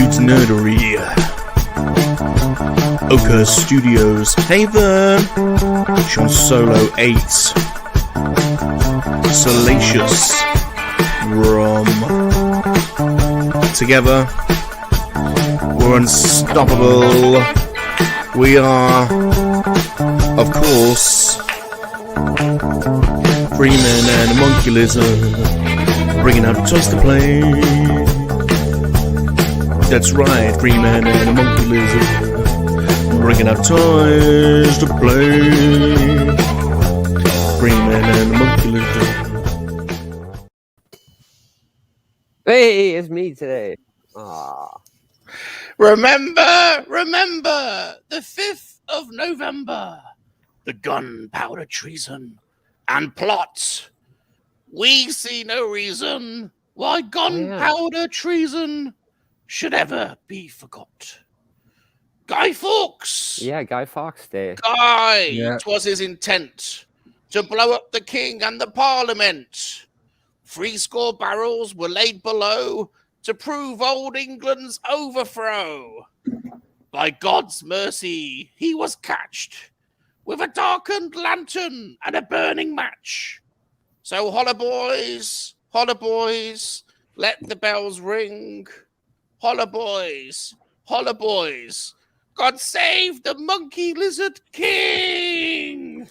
complete nerdery. Ochre Studios, Haven, Sean Solo 8, Salacious, Rom. Together, we're unstoppable. We are, of course, Freeman and MoNKey-LiZaRD, bringing out toys to play. That's right, Freeman and MoNKey-LiZaRD, bringing out toys to play. Freeman and MoNKey-LiZaRD. Hey, it's me today. Aww. Remember, the 5th of November, the gunpowder treason and plot. We see no reason why gunpowder treason should ever be forgot. Guy Fawkes. Yeah, Guy Fawkes Day. Guy, yeah. 'Twas his intent to blow up the king and the parliament. 70 barrels were laid below to prove old England's overthrow. By God's mercy, he was catched with a darkened lantern and a burning match. So holla boys, let the bells ring. Holla boys, God save the MoNKey-LiZaRD King.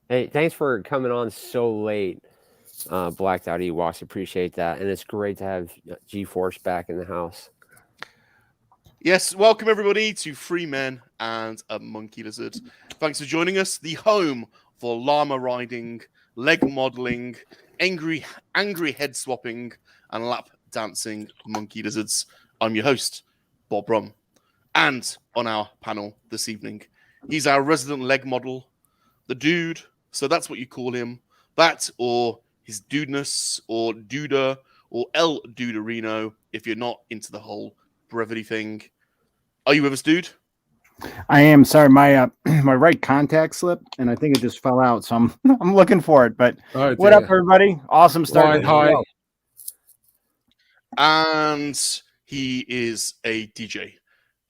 Hey, thanks for coming on so late, Blacked Out Ewoks. Appreciate that, and it's great to have GForce back in the house. Yes, welcome everybody to Free Men and a MoNKey-LiZaRD. Thanks for joining us. The home for llama riding, leg modeling, angry head swapping, and lap dancing MoNKey-LiZaRDs. I'm your host, Bob Rum, and on our panel this evening, he's our resident leg model, the dude. So that's what you call him. That or his dudeness or duda or El Duderino if you're not into the whole brevity thing. Are you with us, dude? I am. Sorry, my my right contact slipped, and I think it just fell out. So I'm looking for it. But what up, everybody? Awesome start. Hi. And he is a DJ,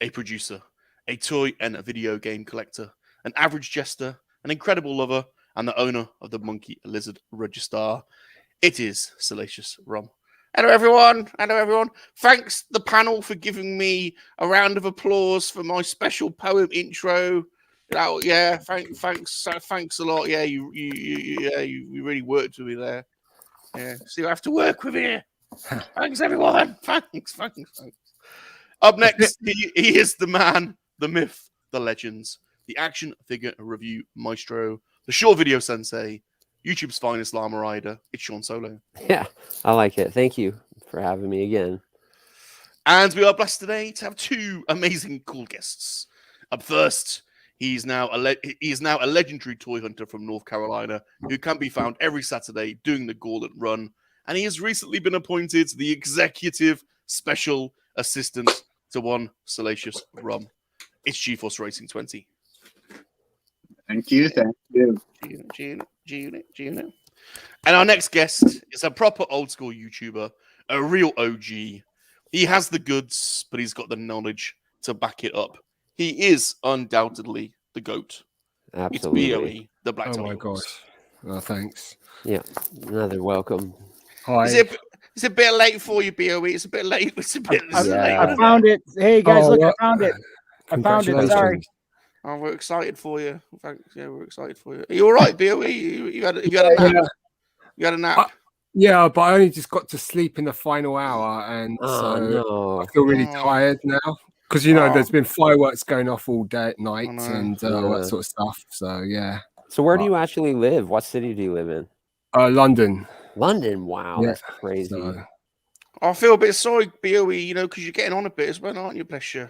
a producer, a toy and a video game collector, an average jester, an incredible lover, and the owner of the MoNKey-LiZaRD Register. It is Salacious Rom. Hello, everyone. Thanks, the panel, for giving me a round of applause for my special poem intro. Oh, yeah, thanks a lot. Yeah, you really worked with me there. Yeah, see, I have to work with here. Thanks, everyone. Thanks. Up next, he is the man, the myth, the legends, the action figure review maestro, the short video sensei, YouTube's finest llama rider. It's Sean Solo. Yeah, I like it. Thank you for having me again. And we are blessed today to have two amazing cool guests. Up first, he is now a legendary toy hunter from North Carolina who can be found every Saturday doing the Gauntlet Run. And he has recently been appointed the executive special assistant to one Salacious Rum. It's GForce Racing 20. Thank you. Gina. And our next guest is a proper old school YouTuber, a real OG. He has the goods, but he's got the knowledge to back it up. He is undoubtedly the GOAT. Absolutely. It's BOE, the Blacked Out Ewoks. Oh my gosh. Oh, thanks. Yeah, another welcome. Hi. It's a bit late for you, BOE. It's a bit late. I found it. Hey guys, look, I found it. Sorry. Oh, we're excited for you. Thanks. Yeah, we're excited for you. Are you all right, BOE? You had a nap? Yeah. You had a nap? Yeah, but I only just got to sleep in the final hour, and so I feel really tired now. Because, there's been fireworks going off all day at night and all that sort of stuff. So, yeah. So where do you actually live? What city do you live in? London. London? Wow, yeah, that's crazy. So. I feel a bit sorry, BOE, because you're getting on a bit as well, aren't you? Bless you.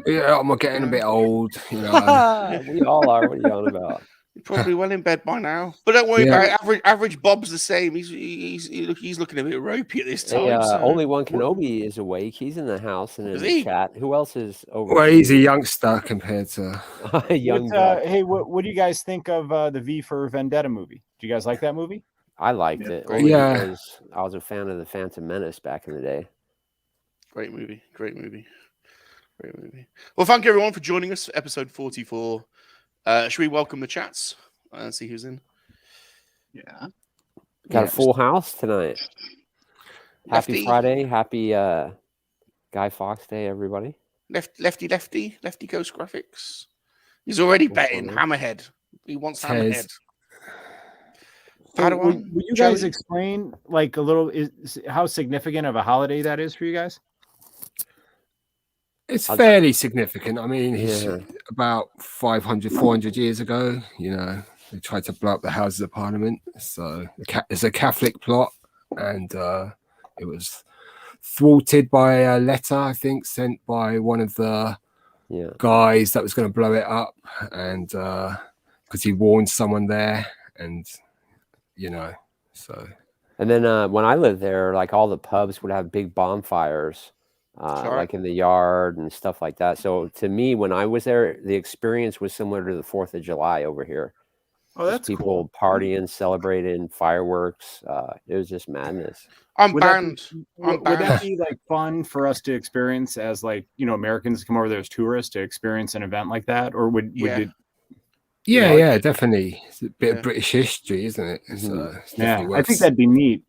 Yeah, I'm getting a bit old. We all are. What are you on about? He's probably well in bed by now. But don't worry about it. Average Bob's the same. He's looking a bit ropey at this time. Hey, only one Kenobi is awake. He's in the house and in the chat. Who else is over? Well, he's a youngster compared to a young buck. Hey, what do you guys think of the V for Vendetta movie? Do you guys like that movie? I liked it. Because I was a fan of the Phantom Menace back in the day. Great movie. Great movie. Great movie. Well, thank you everyone for joining us for episode 44. Should we welcome the chats and see who's in? Yeah. Got a full house tonight. Happy Friday. Happy Guy Fawkes Day, everybody. Lefty Coast Graphics. He's already betting Hammerhead. He wants Hammerhead. Would you guys explain like a little how significant of a holiday that is for you guys? It's fairly significant. I mean, it's about 500, 400 years ago, they tried to blow up the Houses of Parliament. So it's a Catholic plot, and it was thwarted by a letter, I think, sent by one of the guys that was going to blow it up, and because he warned someone there, and so. And then when I lived there, like all the pubs would have big bonfires. Like in the yard and stuff like that. So to me, when I was there, the experience was similar to the 4th of July over here. Oh, that's people partying, celebrating, fireworks. It was just madness. I'm banned. Would that be like fun for us to experience as like, Americans come over there as tourists to experience an event like that? Or would it? Yeah, definitely. It's a bit of British history, isn't it? Mm-hmm. I think that'd be neat.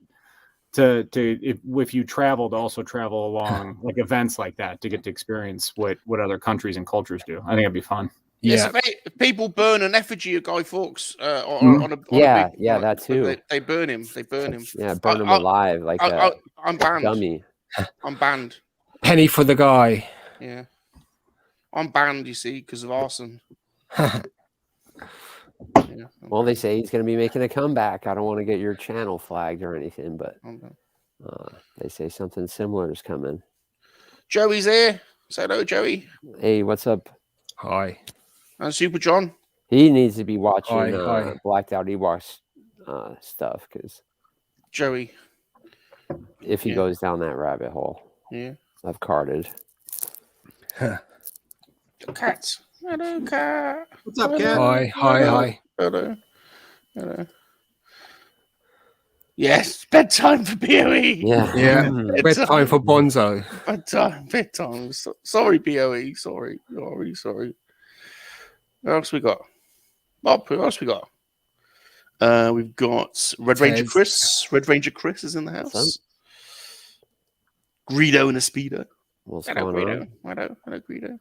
If you travel to also travel along like events like that to get to experience what other countries and cultures do. I think it'd be fun. Yes, if people burn an effigy of Guy Fawkes on a that too. They burn him. Yeah, burn him alive like I'm banned. Dummy. I'm banned. Penny for the guy. Yeah, I'm banned. You see, because of arson. Well, they say he's going to be making a comeback. I don't want to get your channel flagged or anything, but they say something similar is coming. Joey's here. Say hello, Joey. Hey, what's up? Hi. And Super John. He needs to be watching hi. Blacked Out Ewoks stuff because Joey, if he goes down that rabbit hole, I've carded. Cat. Hello, cat. What's up, cat? Hi. Hello. Yes, bedtime for BOE. Yeah. Bedtime for Bonzo. Bedtime. Sorry, BOE. Sorry. What else we got? Who else we got? We've got Red Ranger Chris. Red Ranger Chris is in the house. Greedo and a speedo. What's Hello, going Greedo. on? Hello, Greedo.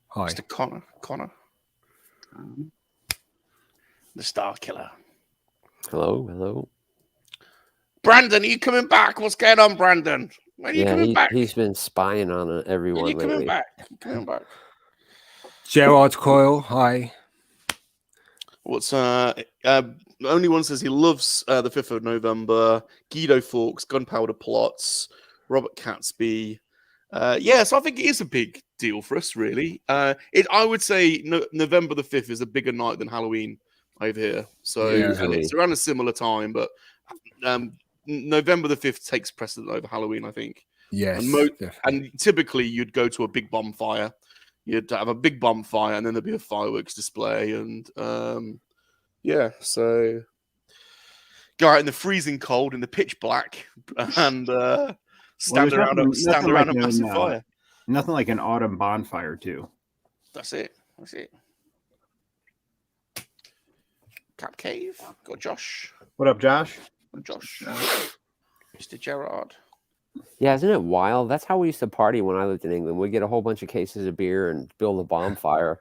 Hi. Mr. Connor. The Star Killer. Hello. Brandon, are you coming back? What's going on, Brandon? When are you coming back? He's been spying on everyone lately. Coming back. Gerard Coyle, hi. What's only one says he loves the 5th of November, Guido Fawkes, Gunpowder Plots, Robert Catsby. So I think it is a big deal for us, really. I would say November the 5th is a bigger night than Halloween over here. So it's around a similar time, but November the 5th takes precedent over Halloween, I think. Yes. And typically you'd go to a big bonfire. You'd have a big bonfire and then there'd be a fireworks display. And so go out in the freezing cold, in the pitch black, and stand around a massive fire. Nothing like an autumn bonfire, too. That's it. Cap Cave. Got Josh. What up, Josh? Mr. Gerard. Yeah, isn't it wild? That's how we used to party when I lived in England. We'd get a whole bunch of cases of beer and build a bonfire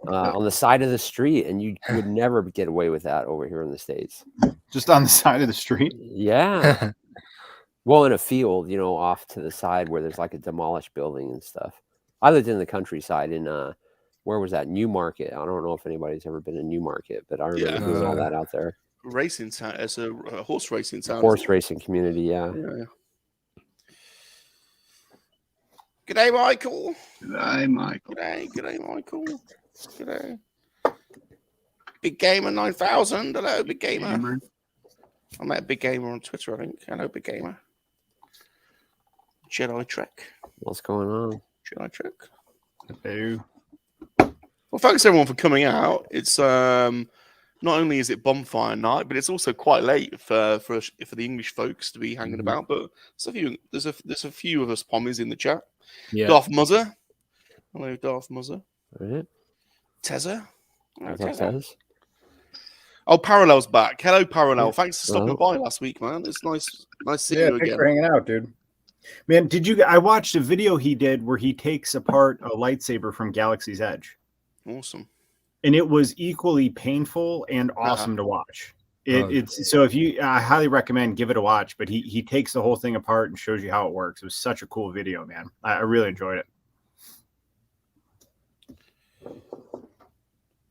on the side of the street, and you would never get away with that over here in the States. Just on the side of the street? Yeah. Well, in a field, off to the side where there's like a demolished building and stuff. I lived in the countryside in, where was that? Newmarket. I don't know if anybody's ever been in Newmarket, but I remember doing all that out there. Racing town. It's a horse racing town. Horse racing community, yeah. G'day, Michael. G'day, Michael. G'day, Michael. G'day. Big Gamer 9000. Hello, Big Gamer. Gamer. I met a Big Gamer on Twitter, I think. Hello, Big Gamer. Jedi Trek. What's going on? Jedi Trek. Hello. Well, thanks everyone for coming out. It's not only is it bonfire night, but it's also quite late for the English folks to be hanging about. But there's a few of us pommies in the chat. Yeah. Darth Muzzer. Hello, Darth Muzzer. All right. Tezza. Hello, As that Tezza. says. Oh, Parallel's back. Hello, Parallel. Yeah. Thanks for stopping by last week, man. It's nice seeing you thanks again. for hanging out, dude. Man, I watched a video he did where he takes apart a lightsaber from Galaxy's Edge. Awesome. And it was equally painful and awesome to watch. It's so I highly recommend give it a watch, but he takes the whole thing apart and shows you how it works. It was such a cool video, man. I really enjoyed it.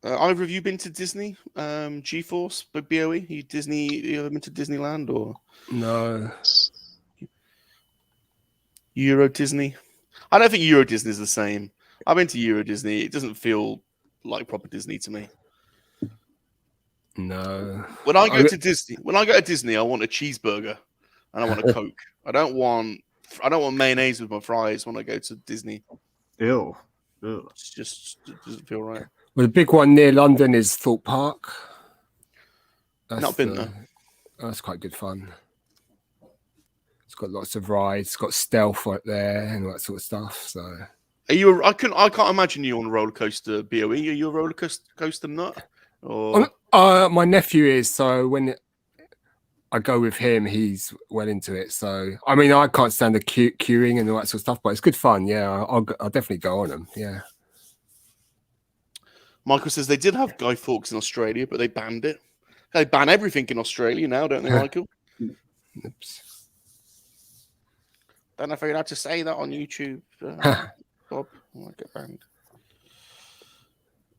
Either of you been to Disney? GForce, BOE? You ever been to Disneyland or No. Euro Disney? I don't think Euro Disney is the same. I've been to Euro Disney. It doesn't feel like proper Disney to me. No. When I go to Disney, I want a cheeseburger and I want a Coke. I don't want mayonnaise with my fries when I go to Disney. Ew. It doesn't feel right. Well, the big one near London is Thorpe Park. Not been there. That's quite good fun. It's got lots of rides. It's got stealth right there and all that sort of stuff. So, are you? I can't imagine you on a roller coaster. BOE? Are you a roller coaster nut? Or my nephew is. So when I go with him, he's well into it. So I mean, I can't stand the queuing and all that sort of stuff, but it's good fun. Yeah, I'll definitely go on them. Yeah. Michael says they did have Guy Fawkes in Australia, but they banned it. They ban everything in Australia now, don't they, Michael? Oops. Don't know if you're allowed to say that on YouTube, Bob. I might get banned.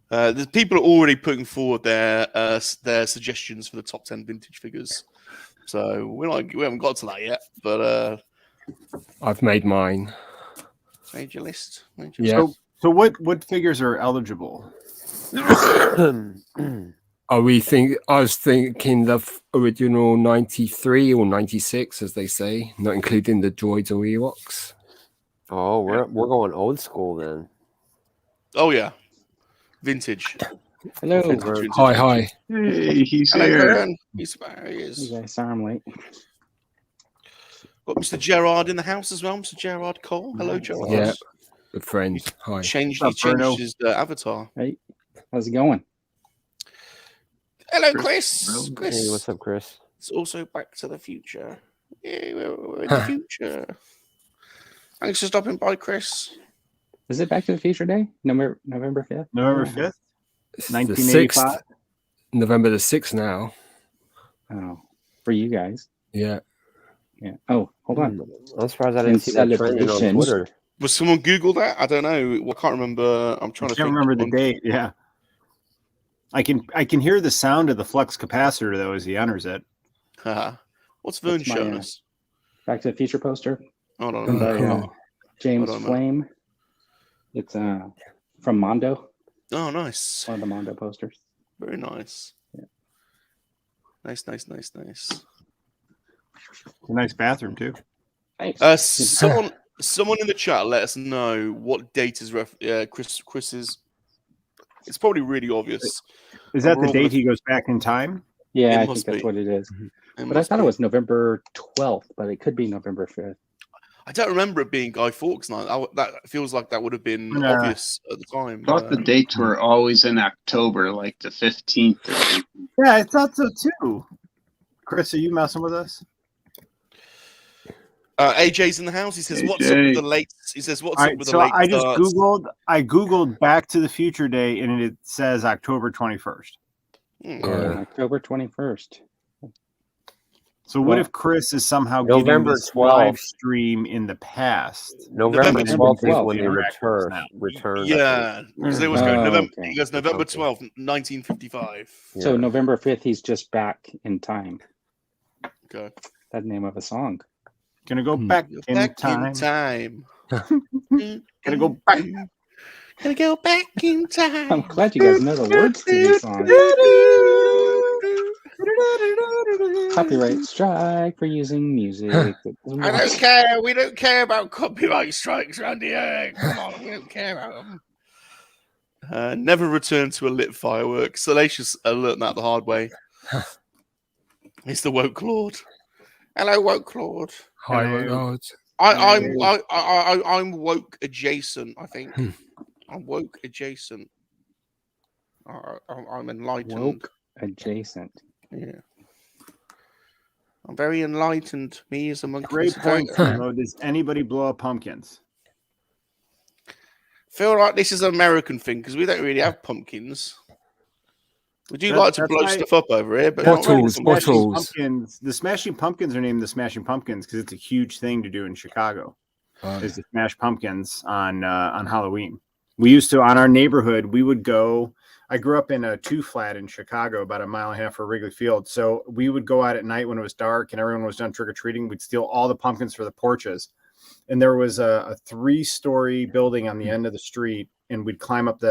There's people are already putting forward their suggestions for the top 10 vintage figures. So we haven't got to that yet, but I've made mine. Made your list. Yeah. So what figures are eligible? I was thinking the original 93 or 96, as they say, not including the droids or Ewoks. Oh, we're going old school then. Oh yeah, vintage. Hello. Vintage. Hi. Hey, he's Hello, here. Karen. He's there. He is. You guys, sorry I'm late. Got Mr. Gerard in the house as well. Mr. Gerard Cole. Hello, Gerard. Yeah, good friend. Hi. He changed his avatar. Hey, how's it going? Hello, Chris. Hey, what's up, Chris? It's also Back to the Future. Yeah, we're in the future. Thanks for stopping by, Chris. Is it Back to the Future Day? November 5th? November 5th, It's 1985. the 6th, November the 6th now. Oh, for you guys. Yeah. Yeah. Oh, hold on. I'm surprised I didn't see that trending on Celebrations. Twitter. Was someone Google that? I don't know. I can't remember. I'm trying to Can't think. remember the date. Yeah. I can hear the sound of the flux capacitor though as he enters it. What's Vern That's my, showing us? Back to the Future poster Hold on. by cool. James Hold on, Flame. It's from Mondo, Oh, nice. one of the Mondo posters. Very nice. Yeah. Nice. A nice bathroom too. Thanks. Someone in the chat let us know what date is Chris's. It's probably really obvious. Is that We're the all date gonna- he goes back in time? Yeah, It I must think that's be. what it is. It But I must thought be. it was November 12th, but it could be November 5th. I don't remember it being Guy Fawkes night. That feels like that would have been Nah. obvious at the time. I thought the dates were always in October, like the 15th. Or something. Yeah, I thought so too. Chris, are you messing with us? AJ's in the house. He says, "What's up with the late?" He says, "What's All up right, with so the late?" I just starts? googled Back to the Future Day and it says October 21st. October 21st. So what if Chris is somehow November getting this 12th. live stream in November November 12th is 12th. when they Interactive return. Yeah, because they was Oh, going November. okay. He goes November Okay. 12th, 1955. So Yeah. November 5th, he's just back in time. Okay, That's the name of a song. Gonna go back You're in back time. in time. Gonna go back. Gonna go back in time. I'm glad you guys know the words to this song. Copyright strike for using music. I don't care. We don't care about copyright strikes around here. Come on, we don't care about them. Never return to a lit firework. Salacious learned that the hard way. It's the woke lord. Hello, woke lord. Hi, Lord. I'm woke adjacent. I think I'm woke adjacent. I'm enlightened. Woke adjacent. Yeah. I'm very enlightened. Me as a monkey. Great point, Timo. Does anybody blow up pumpkins? Feel like this is an American thing because we don't really have pumpkins. We do like to blow stuff up over here, but bottles. The Smashing Pumpkins are named the Smashing Pumpkins because it's a huge thing to do in Chicago. Is to smash pumpkins on Halloween. We used to, on our neighborhood, we would go. I grew up in a 2-flat in Chicago, about 1.5 miles from Wrigley Field. So we would go out at night when it was dark and everyone was done trick-or-treating. We'd steal all the pumpkins for the porches. And there was a 3-story building on the end of the street, and we'd climb up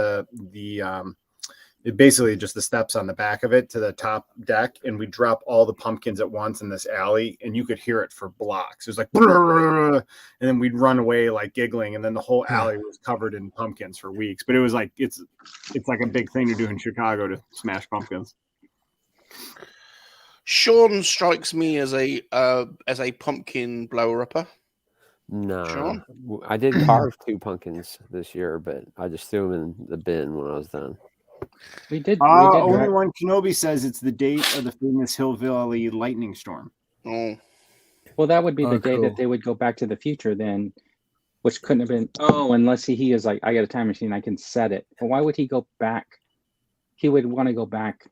basically just the steps on the back of it to the top deck, and we'd drop all the pumpkins at once in this alley, and you could hear it for blocks. It was like, and then we'd run away like giggling, and then the whole alley was covered in pumpkins for weeks. But it was like it's like a big thing to do in Chicago to smash pumpkins. Sean strikes me as a pumpkin blower upper. No, Sean? I did carve 2 pumpkins this year, but I just threw them in the bin when I was done. We did. Only one Kenobi says it's the date of the famous Hill Valley lightning storm. Oh, well, that would be the day that they would go back to the future then, which couldn't have been. Oh, unless he is like, I got a time machine, I can set it. But why would he go back? He would want to go back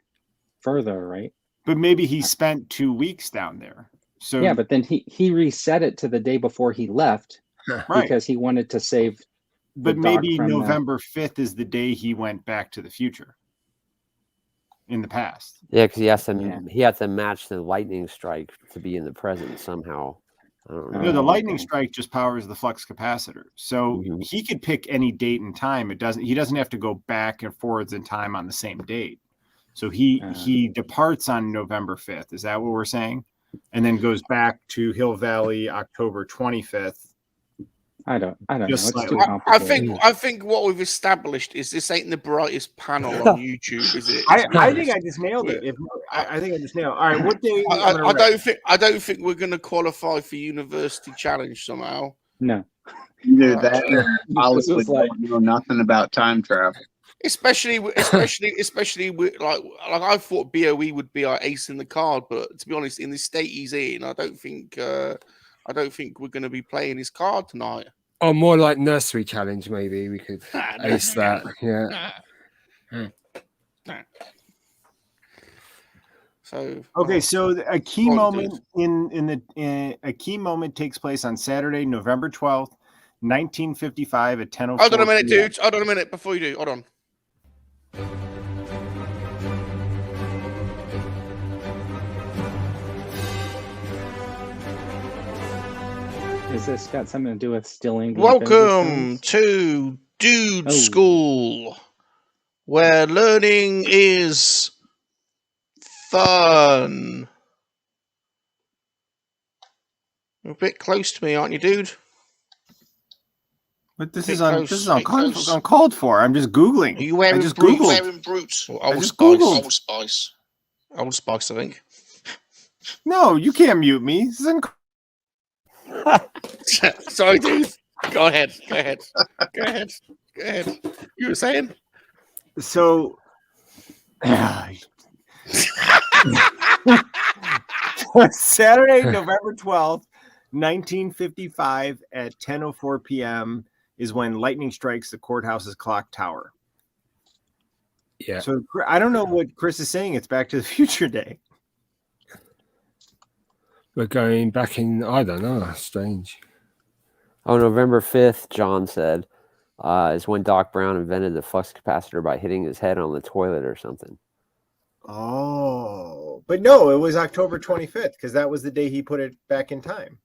further, right? But maybe he spent 2 weeks down there. So yeah, but then he reset it to the day before he left, right, because he wanted to save. But maybe November 5th is the day he went back to the future in the past. Yeah, because he had to match the lightning strike to be in the present somehow. I don't know. No, the lightning strike just powers the flux capacitor. So he could pick any date and time. He doesn't have to go back and forwards in time on the same date. So he departs on November 5th. Is that what we're saying? And then goes back to Hill Valley October 25th. I don't know. It's too I complicated. think what we've established is this ain't the brightest panel on YouTube, is it? I think I just nailed it. I think I just nailed it. All right, what day? I don't think we're going to qualify for University Challenge somehow. No. Either that or Alice would know nothing about time travel. Especially with like I thought BOE would be our ace in the card, but to be honest, in the state he's in, I don't think we're going to be playing his card tonight. Oh, more like nursery challenge, maybe we could ace that. Yeah. So okay, so a key moment a key moment takes place on Saturday, November 12th, 1955 at 10:04. Hold on a minute, dudes. Hold on a minute before you do. Hold on. Is this got something to do with stealing? Welcome to Dude School, where learning is fun. You're a bit close to me, aren't you, dude? But this is uncalled for. I'm just Googling. Are you wearing Brute? Old Spice, I think. No, you can't mute me. This is Sorry, dude. Go ahead. You were saying? So, Saturday, November 12th, 1955 at 10:04 p.m. is when lightning strikes the courthouse's clock tower. Yeah. So I don't know what Chris is saying. It's Back to the Future Day. We're going back in, I don't know, strange. Oh, November 5th, John said, is when Doc Brown invented the flux capacitor by hitting his head on the toilet or something. Oh, but no, it was October 25th because that was the day he put it back in time.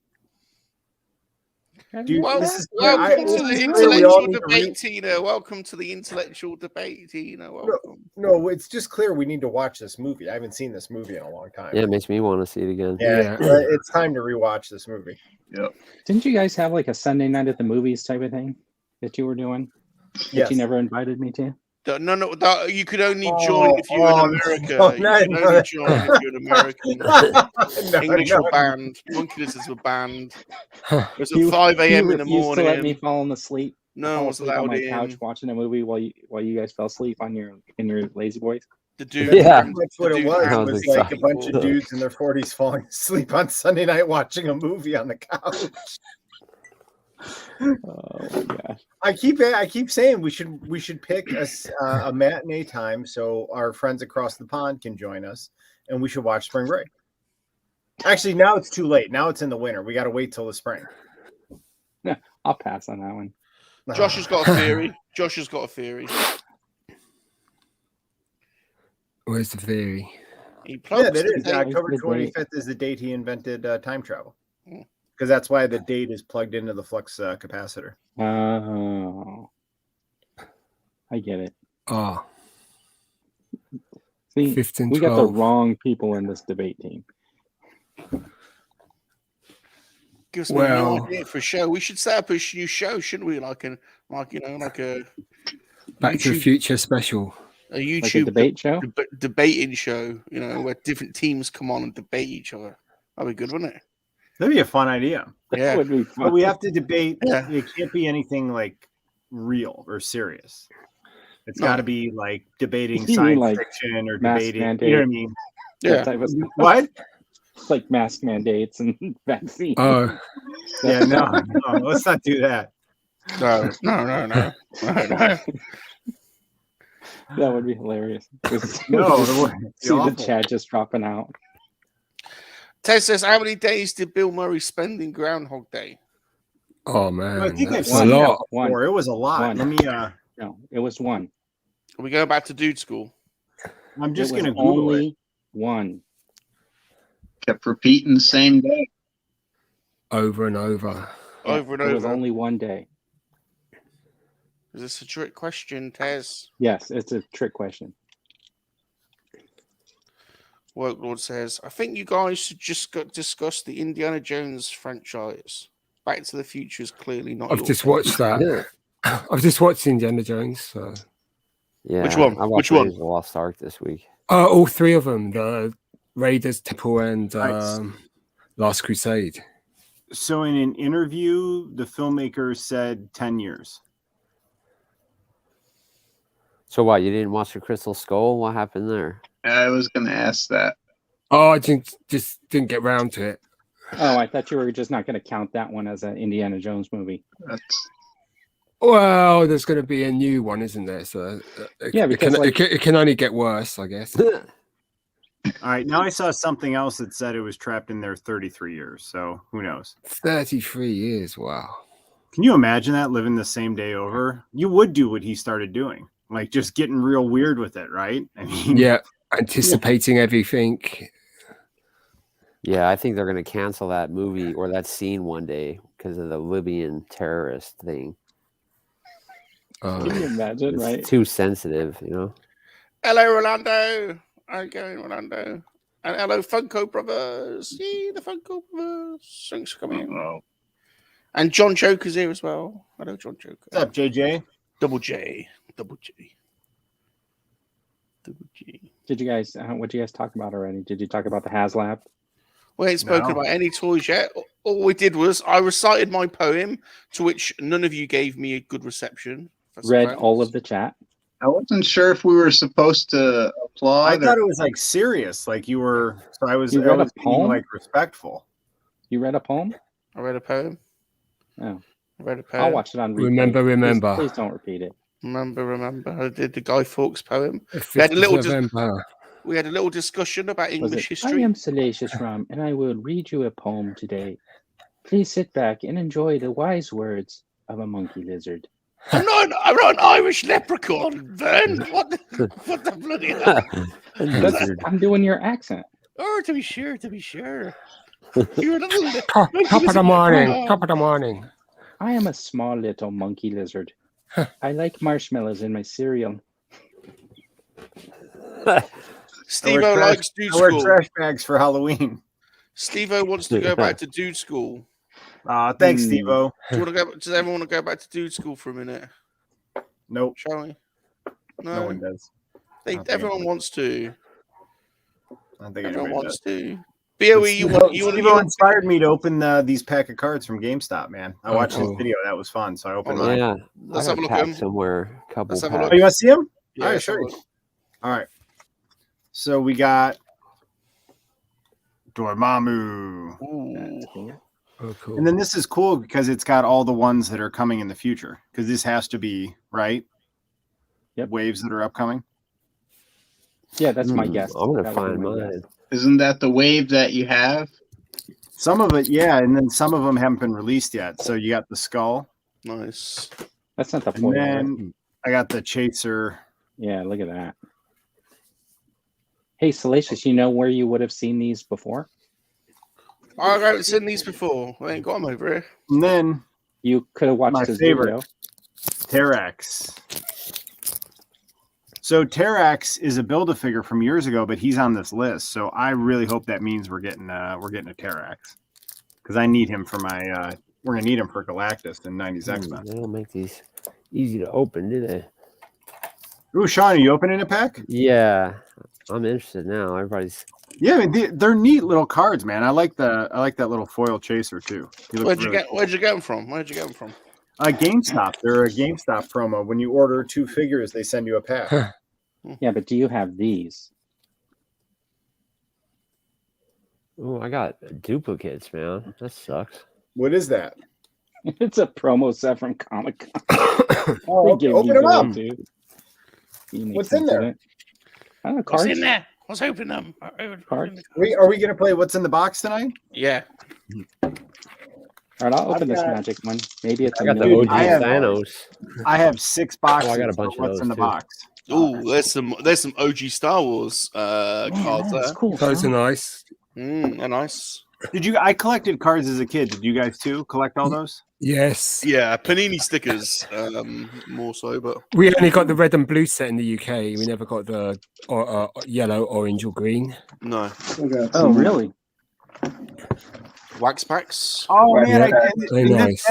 Dude, Welcome this is to the intellectual debate, Tina. Welcome to the intellectual debate, Tina. Welcome. No, it's just clear we need to watch this movie. I haven't seen this movie in a long time. Yeah, it makes me want to see it again. Yeah. It's time to rewatch this movie. Yep. Didn't you guys have like a Sunday night at the movies type of thing that you were doing? Yes. That you never invited me to? No, you could only join if you were in America. no, You could only join if you're an American. English were banned. MoNKey-LiZards were banned. It was at 5 a.m. in the morning. To let me fall asleep. No one was allowed on my in. couch watching a movie while you guys fell asleep in your lazy boys. The dude, Yeah. That's what it was. It was like a bunch of dudes in their 40s falling asleep on Sunday night watching a movie on the couch. Oh my gosh! I keep saying we should pick a matinee time so our friends across the pond can join us, and we should watch Spring Break. Actually, now it's too late. Now it's in the winter. We got to wait till the spring. Yeah, I'll pass on that one. Josh has got a theory. Where's the theory? Yeah, that is October 25th is the date he invented time travel. Because that's why the date is plugged into the flux capacitor. Oh, I get it. Oh, see, 15, we got the wrong people in this debate team. Gives me an idea for a show. We should set up a new show, shouldn't we? Like a Back YouTube, to the Future special. A YouTube like a debate show, debating show. Where different teams come on and debate each other. That'd be good, wouldn't it? That'd be a fun idea. Yeah, would be fun. But we have to debate. Yeah. It can't be anything like real or serious. It's got to be like debating science fiction or debating. Mandate. You know what I mean? Yeah. Type of What? Like mask mandates and vaccines. Oh, Yeah, no, let's not do that. No. That would be hilarious. No, see the chat just dropping out. Ted says, how many days did Bill Murray spend in Groundhog Day? oh man, I think I've that's a seen that lot. before. It was a lot. One. Let me. No, it was one. Are we going back to dude school? I'm just It was gonna Google only it. one. Kept repeating the same day. Over and over. Over and It was over. only one day. Is this a trick question, Tez? Yes, it's a trick question. Worklord says, I think you guys should just discuss the Indiana Jones franchise. Back to the Future is clearly not. I've just watched that. Yeah. I've just watched Indiana Jones. So. Yeah. Which one? I watched Which one? Raiders of the Lost Ark this week. All three of them: the Raiders, Temple, and Nice. Last Crusade. So in an interview, the filmmaker said 10 years. So what? You didn't watch the Crystal Skull? What happened there? I was going to ask that. Oh, I just didn't get round to it. Oh, I thought you were just not going to count that one as an Indiana Jones movie. That's Well, there's going to be a new one, isn't there? So Yeah, because, it can only get worse, I guess. All right, now I saw something else that said it was trapped in there 33 years. So who knows? 33 years. Wow. Can you imagine that living the same day over? You would do what he started doing, like just getting real weird with it, right? I mean, Yeah, anticipating everything. Yeah, I think they're going to cancel that movie or that scene one day because of the Libyan terrorist thing. Can you imagine, It's right? too sensitive, you know? Hello, Rolando. How you going, Rolando? And hello, Funko Brothers. Yee, the Funko Brothers. Thanks for coming in. And John Joker's here as well. Hello, John Joker. What's up, JJ? Double J. Double G. Double G. Did you guys? What did you guys talk about already? Did you talk about the HasLab? We ain't spoken about any toys yet. All we did was I recited my poem, to which none of you gave me a good reception. Read all of the chat. I wasn't sure if we were supposed to applaud. I thought it was like serious, like you were. So I was. You I read was a poem? being like respectful. You read a poem? I read a poem. Oh, I read a poem. I'll watch it on replay. Remember. Please don't repeat it. Remember. I did the Guy Fawkes poem. We had We had a little discussion about English I history. am Salacious Rum, and I will read you a poem today. Please sit back and enjoy the wise words of a MoNKey-LiZaRD. I'm not an Irish leprechaun, Vern. What the bloody hell? I'm doing your accent. Oh, to be sure. You're a little Top of the morning. I am a small little monkey lizard. I like marshmallows in my cereal. Steve-O likes dude I wear school. trash bags for Halloween. Steve-O wants to go back to dude school. Thanks, Steve-O. Does everyone want to go back to dude school for a minute? Nope. Shall we? No one does. Everyone wants to. I don't think Everyone anybody wants does. to. BOE, Steve-O inspired me to open these pack of cards from GameStop, man. I watched his video. That was fun. So I opened mine. Yeah. Let's have a look at them. Somewhere. A couple. Let's have a packs. look. Oh, you want to see them? Yeah, All right, sure. All right. So we got Dormammu. Ooh. Oh, cool. And then this is cool because it's got all the ones that are coming in the future. Because this has to be, right? Yep. Waves that are upcoming. Yeah, that's my guess. I'm gonna That would be find my mine. guess. Isn't that the wave that you have? Some of it, yeah, and then some of them haven't been released yet. So you got the skull. Nice. That's not the And foil. right? then I got the chaser. Yeah, look at that. Hey, Salacious, you know where you would have seen these before? I haven't seen these before. I ain't got them over here. And then You could have watched my his favorite, video. Terrax. So Terrax is a Build-A-Figure from years ago, but he's on this list. So I really hope that means we're getting a Terrax because I need him for my. We're gonna need him for Galactus and 90s X-Men. They don't make these easy to open, do they? Ooh, Sean, are you opening a pack? Yeah, I'm interested now. Everybody's. Yeah, I mean, they're neat little cards, man. I like that little foil chaser too. Where'd you get them from? GameStop. They're a GameStop promo. When you order 2 figures, they send you a pack. Yeah, but do you have these? Oh, I got duplicates, man. That sucks. What is that? It's a promo set from Comic Con. Oh, okay. Open them up. What's in there? I don't know, What's cards. in there? Let's open them. Cards. Are we gonna play What's in the Box tonight? Yeah. All right, I'll open this magic one. Maybe it's I a got the new OG one. Thanos. I have 6 boxes. Oh, I got a bunch of What's those in the too. box? Ooh, there's some OG Star Wars cards that's there. cool. Those are huh? nice. They're nice. I collected cards as a kid. Did you guys too collect all those? Yes. Yeah, Panini stickers more so, but We only got the red and blue set in the UK. We never got the yellow, orange, or green. no. Oh, really? Wax packs. Oh man, Very nice.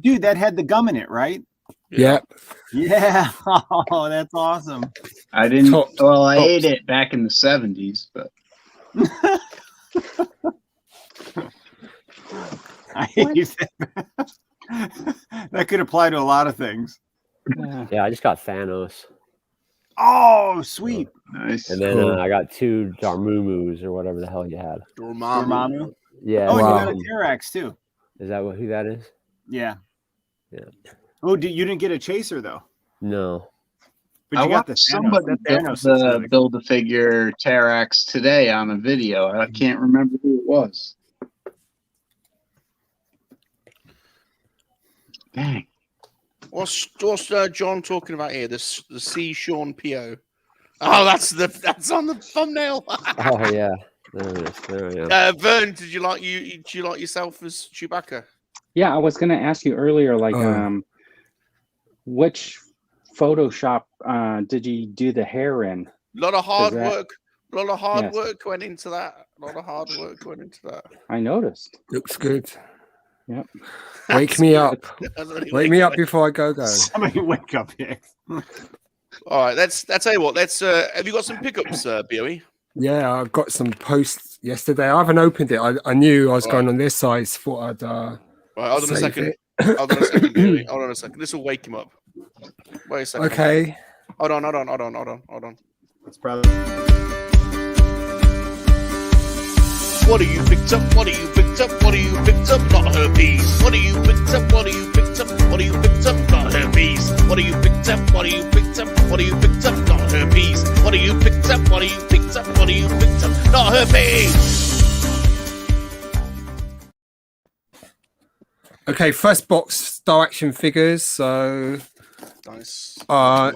Dude, that had the gum in it, right? Yep. Yeah. Oh, that's awesome. I didn't. Top- Well, I tops. ate it back in the 70s, but I hate that. That could apply to a lot of things. Yeah, I just got Thanos, Oh, sweet. nice. and then Cool. I got 2 Darmumus or whatever the hell you had. Dormammu. Yeah. Oh, Wow. and you got a Terrax too. Is that who that is? Yeah. Yeah. Oh, you didn't get a chaser though. No. But I you got the watched Thanos. somebody That build Thanos is the really cool. Build-A-Figure Terrax today on a video. I can't remember who it was. Dang. What's John talking about here? The C. Sean P.O. Oh, that's on the thumbnail. Oh yeah. There it is. There I am. Vern, did you like yourself as Chewbacca? Yeah, I was going to ask you earlier, like, Oh. which Photoshop did you do the hair in? A lot of hard that- work. A lot of hard Yes. work went into that. I noticed. Looks good. Yep. Wake me up. That's what he Wake me up before I go. Somebody wake up here. All right, that's tell you what. Let's. Have you got some pickups, BOE? Yeah, I got some posts yesterday. I haven't opened it. I knew I was Right. going on this side. So thought I'd Right, hold on a save second. it. Hold on a second, BOE. Hold on a second. This will wake him up. Wait a second. Okay. Hold on. That's probably. What do you picked up? What do you picked up? What do you picked up? Not herpes. What do you picked up? What do you picked up? What do you picked up? Not herpes. What do you picked up? What do you picked up? What do you picked up? Not herpes. What do you picked up? What do you picked up? What do you picked up? Not herpes. Okay. First box Star Action figures. So Nice. so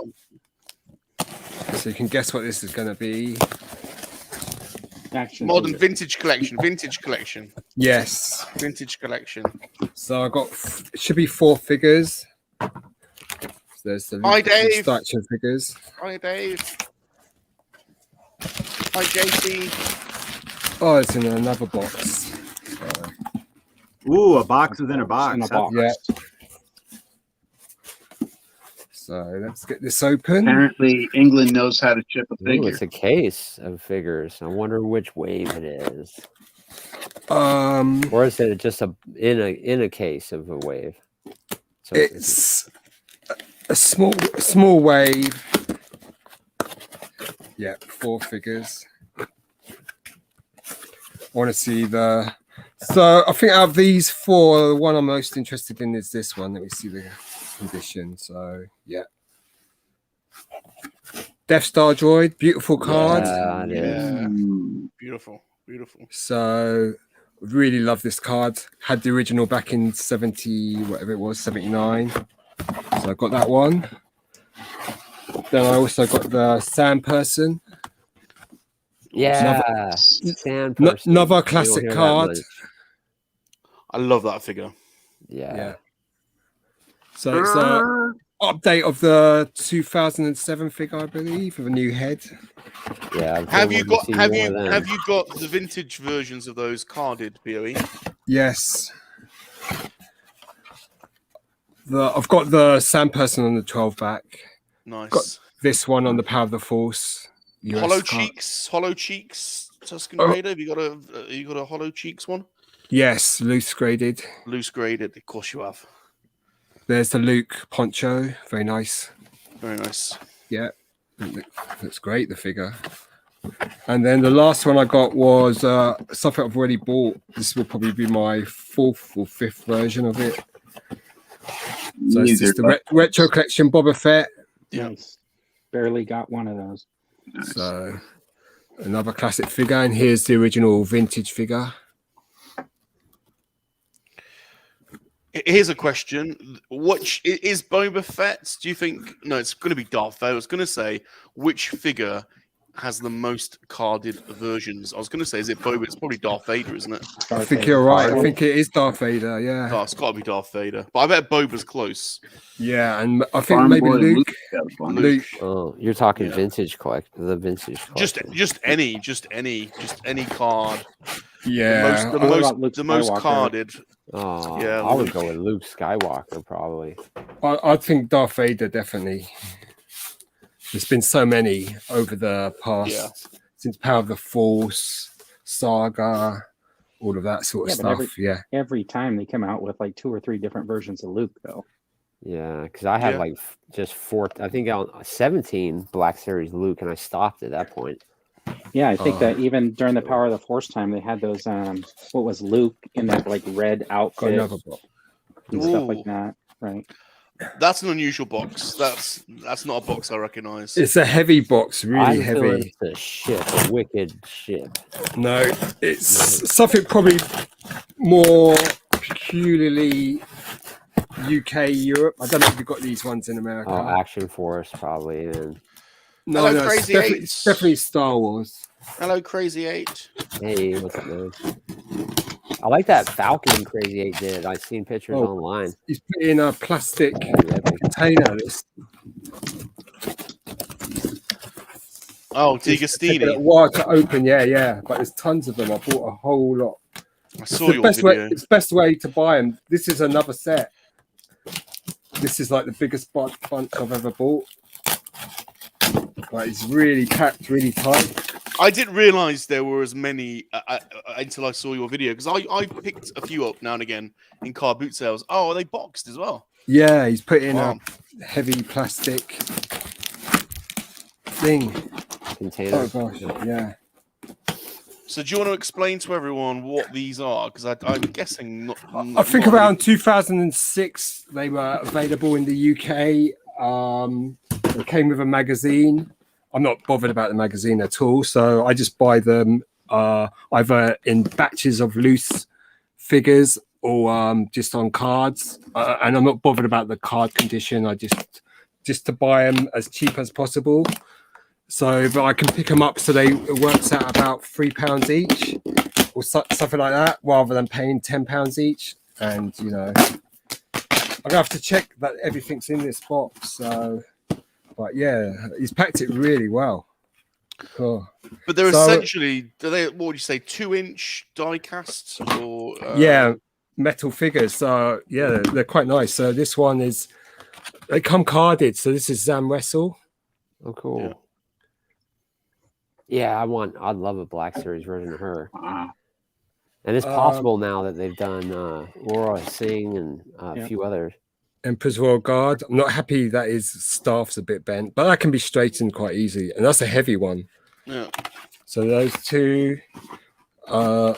you can guess what this is going to be. Action Modern figure. vintage collection. Yes. Vintage collection. So I got it should be 4 figures. So there's the Hi, Dave. action figures. Hi, Dave. Hi, JC. Oh, it's in another box. Ooh, a box within a box. In a box. Yeah. So let's get this open. Apparently, England knows how to chip a Ooh, figure. it's a case of figures. I wonder which wave it is. Or is it just in a case of a wave? So it's a small wave. Yeah, 4 figures. I want to see the. So I think out of these 4, the one I'm most interested in is this one. Let me see the condition. So yeah, Death Star droid, beautiful card. Yeah, beautiful. So really love this card. Had the original back in 70, whatever it was, 79. So I got that one. Then I also got the Sand Person. Yeah, Sand Person. Another classic card. I love that figure. Yeah. So it's an update of the 2007 figure, I believe, with a new head. Yeah. Have you got the vintage versions of those carded BOE? Yes. I've got the Sand Person on the 12 back. Nice. Got this one on the Power of the Force. Hollow Cheeks, Tusken Raider. Have you got a Hollow Cheeks one? Yes, loose graded. Loose graded, of course you have. There's the Luke poncho. Very nice. Very nice. Yeah, looks great, the figure. And then the last one I got was something I've already bought. This will probably be my 4th or 5th version of it. So it's just the retro collection Boba Fett. Yeah. Nice. Barely got one of those. Nice. So another classic figure, and here's the original vintage figure. Here's a question: which is Boba Fett? Do you think? No, it's going to be Darth Vader. I was going to say which figure has the most carded versions. I was going to say, is it Boba? It's probably Darth Vader, isn't it? I think you're right. I think it is Darth Vader. Yeah. Oh, it's got to be Darth Vader. But I bet Boba's close. Yeah, and I think maybe Luke. Oh, you're talking vintage collection. The vintage collection. Just any card. Yeah. The most carded. Oh, yeah, I would go with Luke Skywalker probably. I think Darth Vader definitely. There's been so many over the past since Power of the Force, Saga, all of that sort of stuff. Every time they come out with like 2 or 3 different versions of Luke, though. Yeah, because I had like just 4. I think on 17 Black Series Luke, and I stopped at that point. Yeah, I think that even during the Power of the Force time, they had those. What was Luke in that like red outfit and stuff like that, right? That's an unusual box. That's not a box I recognize. It's a heavy box, really heavy. It's a ship, a wicked ship. No, it's something probably more peculiarly UK, Europe. I don't know if you've got these ones in America. Oh, Action Force probably. And... No, it's definitely Star Wars. Hello, Crazy 8. Hey, what's up, man? I like that Falcon Crazy 8 did. I've seen pictures online. He's put in a plastic container. Oh, D'Agostini. A while to open, yeah. But there's tons of them. I bought a whole lot. I saw your video. It's the best way to buy them. This is another set. This is like the biggest bunch I've ever bought. Like it's really packed, really tight. I didn't realize there were as many until I saw your video, because I picked a few up now and again in car boot sales. Oh, are they boxed as well? Yeah, he's put in a heavy plastic thing. Container. Oh gosh, yeah. So do you want to explain to everyone what these are? Because I'm guessing I think around 2006 they were available in the UK. They came with a magazine. I'm not bothered about the magazine at all, so I just buy them either in batches of loose figures or just on cards. And I'm not bothered about the card condition. I just to buy them as cheap as possible. So, but I can pick them up so it works out about £3 each or something like that, rather than paying £10 each. and you know, I'm gonna have to check that everything's in this box. So, but yeah, he's packed it really well. Cool. But they're essentially, what would you say, 2-inch die casts or yeah, metal figures. So yeah, they're quite nice. So this one is, they come carded. So this is Zam Wrestle. Oh, cool. Yeah, I'd love a Black Series version of her. And it's possible now that they've done Aurora Singh and a few others. Emperor's Royal Guard. I'm not happy that his staff's a bit bent, but that can be straightened quite easy. And that's a heavy one. Yeah. So those two other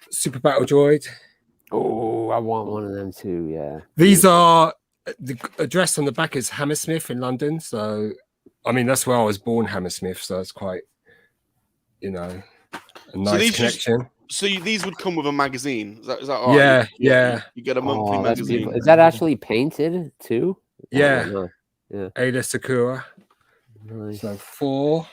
Super Battle Droid. Oh, I want one of them too, yeah. These are, the address on the back is Hammersmith in London. So, I mean, that's where I was born, Hammersmith. So it's quite, you know, a nice connection. So these would come with a magazine. Is that all right? Yeah, yeah. You get a monthly magazine. Is that actually painted too? Yeah. Yeah. Ada Sakura. Nice. So 4.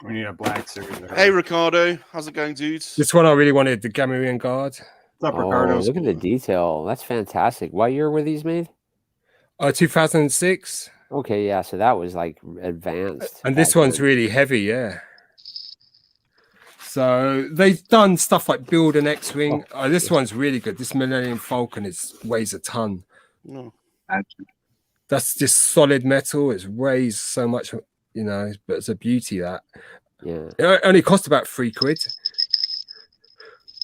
We need a Black Series. Hey, Ricardo. How's it going, dudes? This one I really wanted, the Gamorrean Guard. What's up, Ricardo? Look at the detail. That's fantastic. What year were these made? 2006. Okay, yeah. So that was like advanced. And this one's really heavy, yeah. So they've done stuff like build an X-Wing. This one's really good. This Millennium Falcon weighs a ton. No. That's just solid metal. It weighs so much, you know, but it's a beauty that. Yeah. It only cost about £3.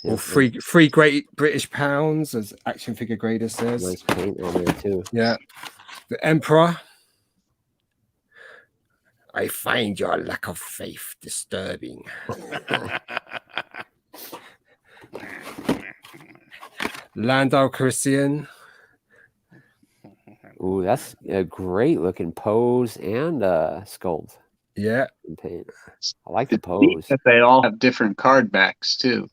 Or three great British pounds, as Action Figure Grader says. Nice paint on there too. Yeah. The Emperor. I find your lack of faith disturbing. Landau Christian. Ooh, that's a great looking pose and sculpt. Yeah. And paint. I like the pose. That they all have different card backs too.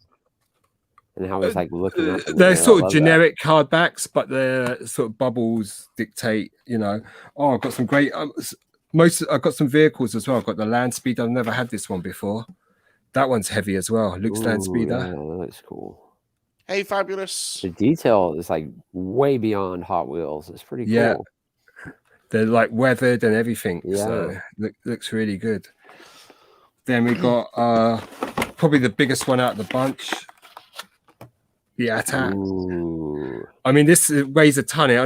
And how he's like looking up. They're sort of generic card backs, but their sort of bubbles dictate, you know. Oh, I've got some great I've got some vehicles as well. I've got the Land Speeder. I've never had this one before. That one's heavy as well. Luke's Land Speeder. Yeah, that looks cool. Hey, Fabulous. The detail is like way beyond Hot Wheels. It's pretty cool. Yeah. They're like weathered and everything. Yeah. So looks really good. Then we got probably the biggest one out of the bunch. The Attack. Ooh. I mean, this weighs a ton. It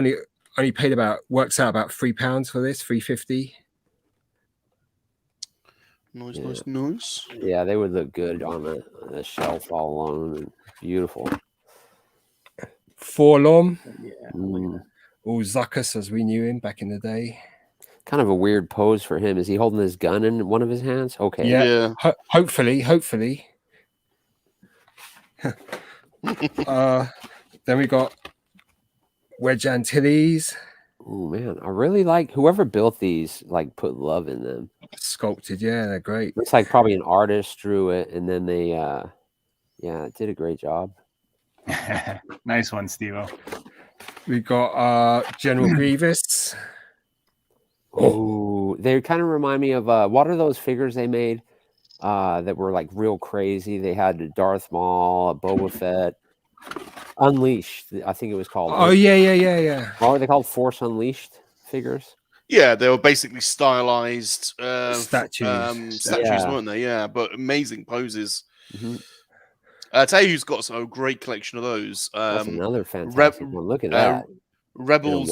only paid works out about £3 for this, $3.50. Nice. Yeah, they would look good on the shelf all alone. Beautiful. Forlorn. Yeah. Or Zuckus as we knew him back in the day. Kind of a weird pose for him. Is he holding his gun in one of his hands? Okay. Yeah. Hopefully. Then we got Wedge Antilles. Oh man, I really like whoever built these. Like put love in them. Sculpted, yeah, they're great. Looks like probably an artist drew it, and then they, did a great job. Nice one, Steve-O. We got General Grievous. Oh, they kind of remind me of what are those figures they made that were like real crazy? They had Darth Maul, Boba Fett, Unleashed. I think it was called. Oh yeah. What were they called? Force Unleashed figures. Yeah, they were basically stylized statues, weren't they? Yeah, but amazing poses. Mm-hmm. I tell you who's got a great collection of those. That's another fantastic one. Look at that. Rebels,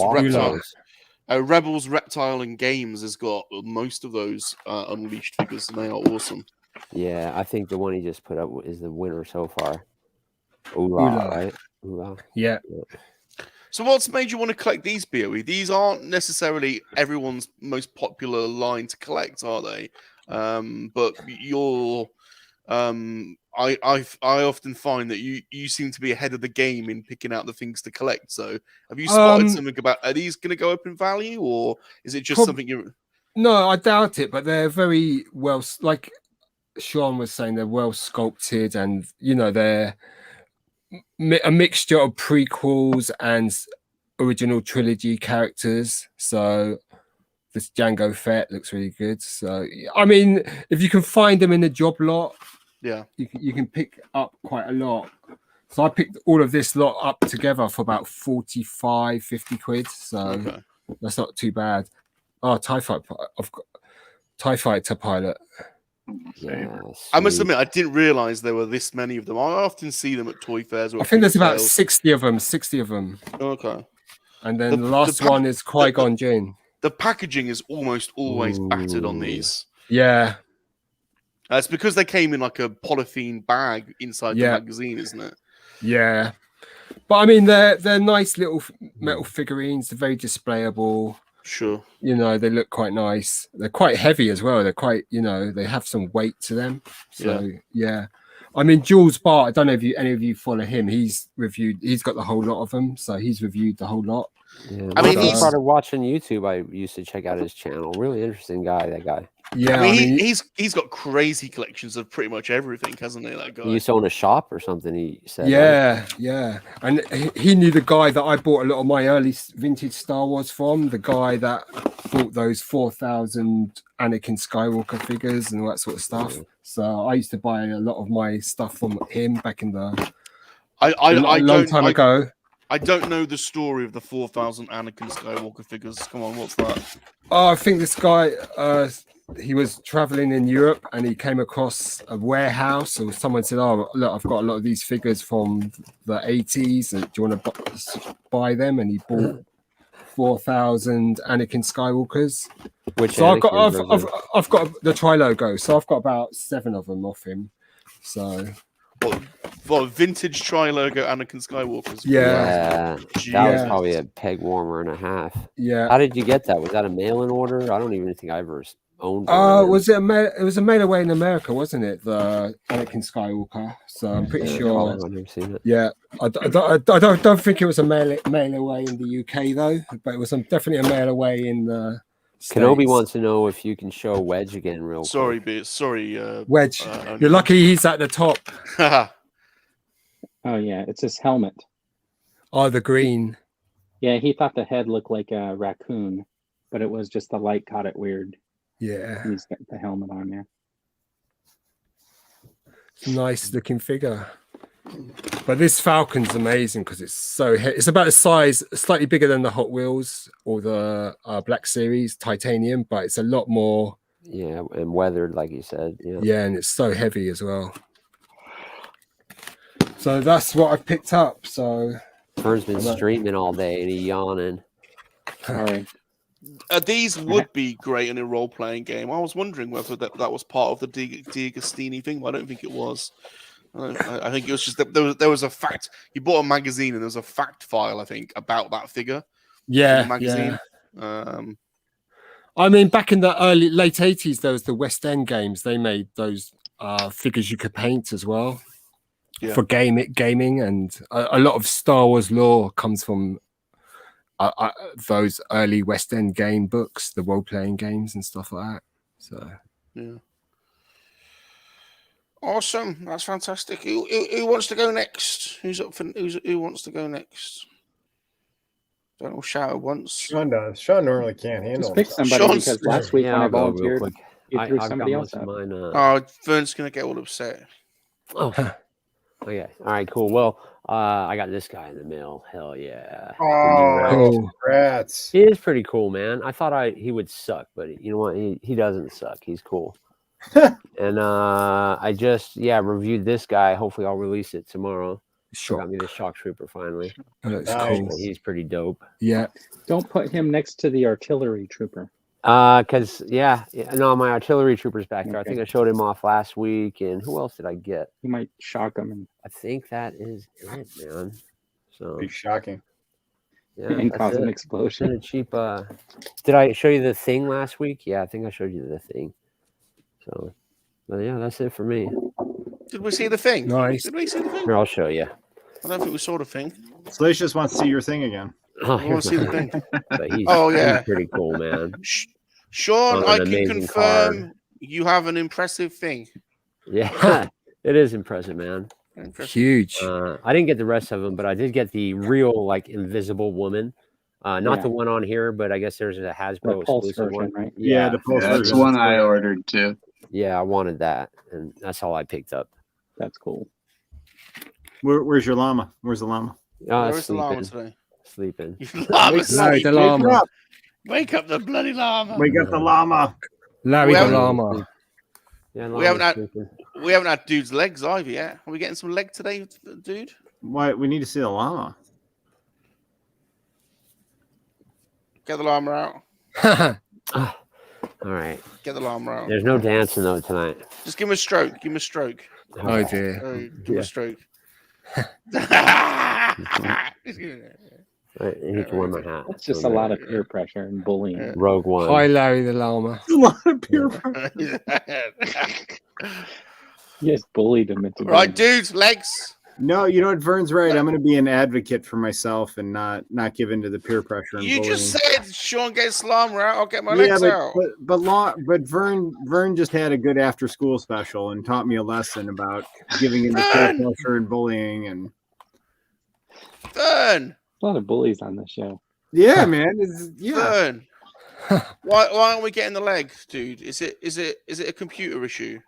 Reptile and Games has got most of those Unleashed figures, and they are awesome. Yeah, I think the one he just put up is the winner so far. Ula, right? Ula. Yeah. So what's made you want to collect these, BOE? These aren't necessarily everyone's most popular line to collect, are they? But you're... I often find that you seem to be ahead of the game in picking out the things to collect. So have you spotted something about, are these going to go up in value, or is it just something you're... No, I doubt it, but they're very well, like Sean was saying, they're well sculpted, and you know, they're a mixture of prequels and original trilogy characters. So this Jango Fett looks really good. So I mean, if you can find them in the job lot, yeah, you can pick up quite a lot. So I picked all of this lot up together for about 45, 50 quid. So that's not too bad. Oh, TIE Fighter. I've got TIE Fighter pilot. Yeah, I must admit, I didn't realize there were this many of them. I often see them at toy fairs. Or I think there's about 60 of them. 60 of them. Okay. And then the last one is Qui-Gon Jinn. The packaging is almost always battered on these. Yeah. It's because they came in like a polythene bag inside the magazine, isn't it? Yeah. But I mean, they're nice little metal figurines. They're very displayable. Sure. You know, they look quite nice. They're quite heavy as well. They're quite, you know, they have some weight to them. So, yeah. I mean, Jules Bart, I don't know if any of you follow him. He's got the whole lot of them. So he's reviewed the whole lot. Yeah, I mean, he started watching YouTube. I used to check out his channel. Really interesting guy, that guy. Yeah, I mean, he's got crazy collections of pretty much everything, hasn't he? That guy. He used to own a shop or something. He said. Yeah, right? Yeah, and he knew the guy that I bought a lot of my early vintage Star Wars from. The guy that bought those 4,000 Anakin Skywalker figures and all that sort of stuff. So I used to buy a lot of my stuff from him back in the long time ago. I don't know the story of the 4,000 Anakin Skywalker figures. Come on, what's that? Oh, I think this guy, he was traveling in Europe and he came across a warehouse, or someone said, "Oh, look, I've got a lot of these figures from the 80s. And do you want to buy them?" And he bought 4,000 Anakin Skywalkers. So I've got the tri-logo. So I've got about 7 of them off him. So. Well, vintage tri-logo Anakin Skywalkers. Yeah. That was probably a peg warmer and a half. Yeah. How did you get that? Was that a mail-in order? I don't even think I ever owned one. It was a mail away in America, wasn't it? The Anakin Skywalker. So I'm pretty sure. I've never seen it. Yeah. I don't think it was a mail away in the UK though, but it was definitely a mail away in the Kenobi States. wants to know if you can show Wedge again real quick. Sorry. Wedge. You're lucky he's at the top. Oh yeah, it's his helmet. Oh, the green. Yeah, he thought the head looked like a raccoon, but it was just the light caught it weird. Yeah. He's got the helmet on there. Nice looking figure. But this Falcon's amazing because it's about the size, slightly bigger than the Hot Wheels or the Black Series titanium, but it's a lot more. Yeah, and weathered, like you said. Yeah. Yeah, and it's so heavy as well. So that's what I picked up. So Fern's been streaming all day and he's yawning. Sorry. These would be great in a role-playing game. I was wondering whether that was part of the D'Agostini thing, but I don't think it was. I think it was just that there was a fact. You bought a magazine and there was a fact file, I think, about that figure. Yeah, in the magazine. Yeah. I mean, back in the late 80s, there was the West End games. They made those figures you could paint as well for gaming, and a lot of Star Wars lore comes from those early West End game books, the role-playing games and stuff like that. So yeah. Awesome, that's fantastic. Who wants to go next? Who wants to go next? Don't know. Shadow once. Sean does. Sean normally can't handle. Just pick somebody because last week when I volunteered, you threw somebody else up. Oh, Vern's gonna get all upset. Oh, okay. All right, cool. Well, I got this guy in the mail. Hell yeah. Oh, congrats. He is pretty cool, man. I thought he would suck, but you know what? He doesn't suck. He's cool. And I just reviewed this guy. Hopefully I'll release it tomorrow. Sure. Got me the Shock Trooper finally. That's cool. He's pretty dope. Yeah. Don't put him next to the artillery trooper. Because no, my artillery trooper's back there. I think I showed him off last week. And who else did I get? You might shock him. And I think that is it, man. So be shocking. Yeah, and cause an explosion. A cheap. Did I show you the thing last week? Yeah, I think I showed you the thing. So, but yeah, that's it for me. Did we see the thing? Nice. Did we see the thing? Here, I'll show you. I don't think we saw the thing. Salacious wants to see your thing again. Oh, I want to see the thing. But he's pretty cool, man. Sean, I can confirm you have an impressive thing. Yeah, it is impressive, man. Huge. I didn't get the rest of them, but I did get the real, like, invisible woman. Not the one on here, but I guess there's a Hasbro exclusive one. Right? Yeah, the Pulse that's the one I ordered too. Yeah, I wanted that, and that's all I picked up. That's cool. Where's your llama? Where's the llama? Where's the llama today? Sleeping. Llama's Larry the sleeping. llama. Wake up the bloody llama. Wake up the llama. Larry We the haven't- llama. Yeah, We haven't had dude's legs either yet. Are we getting some leg today, dude? Why? We need to see the llama. Get the llama out. All right. Get the llama out. There's no dancing though tonight. Just give him a stroke. Give him a stroke. Oh dear. Give him a stroke. Right, he can wear my hat. It's just a lot of peer pressure and bullying. Rogue One. Hi, Larry the llama. A lot of peer pressure. You just bullied him into Right, dudes, legs. No, you know what? Vern's right. I'm going to be an advocate for myself and not give in to the peer pressure. And You bullying. just said Sean gets llama out. I'll get my legs out. but Vern just had a good after school special and taught me a lesson about giving into peer pressure and bullying and. Vern. A lot of bullies on the show. Yeah, man. Yeah. Vern. Why aren't we getting the legs, dude? Is it a computer issue?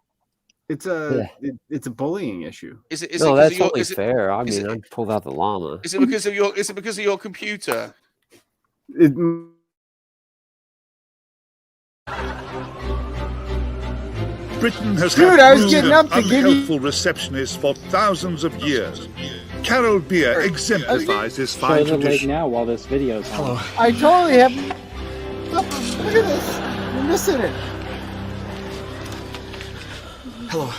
It's a bullying issue. Is it? No, that's your, only fair. I mean, I pulled out the llama. Is it because of your? Is it because of your computer? Britain has Dude, had I was rude getting and up to give you- unhelpful receptionists for thousands of years. Carol Beer exemplifies this Show fine the leg tradition. now while this video's on. I totally have. Look at this. You're missing it. Hello.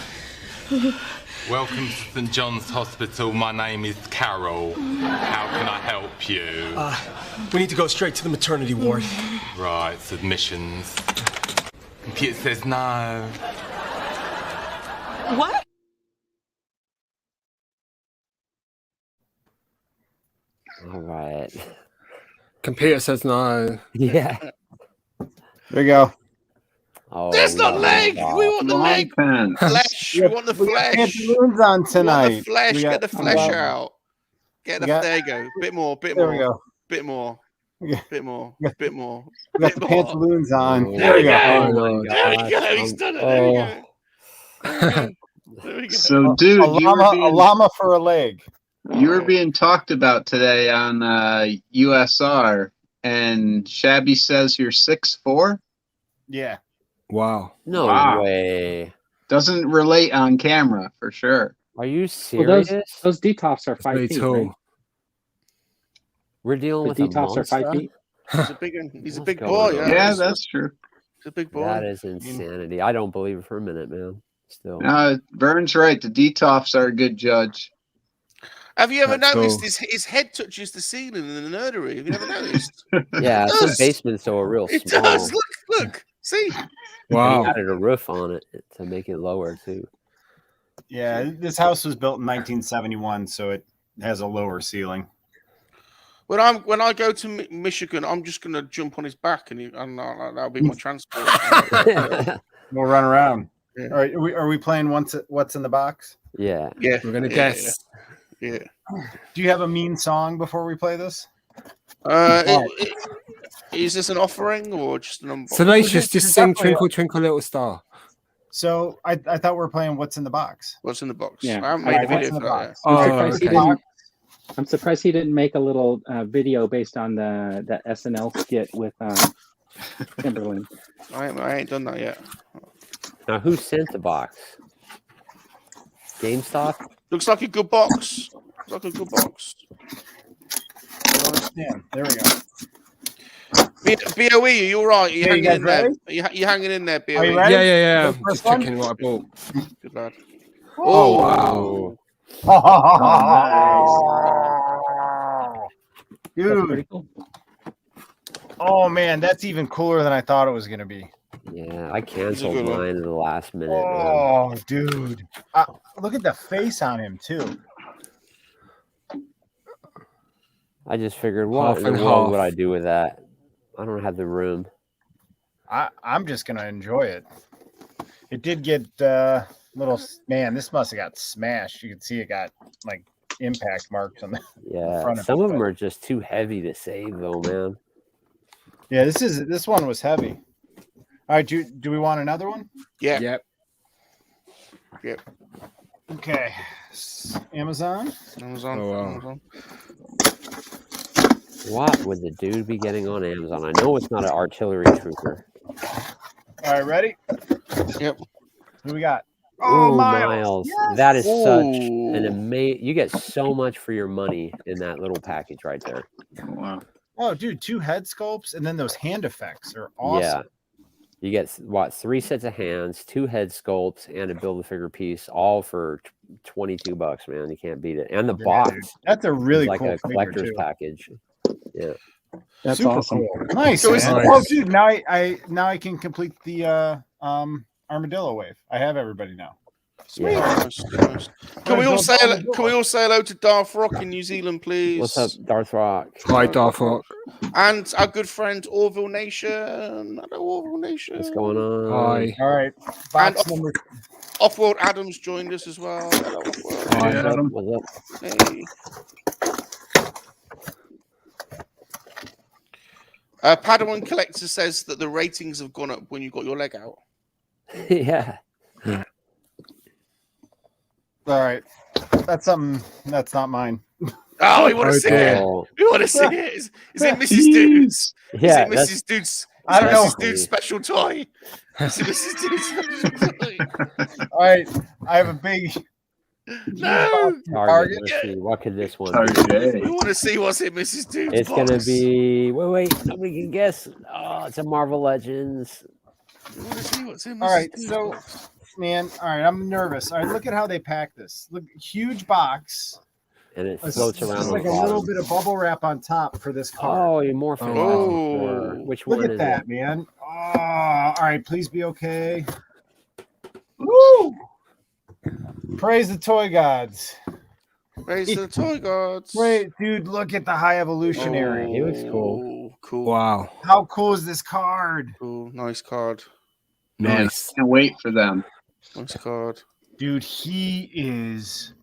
Welcome to St. John's Hospital. My name is Carol. How can I help you? We need to go straight to the maternity ward. Right, submissions. Computer says no. What? All right. Computer says no. Yeah. There you go. Oh, There's not leg. We want the leg. Flesh. We want the flesh. Pantaloons on tonight. We want the flesh. Get the flesh out. There you go. Bit more. There we go. Bit more. Bit more. Bit more. We got the pantaloons on. There we go. Oh, There we go. He's done it. There we go. There we go. So, dude, a llama for a leg. You were being talked about today on USR, and Shabby says you're 6'4". Yeah. Wow. No Wow. way. Doesn't relate on camera for sure. Are you Well, serious? those detox are 5 Very feet. tall. Right? We're dealing The with a detox are 5 monster? feet. He's a big. He's a What's big going boy. on? Yeah, that's true. He's a big boy. That is insanity. I don't believe it for a minute, man. Still. Vern's right. The detox are a good judge. Have you ever That's noticed cool. his head touches the ceiling in the nerdery? Have you never noticed? Yeah, It some does. basements are real It small. does. Look. See? Wow. They added a roof on it to make it lower too. Yeah, this house was built in 1971, so it has a lower ceiling. When I go to Michigan, I'm just gonna jump on his back and that'll be my transport. We'll run around. Yeah. All right, are we playing what's in the box? Yeah. Yeah, We're gonna guess. Yeah. Do you have a mean song before we play this? Is this an offering or just an unboxing? Salacious, just sing definitely Twinkle Twinkle Little Star. So I thought we were playing what's in the box. What's in the box? Yeah. I haven't made a What's video in for the that yet. box? Oh, okay. I'm surprised he didn't make a little video based on that SNL skit with Timberland. I ain't done that yet. Now, who sent the box? GameStop? Looks like a good box. Looks like a good box. Yeah, there we go. BOE, are you all right? Are you Yeah, you hanging guys in there? ready? You hanging in there, BOE? Are you ready? Yeah. The first Just one? checking what I bought. Good lad. Oh, wow. That's Dude. pretty cool. Oh man, that's even cooler than I thought it was gonna be. Yeah, I canceled good one. mine at the last minute. Man. Oh, dude. Look at the face on him too. I just figured, what Half in and the world half. would I do with that? I don't have the room. I'm just gonna enjoy it. It did get little man. This must have got smashed. You can see it got like impact marks on the Yeah, front of some it, of them but- are just too heavy to save, though, man. Yeah, this one was heavy. All right, do we want another one? Yeah. Yep. Yep. Okay. Amazon. Amazon. Oh, wow. Amazon. What would the dude be getting on Amazon? I know it's not an artillery trooper. All right, ready? Yep. Who we got? Oh, Miles. Yes. That is such Ooh. an amazing. You get so much for your money in that little package right there. Wow. Oh, dude, 2 head sculpts and then those hand effects are awesome. Yeah. You get, what, 3 sets of hands, 2 head sculpts, and a build-a-figure piece, all for $22, man. You can't beat it. And the box. Dude. That's a really like cool a collector's package. Yeah. That's super awesome. cool. Nice. So Man. nice. Oh, dude, now I can complete the armadillo wave. I have everybody now. Sweet. Yeah. Nice. Can we all say hello to Darth Rock in New Zealand, please? What's up, Darth Rock? Hi, Darth Rock. And our good friend Orville Nation. Hello, Orville Nation. What's going on? Hi. All right. And Box number. Offworld Adams joined us as well. Hello, Offworld. Hi. Yeah, Adam. What's Hey. up? Padawan Collector says that the ratings have gone up when you got your leg out. Yeah. All right. That's something that's not mine. Oh, we want to see it. Oh, We want to see it. Is it Mrs. Dude's? yeah. Is it Mrs. Dude's? I don't know. Mrs. Dude's special toy. Is it Mrs. Dude's special toy? All right. I have a big No. Target. Let's see. What could this one be? Target. We want to see what's in Mrs. Dude's It's box. gonna be. Wait. Nobody can guess. Oh, it's a Marvel Legends. We want to see what's in Mrs. All right, Dude's so box. man, all right, I'm nervous. All right, look at how they pack this. Look, huge box. And it It's floats just around on like the a little bottom. bit of bubble wrap on top for this card. Oh, you're more for Oh. Which Look one at is that, it? man. Oh, all right, please be okay. Woo! Praise the toy gods. Praise the toy gods. Wait, dude, look at the High Evolutionary. He looks cool. Cool. Wow. How cool is this card? Cool. Nice card. Man, Nice. can't wait for them. Nice card. Dude, he is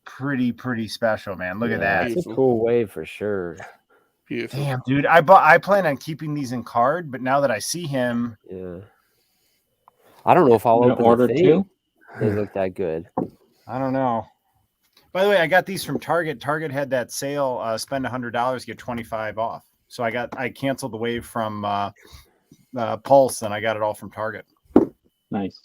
pretty special, man. Look at that. It's a cool wave for sure. Beautiful. Damn, dude. I plan on keeping these in card, but now that I see him, Yeah. I don't know if I'll You open order the thing. two? They look that good. I don't know. By the way, I got these from Target. Target had that sale, spend $100, get 25 off. So I canceled the wave from Pulse, and I got it all from Target. Nice.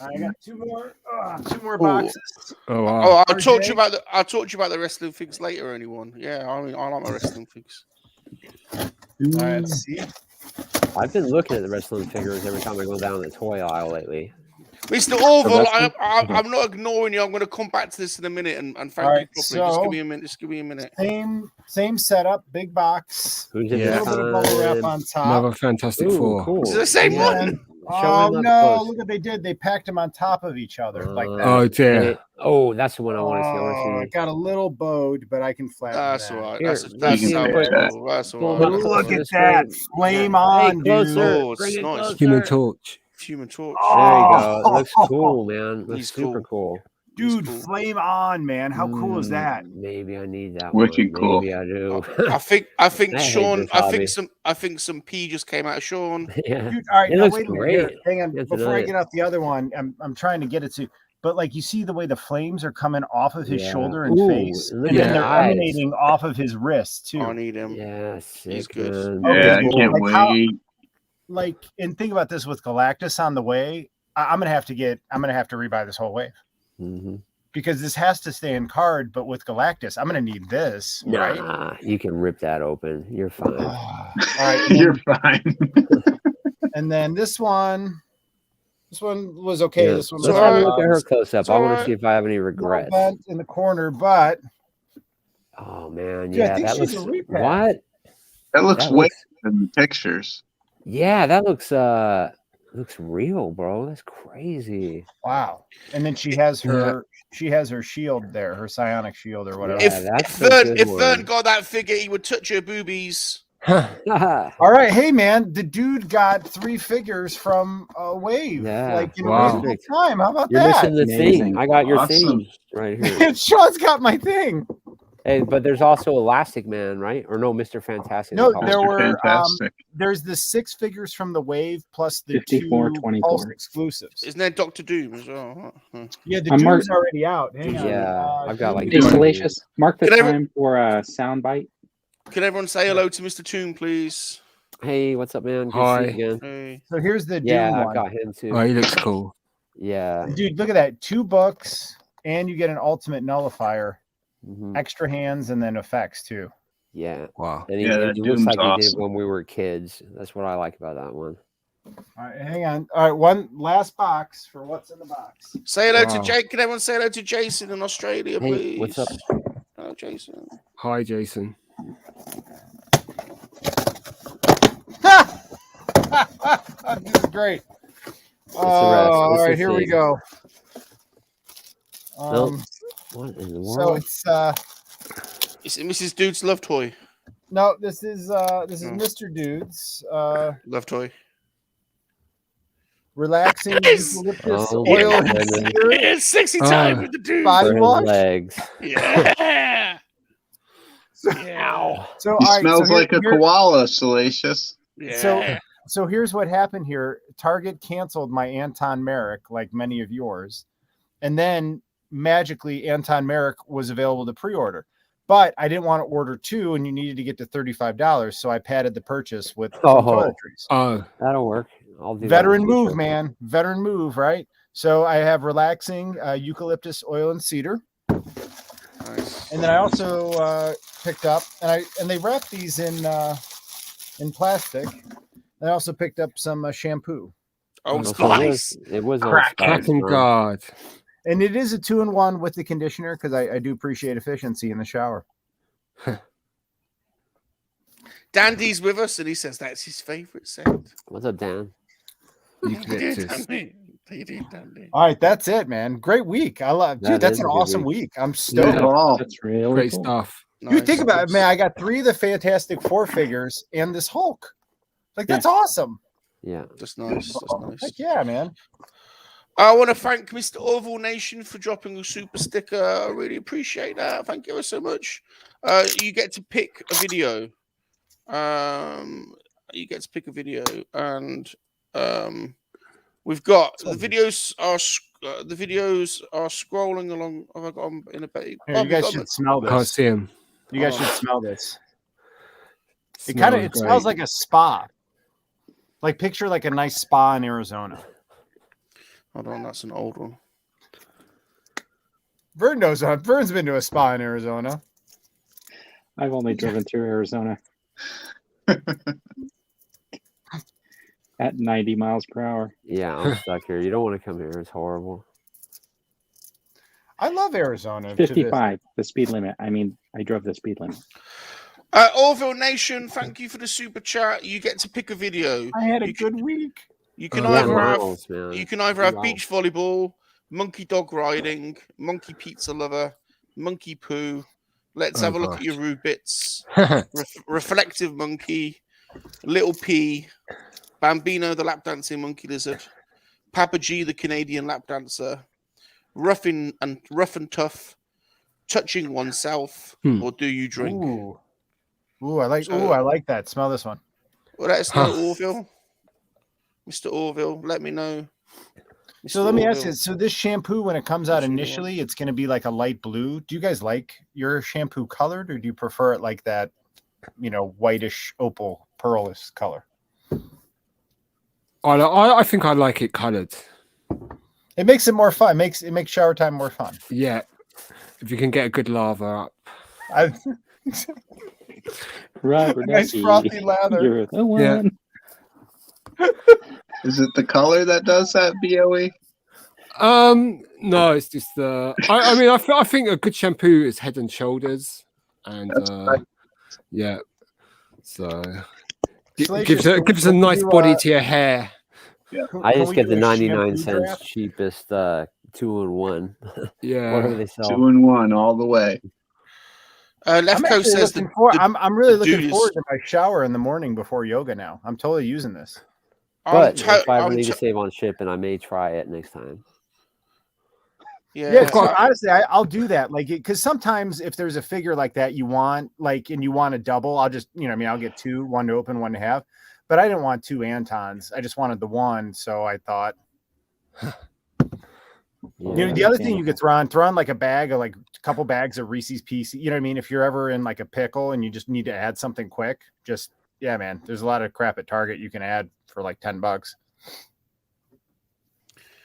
I got two more boxes. Oh, wow. Oh, I'll talk to you about the wrestling figs later. Anyone? Yeah, I mean, I like my wrestling figs. All right, let's see. I've been looking at the wrestling figures every time I go down the toy aisle lately. Mr. Orville, I'm not ignoring you. I'm going to come back to this in a minute and thank All right, you properly. so- Just give me a minute. Same setup, big box. Who's in A Yeah. this little bit of bubble wrap time? on top. Another Fantastic Ooh, Four. cool. Is it the same Yeah. one? Oh him up no! close. Look what they did. They packed them on top of each other like that. Oh, dear. Oh, that's the one I want to see. I Oh, want it got a little bowed, but I can flatten That's that. all right. Here, That's you that's can how fix that. That's Pull all them right. up Look on at the that. screen. Flame Hey, on, closer. dude. Oh, it's Bring it nice. closer. Human Torch. Human Torch. There you go. It looks cool, man. Looks He's super cool. Dude, cool. flame on, man. How cool is that? Maybe I need that Wicked one. cool. Maybe I do. I think I hate Sean. this hobby. I think some pee just came out of Sean. Yeah. Dude, all right, It now looks wait a minute. great. Here, hang on. It's Before I nice. get out the other one, I'm trying to get it to. But like you see the way the flames are coming off of his Yeah. shoulder and Ooh, face, look and at then the they're eyes. emanating off of his wrist too. I need him. Yeah, He's sick, good. man. Yeah, I cool. can't Like how- wait. Like, and think about this with Galactus on the way. I'm gonna have to rebuy this whole wave Mhm. because this has to stay in card. But with Galactus, I'm gonna need this, right? Nah, you can rip that open. You're fine. All right, and You're then, fine. and then this one was okay. Yeah. This one Let's was have a alright. look at her close up. It's I want to alright. see if I have any little regrets. bent in the corner, but Oh man, Dude, I yeah, think that she's looks a repack. what? That looks That way looks better than the pictures. yeah, that looks real, bro. That's crazy. wow. And then she has her shield there, her psionic shield or whatever. Yeah, that's a good If one. Vern got that figure, he would touch her boobies. yeah, All right, hey man, the dude got 3 figures from a wave, like in Wow. a reasonable time. How about you're that? missing the Amazing. thing. I got your Awesome. thing right here. Sean's got my thing. Hey, but there's also Elastic Man, right? Or no, Mr. Fantastic. No, they there call him. were. Fantastic. There's the 6 figures from the Wave plus the 54, 2 24. Pulse exclusives. Isn't there Doctor Doom as well? Huh. Yeah, the I'm Doom's already out. Hang on. Yeah, I've got like. Hey, Salacious, mark the Can I- time for a soundbite. Can everyone say hello to Mr. Toon, please? Hey, what's up, man? Good to Hi. see you again. Hey. So here's the Doom Yeah, one. I've got him too. Oh, he looks cool. Yeah. Dude, look at that. $2, and you get an ultimate nullifier, Mhm. extra hands, and then effects too. Yeah. Wow. And Yeah, that he looks Doom's like he did awesome. when we were kids. That's what I like about that one. All right, hang on. All right, one last box for what's in the box. Say hello Wow. to Jake. Can everyone say hello to Jason in Australia, Hey, please? what's up? Hello, Jason. Hi, Jason. This is great. the rest? All What's right, this here we thing? go. Nope. What in the So world? it's Is it Mrs. Dude's love toy? no, this is Oh. Mr. Dude's Love toy. relaxing Yes! eucalyptus Oh, oil my and goodness. cedar It's sexy Oh. time with the dude. body For his wash. legs. Yeah. Yeah. So He all right, smells so here- like a here- koala, Salacious. Yeah. So here's what happened here. Target canceled my Anton Merrick, like many of yours. And then magically Anton Merrick was available to pre-order. But I didn't want to order 2 and you needed to get to $35. So I padded the purchase with some toiletries. Oh, That'll work. I'll do Veteran that in the move, future. man. Veteran move, right? So I have relaxing eucalyptus oil and cedar. Nice. And then I also picked up, and they wrap these in plastic. I also picked up some shampoo. Oh, So Spice. it was Old Crack. Spice, Cracking huh? guard. And it is a 2-in-1 with the conditioner because I do appreciate efficiency in the shower. Dandy's with us, and he says that's his favorite scent. What's up, Dan? Eucalyptus. Dandy. All right, that's it, man. Great week. I love, dude. That That's is an a good awesome week. week. I'm stoked. Good ball. That's really Great cool. stuff. Dude, think about it, man. I got 3 of the Fantastic Four figures and this Hulk. Like, that's awesome. Yeah. That's nice. That's nice. Heck yeah, man. I want to thank Mr. Orville Nation for dropping a super sticker. I really appreciate that. Thank you ever so much. You get to pick a video. You get to pick a video, and we've got the videos are scrolling along. Have I got them in a bit? Here, you guys should smell Can't this. see him. You guys Oh. should smell this. It smells like a spa. Like picture like a nice spa in Arizona. Hold on, that's an old one. Vern knows. Vern's been to a spa in Arizona. I've only driven through Arizona at 90 miles per hour. Yeah, I'm stuck here. You don't want to come here. It's horrible. I love Arizona. 55, the speed limit. I mean, I drove the speed limit. Orville Nation, thank you for the super chat. You get to pick a video. I had a good week. You can Oh, either miles, have man. you can either have Wow. beach volleyball, monkey dog riding, monkey pizza lover, monkey poo. Let's have a look at your rude bits. Reflective monkey, little P, Bambino the lap dancing monkey lizard, Papa G the Canadian lap dancer, rough and tough, touching oneself, or do you drink? Ooh, I like that. Smell this one. Well, let us know, Orville. Mr. Orville, let me know. So let me ask you. So this shampoo, when it comes out initially, it's going to be like a light blue. Do you guys like your shampoo colored, or do you prefer it like that, whitish opal pearlescent color? I think I like it colored. It makes it more fun. It makes shower time more fun. Yeah, if you can get a good lava up. Nice frothy lather. You're the one. Is it the color that does that, BOE? No, it's just the. I think a good shampoo is Head and Shoulders, and yeah, so gives a nice body to your hair. Yeah, I just get the 99 cents cheapest 2-in-1. Yeah, whatever they sell. 2-in-1 all the way. Lefko says I'm really looking forward to my shower in the morning before yoga now. I'm totally using this. But if I ever need to save on shipping, I may try it next time. Yeah, so honestly, I'll do that. Like, because sometimes if there's a figure like that you want, like, and you want a double, I'll just, I'll get two, one to open, one to have. But I didn't want two Antons. I just wanted the one. So I thought, the other thing you could throw on like a bag of like a couple bags of Reese's Pieces. You know what I mean? If you're ever in like a pickle and you just need to add something quick, just, yeah, man, there's a lot of crap at Target you can add for like $10.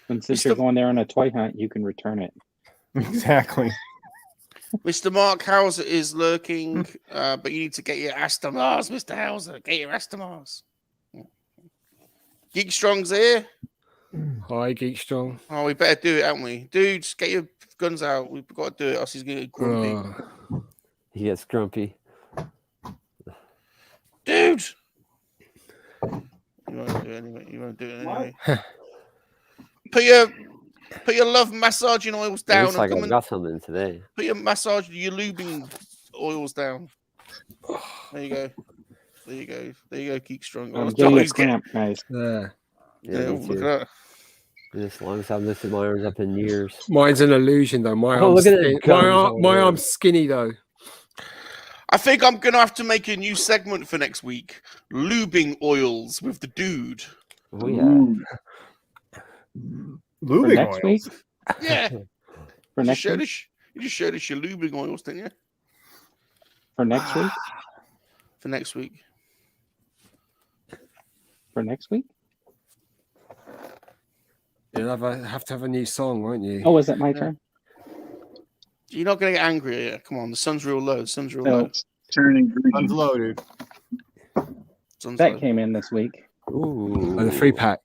And since you're going there on a toy hunt, you can return it. Exactly. Mr. Mark Hauser is lurking, but you need to get your ass to Mars, Mr. Hauser. Get your ass to Mars. Geek Strong's here. Hi, Geek Strong. Oh, we better do it, haven't we? Dudes, get your guns out. We've got to do it, else he's going to get grumpy. He gets grumpy. Dude! You won't do it anyway. Put your love massaging oils down. Looks like I've got something today. Put your lubing oils down. There you go, Geek Strong. I'm getting a cramp, guys. Yeah, look at that. As long as I've lifted my arms up in years. Mine's an illusion, though. My arm's skinny, though. I think I'm going to have to make a new segment for next week. Lubing oils with the dude. Oh, yeah. Lubing next oils? Week? Yeah. For next week? You just showed us your lubing oils, didn't you? For next week? For next week. For next week? You'll have to have a new song, won't you? Oh, is it my turn? You're not going to get angry yet. Come on, the sun's real low. It's turning green. Sun's low, dude. That came in this week. Ooh. The 3-pack.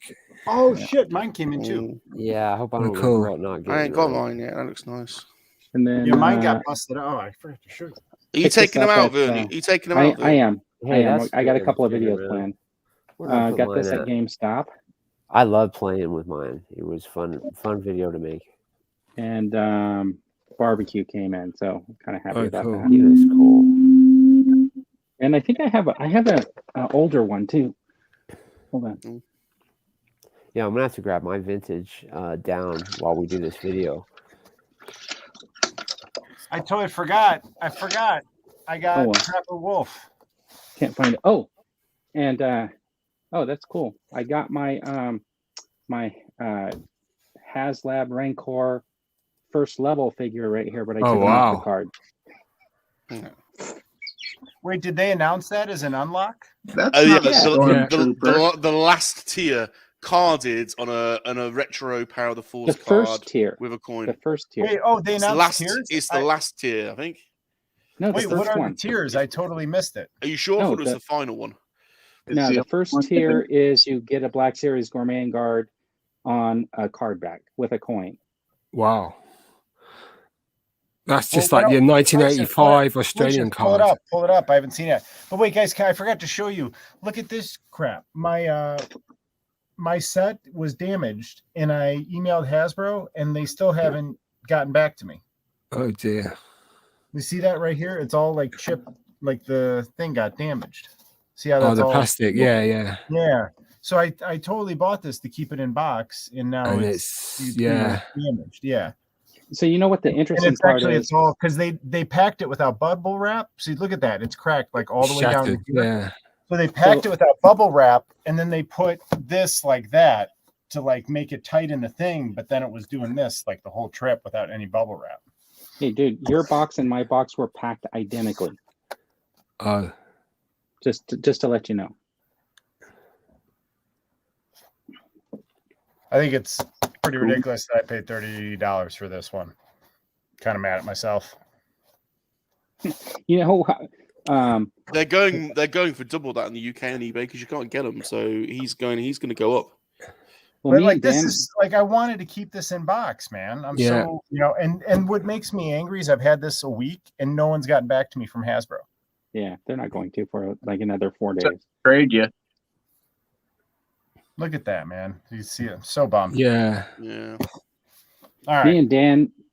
Oh, shit. Mine came in, too. Yeah, I hope I don't cool. I ain't got mine yet. That looks nice. And then mine got busted. Oh, I forgot to show you. Are you taking them out, Vern? Are you taking them out? I am. Hey, I got a couple of videos really. planned. Got this at GameStop. I love playing with mine. It was fun video to make. And barbecue came in, so I'm kind of happy about that. He was cool. And I think I have a older one too. Hold on. Yeah, I'm gonna have to grab my vintage down while we do this video. I totally forgot. I got Trapper Wolf. Can't find it. Oh, and that's cool. I got my my HasLab Rancor first level figure right here, but I took off the card. Wait, did they announce that as an unlock? That's the last tier carded on a retro Power of the Force the first card tier with a coin. The first tier. Wait, they announced tiers? It's the last tier, I think. No, wait, what are the tiers? I totally missed it. Are you sure? I thought it was the final one. No, the first tier is you get a Black Series Gourmet Guard on a card back with a coin. Wow. That's just like your 1985 Australian card. Pull it up. I haven't seen it. But wait, guys, I forgot to show you. Look at this crap. My set was damaged, and I emailed Hasbro, and they still haven't gotten back to me. Oh dear. You see that right here? It's all like chipped, like the thing got damaged. See how that's the all plastic? Yeah. So I totally bought this to keep it in box, and now it's damaged. Yeah. So you know what the interesting part is? It's all because they packed it without bubble wrap. See, look at that; it's cracked like all the way down. Yeah. So they packed it without bubble wrap, and then they put this like that to like make it tight in the thing. But then it was doing this like the whole trip without any bubble wrap. Hey, dude, your box and my box were packed identically. Just to let you know. I think it's pretty ridiculous that I paid $30 for this one. Kind of mad at myself. You know, they're going for double that in the UK on eBay because you can't get them. So he's going to go up. Well, but like this is like I wanted to keep this in box, man. I'm so and what makes me angry is I've had this a week and no one's gotten back to me from Hasbro. Yeah, they're not going to for like another 4 days. Trade you. Look at that, man. You see it. I'm so bummed. Yeah. All right. Me and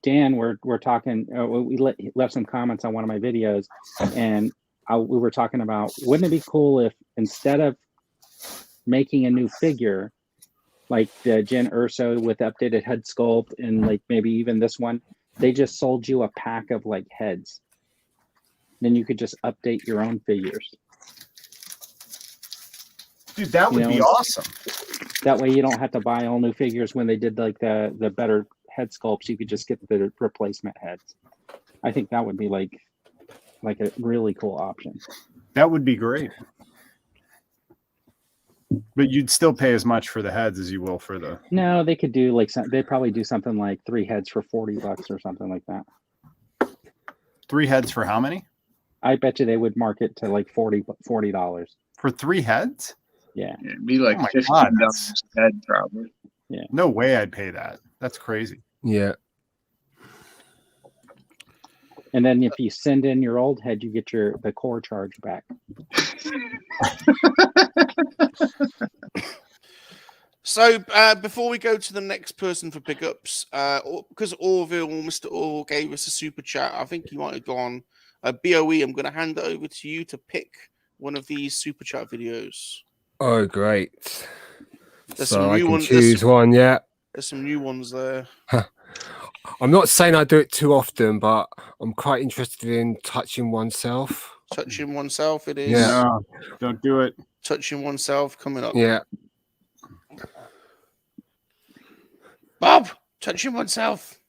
Dan we're talking. We left some comments on one of my videos, and we were talking about wouldn't it be cool if instead of making a new figure, like the Jyn Erso with updated head sculpt, and like maybe even this one, they just sold you a pack of like heads. Then you could just update your own figures. Dude, that would be awesome. That way you don't have to buy all new figures when they did like the better head sculpts. You could just get the replacement heads. I think that would be like a really cool option. That would be great. But you'd still pay as much for the heads as you will for the... No, they could do like they'd probably do something like 3 heads for $40 or something like that. 3 heads for how many? I bet you they would market to like $40 for 3 heads. Yeah, it'd be like $15 a head probably. Yeah, no way I'd pay that. That's crazy. Yeah. And then if you send in your old head, you get the core charge back. So before we go to the next person for pickups, because Mr. Orville gave us a super chat, I think he might have gone. BOE, I'm going to hand it over to you to pick one of these super chat videos. Oh, great. There's so some I new can ones. choose one, yeah. There's some new ones there. I'm not saying I do it too often, but I'm quite interested in touching oneself. Touching oneself, it is. Yeah. No, don't do it. Touching oneself coming up. Yeah. Bob, touching oneself.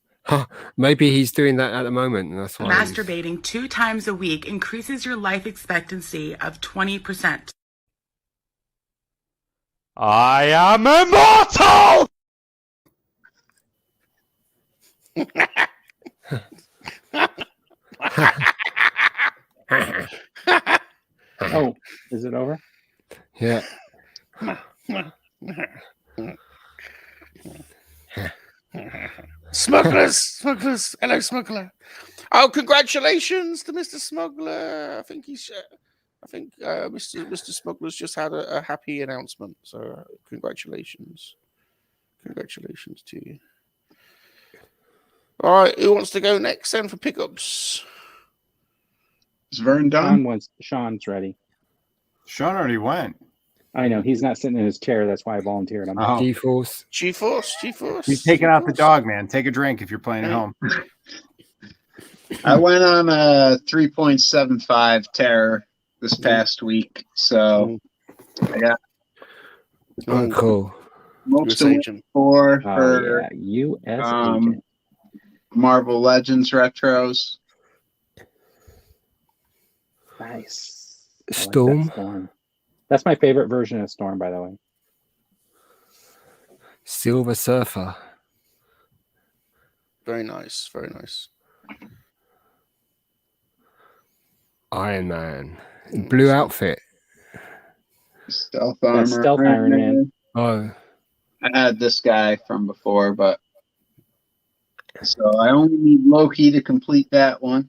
Maybe he's doing that at the moment, and that's why. Masturbating 2 times a week increases your life expectancy of 20%. I am immortal! Oh, is it over? Yeah. Smugglers. Hello, smuggler. Oh, congratulations to Mr. Smuggler. I think Mr. Smuggler's just had a happy announcement. So congratulations. Congratulations to you. All right, who wants to go next then for pickups? Is Vern done? Sean's ready. Sean already went. I know he's not sitting in his chair. That's why I volunteered. I'm GForce. He's taking out the dog, man. Take a drink if you're playing at home. I went on a 3.75 terror this past week, so I got cool. most of it for US agent. Marvel Legends retros. Nice. Storm. Storm. That's my favorite version of Storm, by the way. Silver Surfer. Very nice. Very nice. Iron Man. Blue outfit. Stealth armor. Stealth Iron Man. Oh. I had this guy from before, but so I only need Loki to complete that one.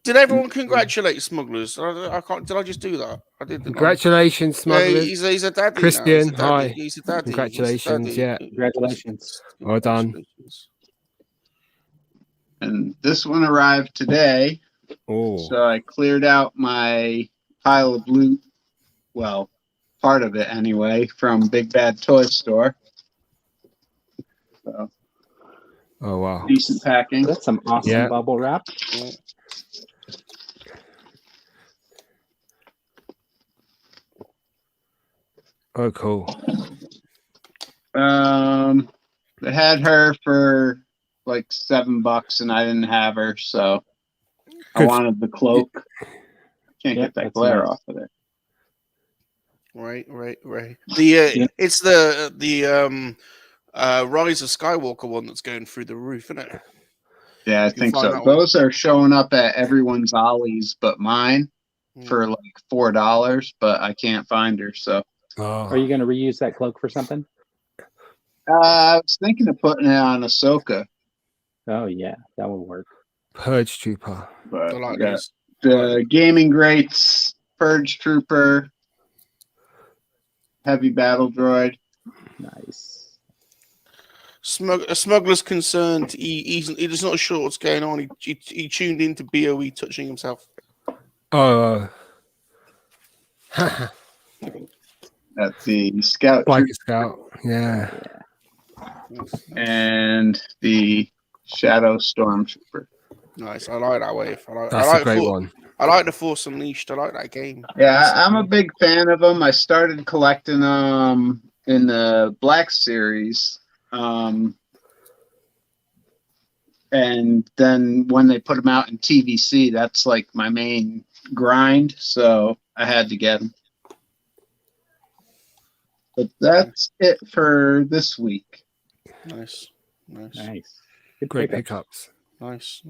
Did everyone congratulate Smugglers? I can't. Did I just do that? I did. Congratulations, Smugglers. Yeah, he's a daddy. Christian, now. hi. He's a daddy. Congratulations. Yeah. Congratulations. Well done. And this one arrived today. Oh. So I cleared out my pile of loot. Well, part of it anyway, from Big Bad Toy Store. So, oh wow. Decent packing. That's some awesome bubble wrap. Yeah. Oh, cool. They had her for like $7 and I didn't have her, so I wanted the cloak. Can't get that glare off of it. Right. It's the Rise of Skywalker one that's going through the roof, isn't it? Yeah, I think so. Those are showing up at everyone's Ollie's but mine for like $4, but I can't find her, so. Are you going to reuse that cloak for something? I was thinking of putting it on Ahsoka. Oh yeah, that would work. Purge Trooper. But the Gaming Greats, Purge Trooper, Heavy Battle Droid. Nice. A smuggler's concerned. He's not sure what's going on. He tuned into BOE touching himself. Oh. at the Scout Like Troop a Scout, yeah. and the Shadow Stormtrooper. Nice. I like that wave. That's a great one. I like the Force Unleashed. I like that game. Yeah, I'm a big fan of them. I started collecting them in the Black Series. And then when they put them out in TVC, that's like my main grind. So I had to get them. But that's it for this week. Nice. Good Great pickups. Nice.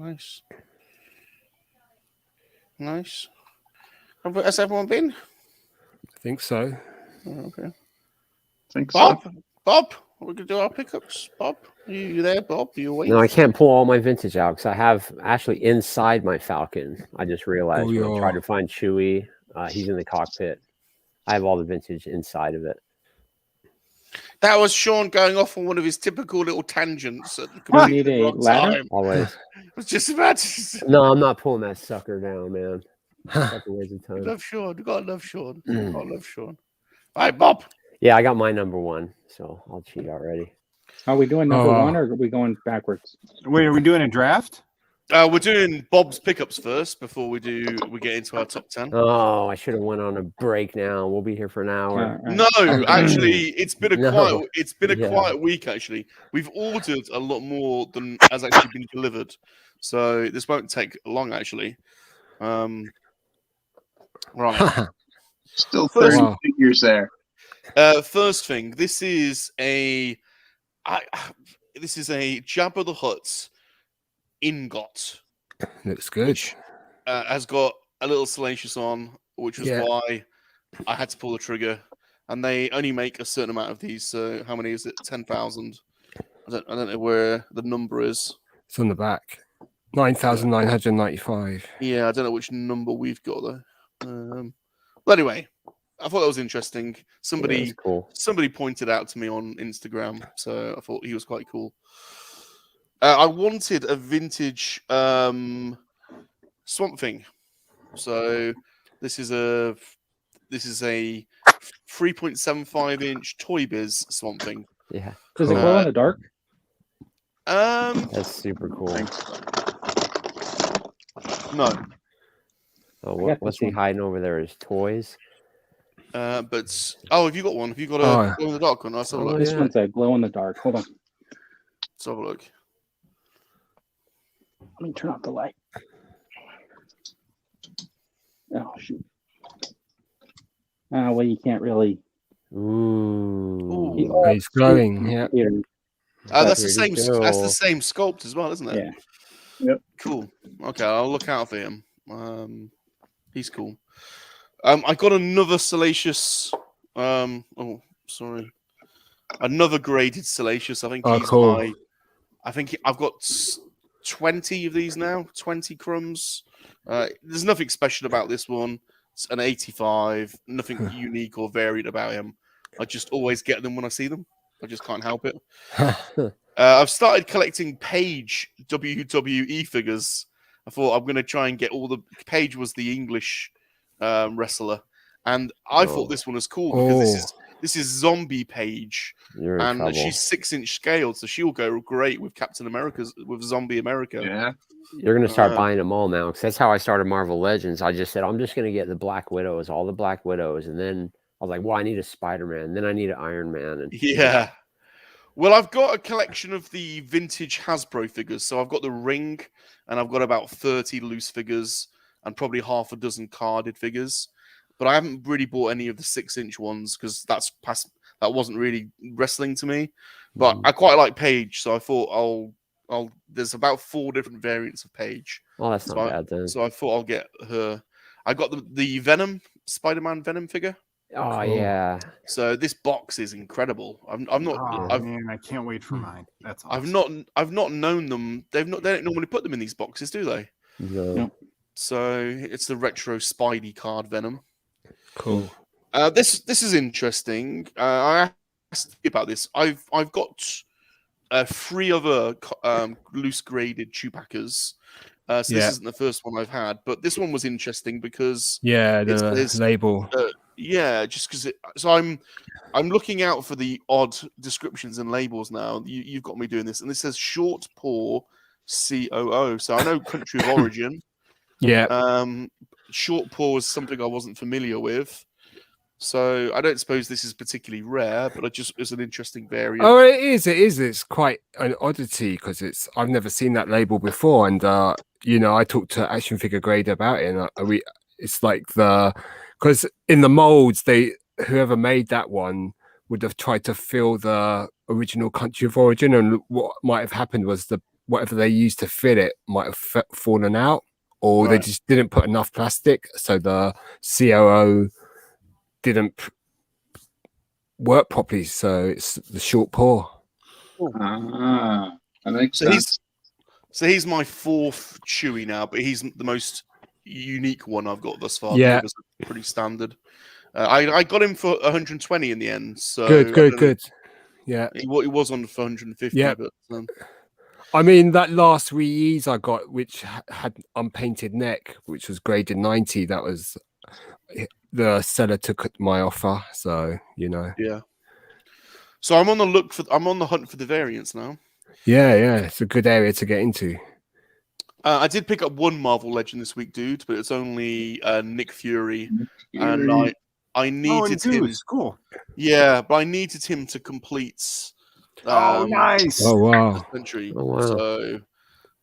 Has everyone been? I think so. Oh, okay. Think Bob, so. Bob, we're gonna do our pickups. Bob, you there? Bob, you awake? No, I can't pull all my vintage out because I have actually inside my Falcon. I just realized when I tried to find Chewie, he's in the cockpit. I have all the vintage inside of it. That was Sean going off on one of his typical little tangents. At You need a ladder? time. Always. I was just about to. No, I'm not pulling that sucker down, man. That's a waste of time. Love Sean. God love Sean. God love Sean. All right, Bob. Yeah, I got my number one, so I'll cheat already. Are we doing number one or are we going backwards? Wait, are we doing a draft? We're doing Bob's pickups first before we get into our top 10. Oh, I should have went on a break now. We'll be here for an hour. No, actually, it's been a quiet week. Actually, we've ordered a lot more than has actually been delivered, so this won't take long. Actually, right. Still 30 figures there. First thing, this is a Jabba the Hutt ingot. Looks good. Has got a little Salacious on, which was why I had to pull the trigger. And they only make a certain amount of these. So how many is it? 10,000. I don't know where the number is. It's on the back. 9,995. Yeah, I don't know which number we've got though. But anyway, I thought that was interesting. Somebody pointed out to me on Instagram, so I thought he was quite cool. I wanted a vintage Swamp Thing. So this is a 3.75 inch Toy Biz Swamp Thing. Yeah. Does it glow in the dark? That's super cool. No. Oh, what's he hiding over there? His toys. But have you got one? Have you got a glow in the dark one? Let's have a look. This one's a glow in the dark. Hold on. Let's have a look. Let me turn off the light. Oh shoot. Well, you can't really. Ooh. He's glowing. Yeah. That's the same. That's the same sculpt as well, isn't it? Yeah. Yep. Cool. Okay, I'll look out for him. He's cool. I got another Salacious. Another graded Salacious. I think he's cool. I think I've got 20 of these now. 20 crumbs. There's nothing special about this one. It's an 85. Nothing unique or varied about him. I just always get them when I see them. I just can't help it. I've started collecting Paige WWE figures. I thought I'm going to try and get all the... Paige was the English wrestler. And I thought this one was cool because this is Zombie Paige. And she's 6-inch scaled, so she'll go great with Captain America's... with Zombie America. Yeah. You're going to start buying them all now because that's how I started Marvel Legends. I just said, I'm just going to get the Black Widows, all the Black Widows. And then I was like, well, I need a Spider-Man. Then I need an Iron Man. And yeah. Well, I've got a collection of the vintage Hasbro figures. So I've got the Ring, and I've got about 30 loose figures and probably half a dozen carded figures. But I haven't really bought any of the 6-inch ones because that wasn't really wrestling to me. But I quite like Paige, so I thought there's about 4 different variants of Paige. Oh, that's not bad then. So I thought I'll get her. I got the Venom, Spider-Man Venom figure. Oh, yeah. So this box is incredible. I'm not. Man, I can't wait for mine. That's awesome. I've not known them. They don't normally put them in these boxes, do they? No. So it's the retro Spidey card Venom. Cool. This is interesting. I asked you about this. I've got 3 other loose graded Chewbacca's. So this isn't the first one I've had, but this one was interesting because the label. Yeah, just because so I'm looking out for the odd descriptions and labels now. You've got me doing this, and this says short paw COO. So I know country of origin. Yeah. Short paw is something I wasn't familiar with. So I don't suppose this is particularly rare, but it's an interesting variant. Oh, it is. It is. It's quite an oddity because I've never seen that label before, and I talked to Action Figure Grade about it, and it's like because in the molds whoever made that one would have tried to fill the original country of origin, and what might have happened was whatever they used to fill it might have fallen out, or they just didn't put enough plastic, so the COO didn't work properly, so it's the short paw. That makes sense. He's my fourth Chewy now, but he's the most unique one I've got thus far. Yeah, pretty standard. I got him for 120 in the end. So good. Yeah, he was on for 150. Yeah, but I mean that last Wii I got, which had unpainted neck, which was graded 90. That was the seller took my offer, so Yeah. So I'm on the hunt for the variants now. Yeah, it's a good area to get into. I did pick up one Marvel Legend this week, dude, but it's only Nick Fury. And I needed him. It's cool. Yeah, but I needed him to complete. Nice. Oh wow. Century. Oh, wow. So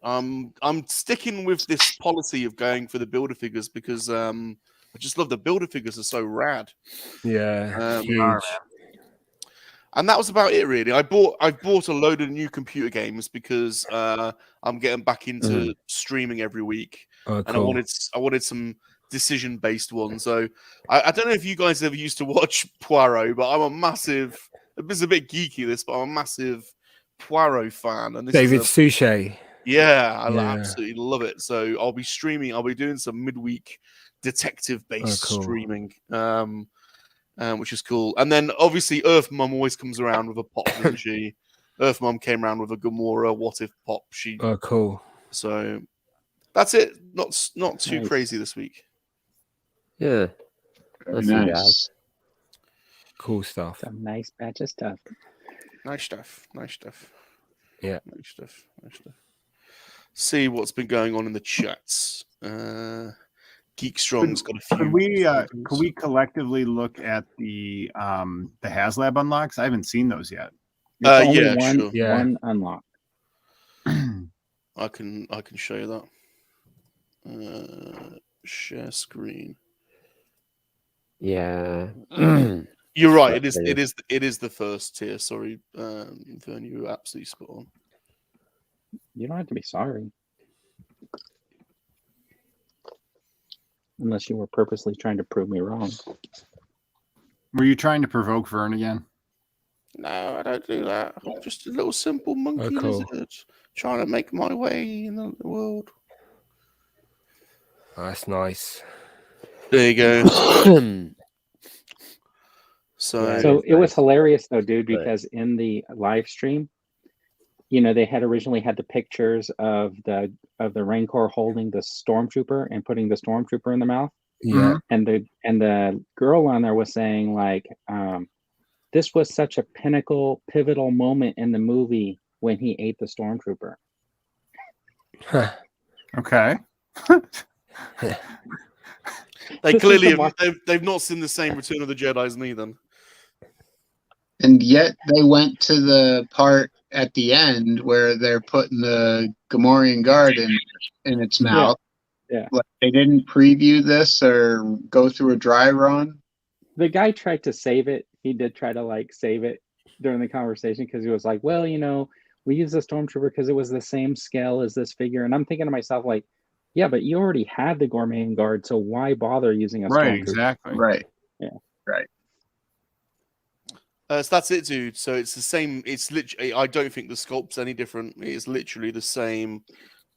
I'm sticking with this policy of going for the builder figures because I just love the builder figures are so rad. Yeah, huge. And that was about it, really. I bought a load of new computer games because I'm getting back into streaming every week, and I wanted some decision-based ones. So I don't know if you guys ever used to watch Poirot, but I'm a massive. It's a bit geeky, this, but I'm a massive Poirot fan. And this David Suchet. Yeah, I absolutely love it. So I'll be streaming. I'll be doing some midweek detective-based streaming. Which is cool. And then obviously Earth Mum always comes around with a pop, doesn't she? Earth Mum came around with a Gamora What If pop. Cool. So that's it. Not too crazy this week. Yeah. That's nice. Cool stuff. Some nice batch of stuff. Nice stuff. Yeah. Nice stuff. See what's been going on in the chats. Geek Strong's got a few. Could we collectively look at the HasLab unlocks? I haven't seen those yet. One unlock. I can show you that. Share screen. Yeah. You're right. It is the first tier. Sorry, Vern, you were absolutely spot on. You don't have to be sorry. Unless you were purposely trying to prove me wrong. Were you trying to provoke Vern again? No, I don't do that. I'm just a little simple monkey lizard trying to make my way in the world. That's nice. There you go. So it was hilarious though, dude, because in the live stream, they had originally had the pictures of the Rancor holding the stormtrooper and putting the stormtrooper in the mouth. Yeah. And the girl on there was saying like, this was such a pivotal moment in the movie when he ate the stormtrooper. Okay. They clearly they've not seen the same Return of the Jedi's neither. And yet they went to the part at the end where they're putting the Gamorrean guard in its mouth. Yeah. Like they didn't preview this or go through a dry run. The guy tried to save it. He did try to save it during the conversation because he was like, well, we used the stormtrooper because it was the same scale as this figure. And I'm thinking to myself, like, yeah, but you already had the Gamorrean guard, so why bother using a stormtrooper? Right, exactly. Right. Yeah. Right. So that's it, dude. So it's the same. It's literally. I don't think the sculpt's any different. It's literally the same,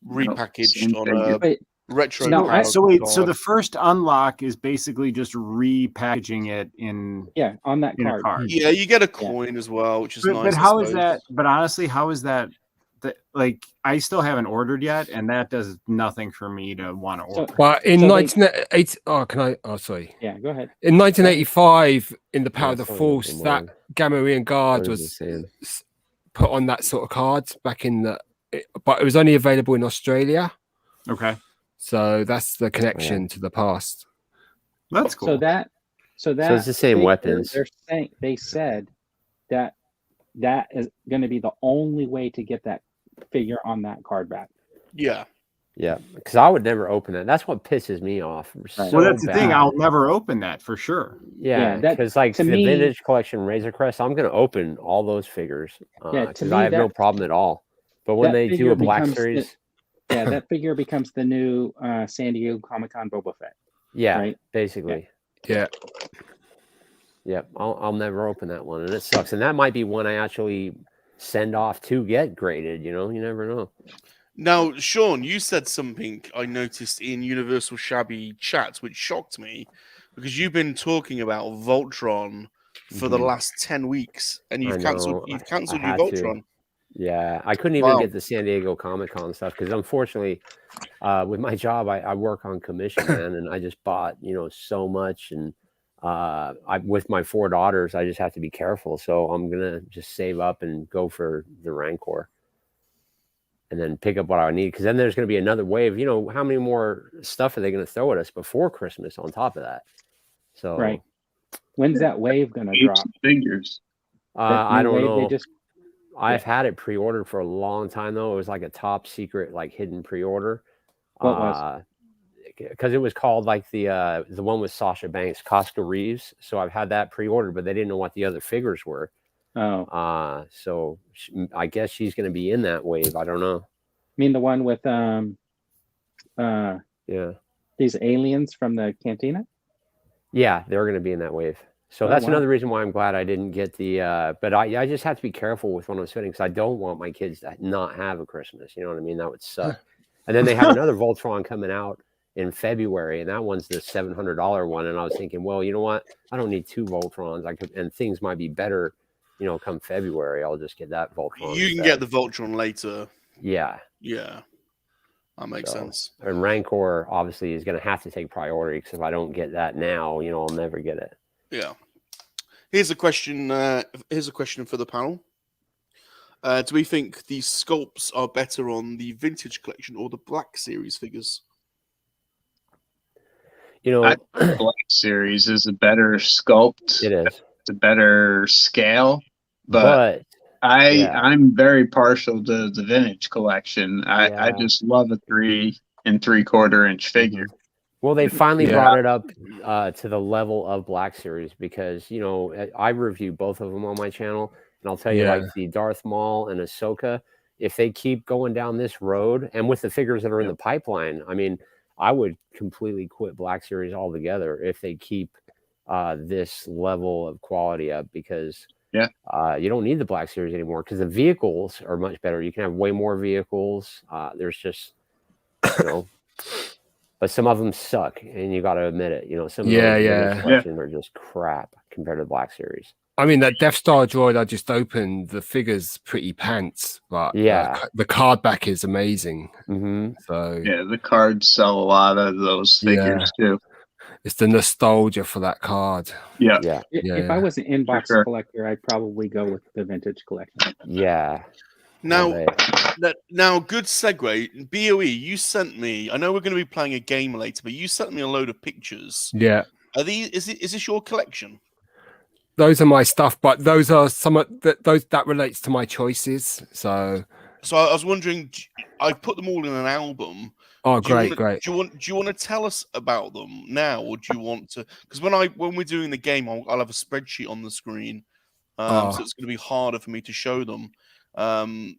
repackaged on a retro. No, so the first unlock is basically just repackaging it on that card. Yeah, you get a coin as well, which is nice. But how is that? But honestly, how is that like I still haven't ordered yet, and that does nothing for me to want to order. But in 1980, sorry. Yeah, go ahead. In 1985, in the Power of the Force, that Gamorrean guard was put on that sort of card back in the, but it was only available in Australia. Okay. So that's the connection to the past. That's cool. So it's the same weapons. They said that is going to be the only way to get that figure on that card back. Yeah. Yeah, because I would never open that. That's what pisses me off. Well, that's the thing. I'll never open that for sure. Yeah, because like the vintage collection Razor Crest, I'm going to open all those figures because I have no problem at all. But when they do a Black Series, that figure becomes the new San Diego Comic-Con Boba Fett. Yeah, right? Basically. Yeah. Yep, I'll never open that one, and it sucks. And that might be one I actually send off to get graded. You know, you never know. Now, Sean, you said something I noticed in Universal Shabby chats, which shocked me, because you've been talking about Voltron for the last 10 weeks, and you've cancelled your Voltron. Yeah, I couldn't even get the San Diego Comic-Con stuff because unfortunately, with my job, I work on commission, man, and I just bought so much, and with my 4 daughters, I just have to be careful. So I'm gonna just save up and go for the Rancor. And then pick up what I need, because then there's going to be another wave. How many more stuff are they going to throw at us before Christmas on top of that? So, right. When's that wave going to drop? Figures. I don't know. I've had it pre-ordered for a long time, though. It was like a top secret, like hidden pre-order. What was? Because it was called like the one with Sasha Banks, Costco Reeves. So I've had that pre-ordered, but they didn't know what the other figures were. Oh. So I guess she's going to be in that wave. I don't know. I mean the one with these aliens from the cantina? Yeah, they're going to be in that wave. So that's another reason why I'm glad I didn't get the but I just have to be careful with what I'm spending, because I don't want my kids to not have a Christmas. You know what I mean? That would suck. And then they have another Voltron coming out in February, and that one's the $700 one. And I was thinking, well, you know what? I don't need 2 Voltrons. And things might be better. Come February, I'll just get that Voltron. You can get the Voltron later. Yeah. Yeah. That makes sense. And Rancor obviously is going to have to take priority, because if I don't get that now, I'll never get it. Yeah. Here's a question. Here's a question for the panel. Do we think the sculpts are better on the vintage collection or the Black Series figures? I think Black Series is a better sculpt. It is. It's a better scale, but I'm very partial to the vintage collection. I just love a 3 3/4 inch figure. Well, they finally brought it up to the level of Black Series, because I review both of them on my channel, and I'll tell you, like the Darth Maul and Ahsoka, if they keep going down this road, and with the figures that are in the pipeline, I mean, I would completely quit Black Series altogether if they keep this level of quality up, because you don't need the Black Series anymore, because the vehicles are much better. You can have way more vehicles. There's just but some of them suck, and you got to admit it. Some of those collections are just crap compared to the Black Series. I mean, that Death Star droid I just opened, the figure's pretty pants, but the card back is amazing. So the cards sell a lot of those figures too. It's the nostalgia for that card. If I was an inbox collector, I'd probably go with the vintage collection. Yeah. Now, good segue. BOE, you sent me. I know we're going to be playing a game later, but you sent me a load of pictures. Yeah. Are these? Is this your collection? Those are my stuff, but those are that relates to my choices. So I was wondering. I put them all in an album. Oh, great. Do you want to tell us about them now, or do you want to? Because when we're doing the game, I'll have a spreadsheet on the screen, so it's going to be harder for me to show them.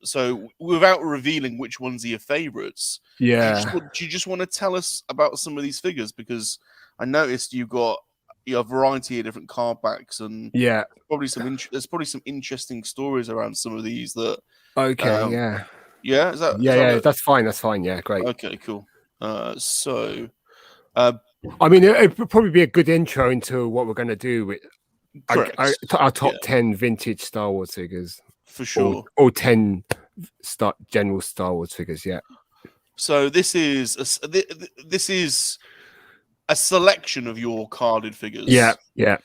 So without revealing which ones are your favorites, do you just want to tell us about some of these figures? Because I noticed you've got a variety of different card backs, and there's probably some interesting stories around some of these that. Okay. Yeah, is that that's fine. Yeah, great. Okay, cool. I mean, it would probably be a good intro into what we're going to do with our top 10 vintage Star Wars figures. For sure. Or 10 general Star Wars figures. Yeah. So this is a selection of your carded figures. Yeah. Yeah.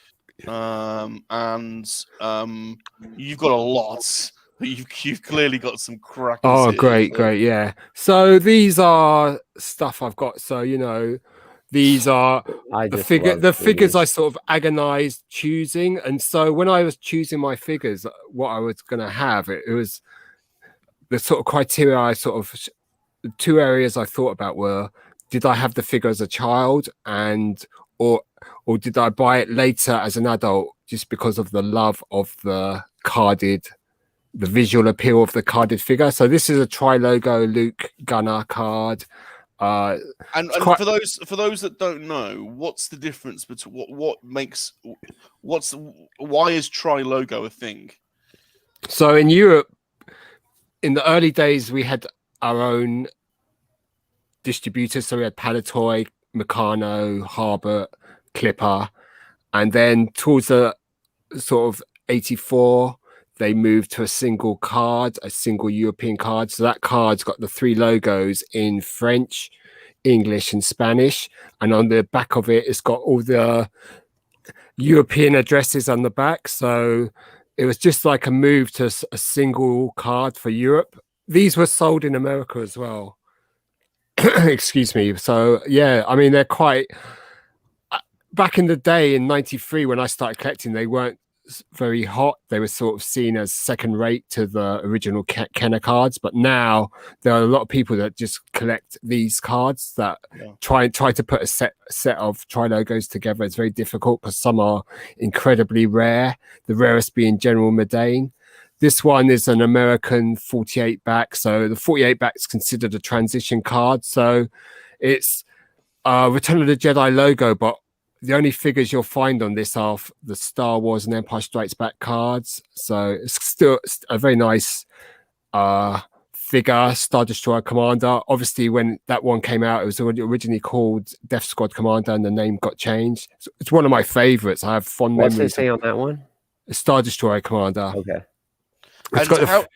And you've got a lot. You've clearly got some cracking. Oh, series, great, yeah. So these are stuff I've got. So these are the figures I sort of agonized choosing. And so when I was choosing my figures, what I was going to have, it was the sort of criteria the two areas I thought about were, did I have the figure as a child or did I buy it later as an adult just because of the love of the visual appeal of the carded figure? So this is a tri-logo Luke Gunner card. And for those that don't know, what's the difference between why is tri-logo a thing? So in Europe, in the early days, we had our own distributors. So we had Palitoy, Meccano, Harbert, Clipper, and then towards the sort of 84, they moved to a single European card. So that card's got the 3 logos in French, English, and Spanish. And on the back of it, it's got all the European addresses on the back. So it was just like a move to a single card for Europe. These were sold in America as well. Excuse me. So, yeah, I mean, they're quite... Back in the day in 93, when I started collecting, they weren't very hot. They were sort of seen as second rate to the original Kenner cards. But now there are a lot of people that just collect these cards that try to put a set of tri-logos together. It's very difficult because some are incredibly rare, the rarest being General Mudane. This one is an American 48 back. So the 48 back is considered a transition card. So it's Return of the Jedi logo, but the only figures you'll find on this are the Star Wars and Empire Strikes Back cards. So it's still a very nice figure, Star Destroyer Commander. Obviously, when that one came out, it was originally called Death Squad Commander and the name got changed. It's one of my favorites. I have fond memories. What's it say on that one? Star Destroyer Commander. Okay. It's got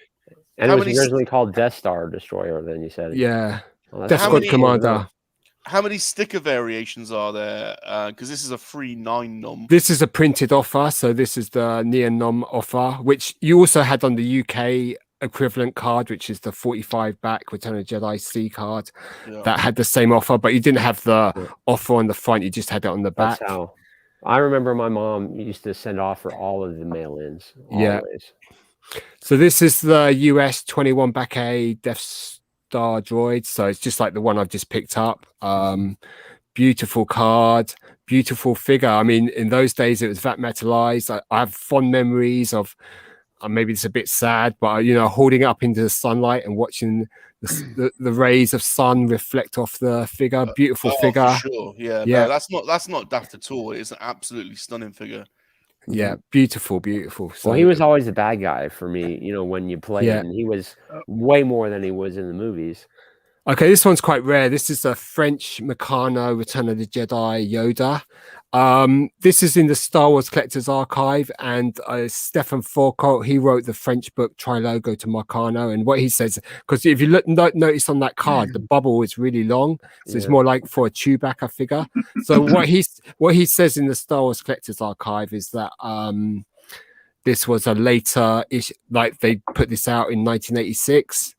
and it was originally called Death Star Destroyer, then you said. Yeah. Well, Death Squad Commander. How many sticker variations are there? Because this is a free 9 num. This is a printed offer. So this is the Neon Nom offer, which you also had on the UK equivalent card, which is the 45 back Return of the Jedi C card that had the same offer, but you didn't have the offer on the front. You just had it on the back. That's how I remember my mom used to send off for all of the mail-ins. Yeah. So this is the US 21 back A Death Star droid. So it's just like the one I've just picked up. Beautiful card, beautiful figure. I mean, in those days it was VAT metalized. I have fond memories of, maybe it's a bit sad, but holding it up into the sunlight and watching the rays of sun reflect off the figure. Beautiful figure. For sure. Yeah. No, that's not daft at all. It's an absolutely stunning figure. Yeah, beautiful. So, well, he was always the bad guy for me, when you played, and he was way more than he was in the movies. Okay, this one's quite rare. This is a French Meccano Return of the Jedi Yoda. This is in the Star Wars Collector's Archive, and Stefan Foucault, he wrote the French book Tri-Logo to Meccano, and what he says, because if you notice on that card, the bubble is really long, so it's more like for a Chewbacca figure. So what he says in the Star Wars Collector's Archive is that this was a later issue, like they put this out in 1986.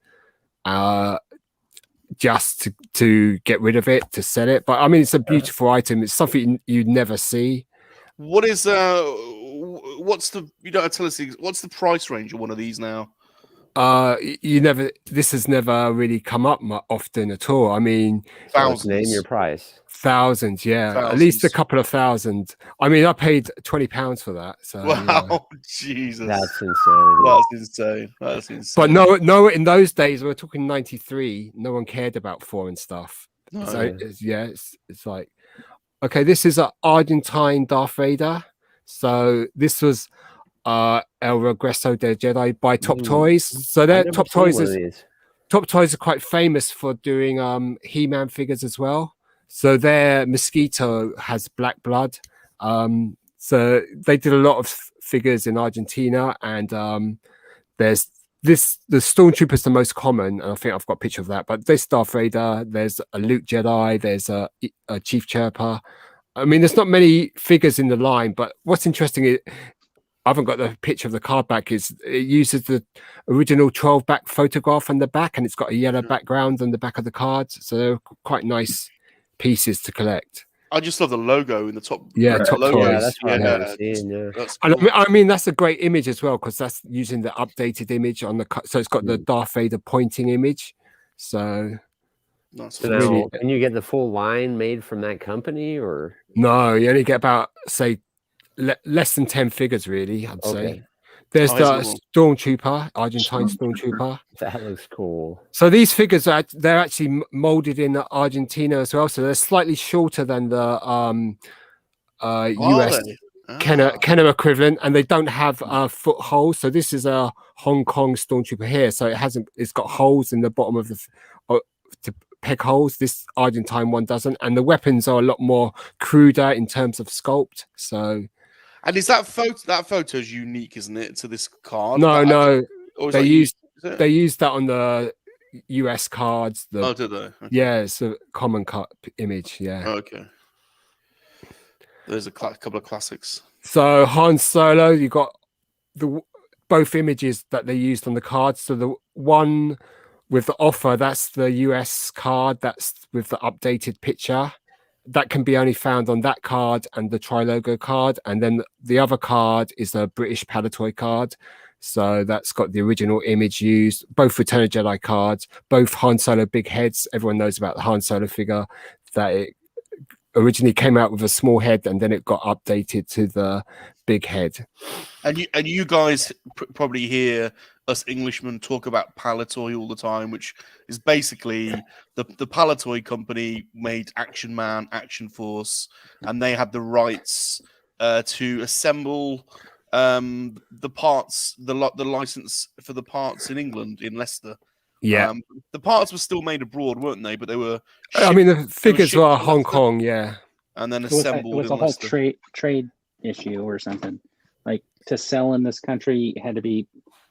Just to get rid of it, to sell it. But I mean, it's a beautiful item. It's something you'd never see. What is what's the, you don't have to tell us, what's the price range of one of these now? This has never really come up often at all. I mean, thousands. Name your price. Thousands, yeah. Thousands. At least a couple of thousand. I mean, I paid £20 for that. So wow, Jesus, that's insane. That's insane. But no, in those days, we're talking 93. No one cared about foreign stuff. No. So it's like, okay, this is an Argentine Darth Vader. So this was El Regreso de Jedi by Top Toys. So Top Toys are quite famous for doing He-Man figures as well. So their Mosquito has black blood. So they did a lot of figures in Argentina, and there's the Stormtrooper's the most common, and I think I've got a picture of that. But there's Darth Vader, there's a Luke Jedi, there's a Chief Chirper. I mean, there's not many figures in the line, but what's interesting is I haven't got the picture of the card back. Is it uses the original 12 back photograph on the back, and it's got a yellow background on the back of the cards, so they're quite nice pieces to collect. I just love the logo in the top. Yeah, top logo. Yeah, that's what I've seen. Yeah. That's cool. And I mean, that's a great image as well, because that's using the updated image on the so it's got the Darth Vader pointing image. So that's really, can you get the full line made from that company, or no? You only get about less than 10 figures, really. I'd say. There's the Stormtrooper, Argentine Stormtrooper. That looks cool. So these figures they're actually molded in Argentina as well. So they're slightly shorter than the US Kenner equivalent, and they don't have foot holes. So this is a Hong Kong Stormtrooper here. So it's got holes in the bottom of to peg holes. This Argentine one doesn't, and the weapons are a lot more cruder in terms of sculpt. So. And is that photo? That photo is unique, isn't it, to this card? No. They used that on the US cards. Oh, did they? Okay. Yeah, it's a common image. Yeah. Okay. There's a couple of classics. So Han Solo, you got both images that they used on the cards. So the one with the offer, that's the US card. That's with the updated picture. That can be only found on that card and the Tri-Logo card. And then the other card is a British Palatoy card. So that's got the original image used, both Return of Jedi cards, both Han Solo big heads. Everyone knows about the Han Solo figure, that it originally came out with a small head and then it got updated to the big head. And you guys probably hear us Englishmen talk about Palatoy all the time, which is basically the Palatoy company made Action Man, Action Force, and they had the rights to assemble the parts, the license for the parts in England, in Leicester. Yeah, the parts were still made abroad, weren't they? But they were. I mean, the figures were Hong Kong, yeah, and then assembled. It was a whole trade issue or something. Like, to sell in this country, it had to be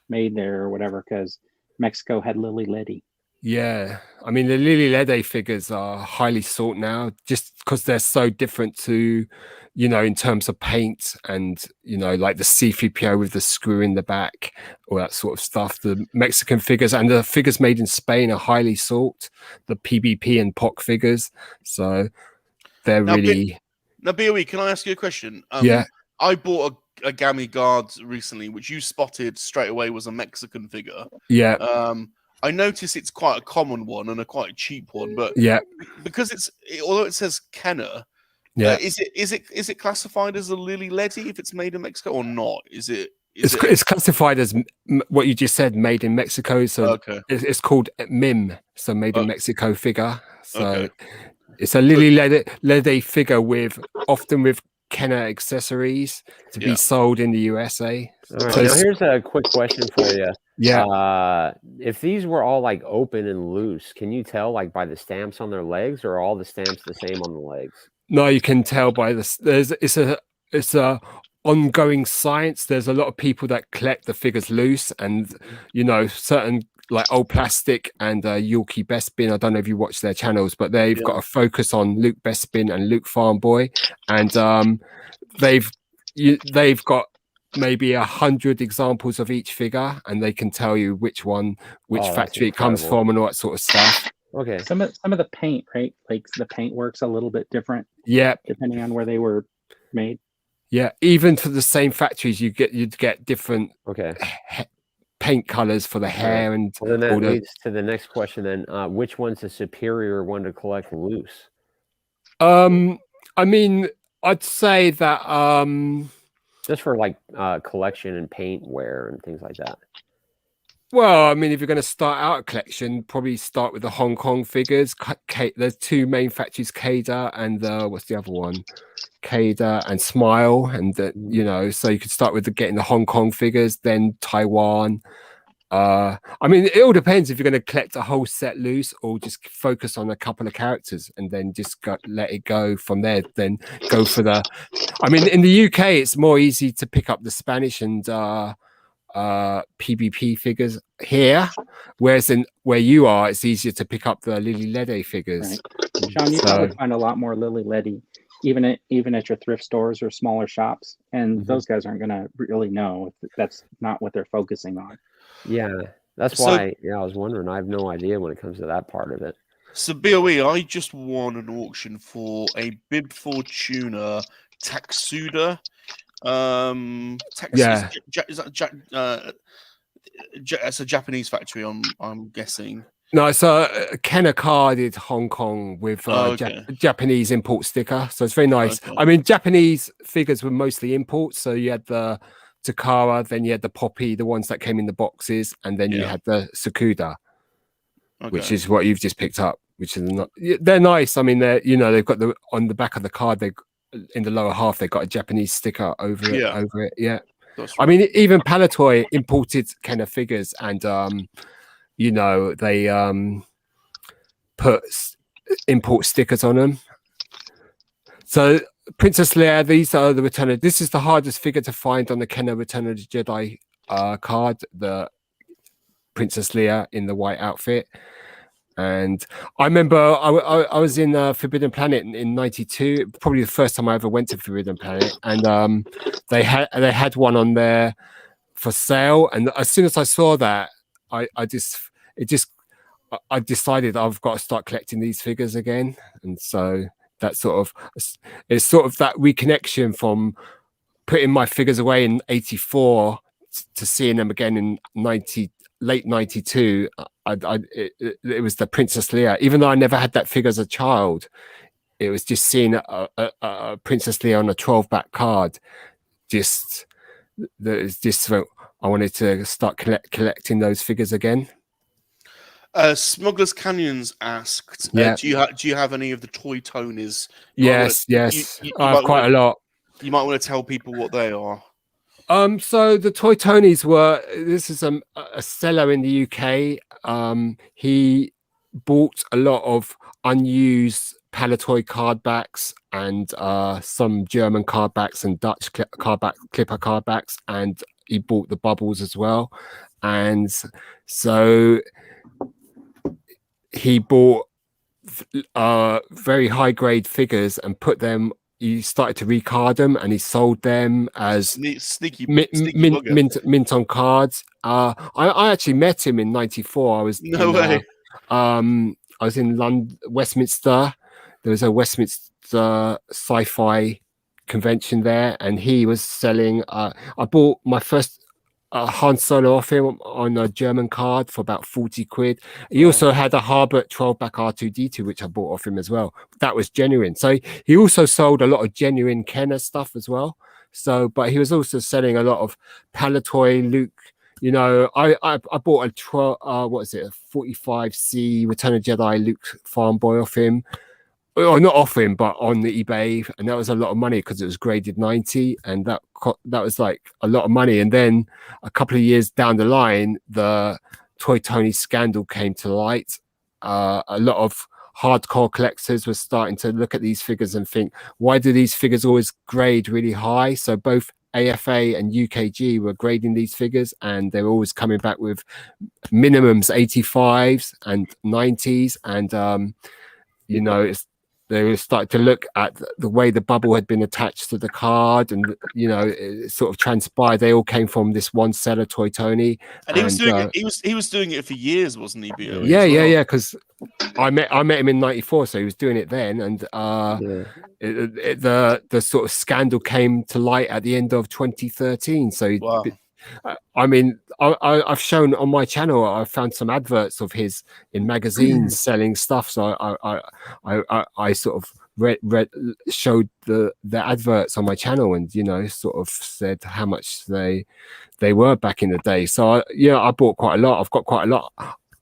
made there or whatever, because Mexico had Lily Ledy. Yeah, I mean, the Lily Ledy figures are highly sought now, just because they're so different to, in terms of paint and, like the C-3PO with the screw in the back, all that sort of stuff. The Mexican figures and the figures made in Spain are highly sought, the PBP and POC figures. So they're really... Now, BOE, can I ask you a question? Yeah. I bought a Gammy Guard recently, which you spotted straight away was a Mexican figure. Yeah. I notice it's quite a common one and a quite cheap one, but yeah, because although it says Kenner, yeah, is it classified as a Lily Ledy if it's made in Mexico or not? It's classified as what you just said, made in Mexico. So it's called MIM, so made in Mexico figure. So it's a Lily Ledy figure often with Kenner accessories to be sold in the USA. All right, now here's a quick question for you. Yeah. If these were all like open and loose, can you tell like by the stamps on their legs, or are all the stamps the same on the legs? No, you can tell by it's a ongoing science. There's a lot of people that collect the figures loose, and certain like Old Plastic and Yorkie Bespin. I don't know if you watch their channels, but they've got a focus on Luke Bespin and Luke Farmboy, and they've got maybe 100 examples of each figure, and they can tell you which factory it comes from and all that sort of stuff. Okay. Some of the paint, right? Like the paint works a little bit different. Yeah. Depending on where they were made. Yeah. Even for the same factories, you'd get different paint colors for the hair and. Well, then that leads to the next question. Then, which one's the superior one to collect loose? I mean, I'd say that. Just for like collection and paint wear and things like that. Well, I mean, if you're going to start out a collection, probably start with the Hong Kong figures. There's two main factories, Cada and what's the other one? Cada and Smile, and so you could start with getting the Hong Kong figures, then Taiwan. I mean, it all depends if you're going to collect a whole set loose or just focus on a couple of characters and then just let it go from there. Then go for I mean, in the UK, it's more easy to pick up the Spanish and PvP figures here, whereas where you are, it's easier to pick up the LiLiLeDe figures. Right. Sean, you probably find a lot more LiLiLeDe even at your thrift stores or smaller shops, and those guys aren't going to really know if that's not what they're focusing on. Yeah, that's why. Yeah, I was wondering. I have no idea when it comes to that part of it. So BOE, I just won an auction for a Bib Fortuna Taxuda. Yeah, is that it's a Japanese factory. I'm guessing. No, it's Kenner carded Hong Kong with Japanese import sticker, so it's very nice. Okay. I mean, Japanese figures were mostly imports, so you had the Takara, then you had the Poppy, the ones that came in the boxes, and then you had the Sakuda, which is what you've just picked up. Which is not, they're nice. I mean, they've got on the back of the card, they in the lower half, they've got a Japanese sticker over it. Yeah, I mean, even Palatoy imported Kenner figures, and they put import stickers on them. So Princess Leia, these are the Return of... This is the hardest figure to find on the Kenner Return of the Jedi card, the Princess Leia in the white outfit. And I remember I was in Forbidden Planet in '92, probably the first time I ever went to Forbidden Planet, and they had one on there for sale. And as soon as I saw that, I decided I've got to start collecting these figures again. And so it's sort of that reconnection from putting my figures away in '84 to seeing them again in late '92. It was the Princess Leia. Even though I never had that figure as a child, it was just seeing a Princess Leia on a 12-back card. I wanted to start collecting those figures again. Smuggler's Canyons asked, do you have any of the Toy Tonys? Yes. I have quite a lot. You might want to tell people what they are. So the Toy Tonys this is a seller in the UK. He bought a lot of unused Palatoy card backs and some German card backs and Dutch clipper card backs, and he bought the bubbles as well. And so he bought very high grade figures and put them. He started to recard them, and he sold them as sneaky mint on cards. I actually met him in '94. I was I was in London, Westminster. There was a Westminster sci-fi convention there, and he was selling. I bought my first Han Solo off him on a German card for about 40 quid. He also had a Harbert 12-back R2D2, which I bought off him as well. That was genuine. So he also sold a lot of genuine Kenner stuff as well. So, but he was also selling a lot of Palatoy Luke. I bought a 45C Return of Jedi Luke Farm Boy off him. Or not off him, but on the eBay, and that was a lot of money because it was graded 90, and that was like a lot of money. And then a couple of years down the line, the Toy Tony scandal came to light. A lot of hardcore collectors were starting to look at these figures and think, why do these figures always grade really high? So both AFA and UKG were grading these figures, and they were always coming back with minimums 85s and 90s, and they were starting to look at the way the bubble had been attached to the card, and it sort of transpired they all came from this one seller, Toy Tony. And he was doing it. He was doing it for years, wasn't he? BOE, yeah. Because I met him in '94, so he was doing it then, and the sort of scandal came to light at the end of 2013. So. Wow. I mean, I've shown on my channel. I found some adverts of his in magazines selling stuff. So I sort of showed the adverts on my channel, and sort of said how much they were back in the day. So I bought quite a lot. I've got quite a lot.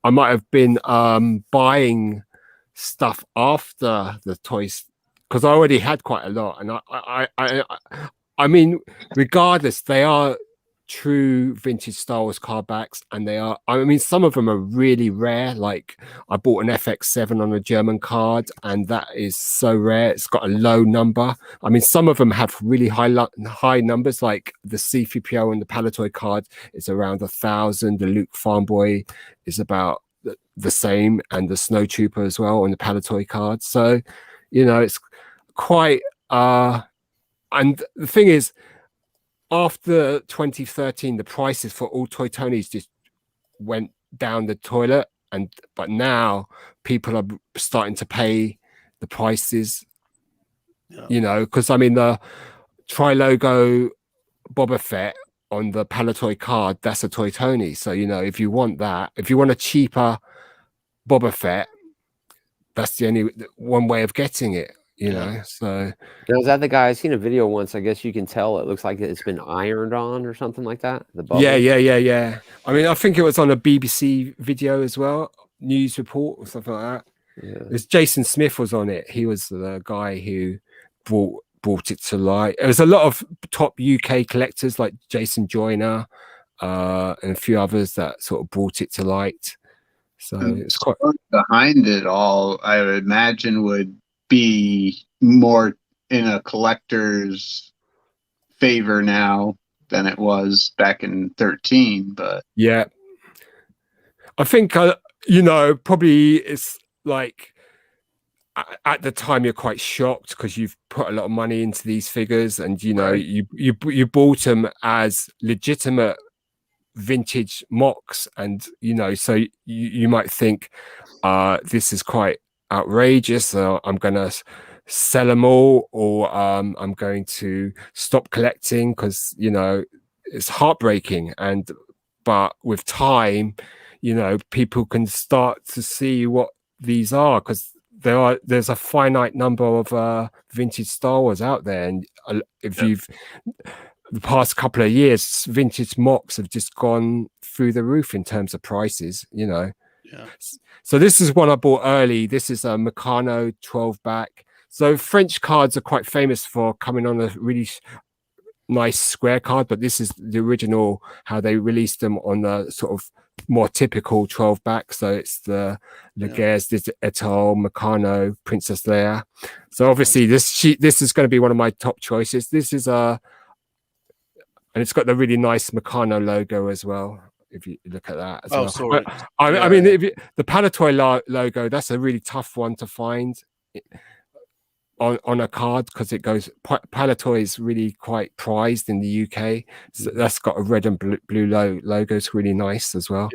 I might have been buying stuff after the toys because I already had quite a lot, and I mean, regardless, they are true vintage Star Wars card backs, and they are, I mean, some of them are really rare. Like I bought an FX7 on a German card, and that is so rare. It's got a low number. I mean, some of them have really high numbers, like the C3PO and the Palatoy card is around 1,000. The Luke Farmboy is about the same, and the Snowtrooper as well on the Palatoy card. So, you know, it's quite and the thing is, after 2013, the prices for all Toy Tonys just went down the toilet, but now people are starting to pay the prices. You know, because I mean the tri-logo Boba Fett on the Palatoy card, that's a Toy Tony. So you know, if you want that, if you want a cheaper Boba Fett, that's the only one way of getting it. You know, so now, is that the guy? I seen a video once. I guess you can tell it looks like it's been ironed on or something like that. The bubble. Yeah. I mean, I think it was on a BBC video as well, news report or something like that. Yeah. It's Jason Smith was on it. He was the guy who brought it to light. There was a lot of top UK collectors like Jason Joyner and a few others that sort of brought it to light. So it's quite behind it all. I would imagine would be more in a collector's favor now than it was back in 13, but yeah, I think you know, probably it's like at the time you're quite shocked because you've put a lot of money into these figures, and you know, you bought them as legitimate vintage mocks, and you know, so you might think this is quite outrageous, I'm gonna sell them all, or I'm going to stop collecting, because you know it's heartbreaking. But with time, you know, people can start to see what these are, because there's a finite number of vintage Star Wars out there, and if you've the past couple of years, vintage mocks have just gone through the roof in terms of prices, you know. So this is one I bought early. This is a Meccano 12 back. So French cards are quite famous for coming on a really nice square card, but this is the original, how they released them on the sort of more typical 12 back. So it's the Laguerre's et al. Meccano Princess Leia. So obviously this is going to be one of my top choices. This is and it's got the really nice Meccano logo as well. If you look at that as well. Sorry. I mean, the Palatoy logo, that's a really tough one to find on a card, because it goes, Palatoy is really quite prized in the UK. So that's got a red and blue logo. It's really nice as well.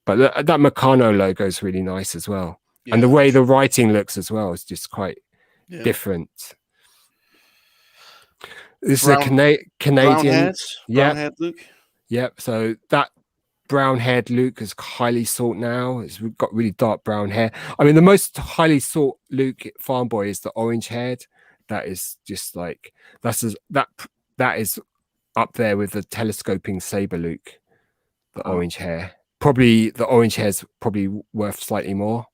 But that Meccano logo is really nice as well. And the way the writing looks as well is just quite different. This is a Canadian. Brown-haired Luke. Yep. So that brown-haired Luke is highly sought now. It's got really dark brown hair. I mean, the most highly sought Luke Farmboy is the orange-haired. That is just like that is up there with the telescoping saber Luke. The orange hair. Probably the orange hair is probably worth slightly more.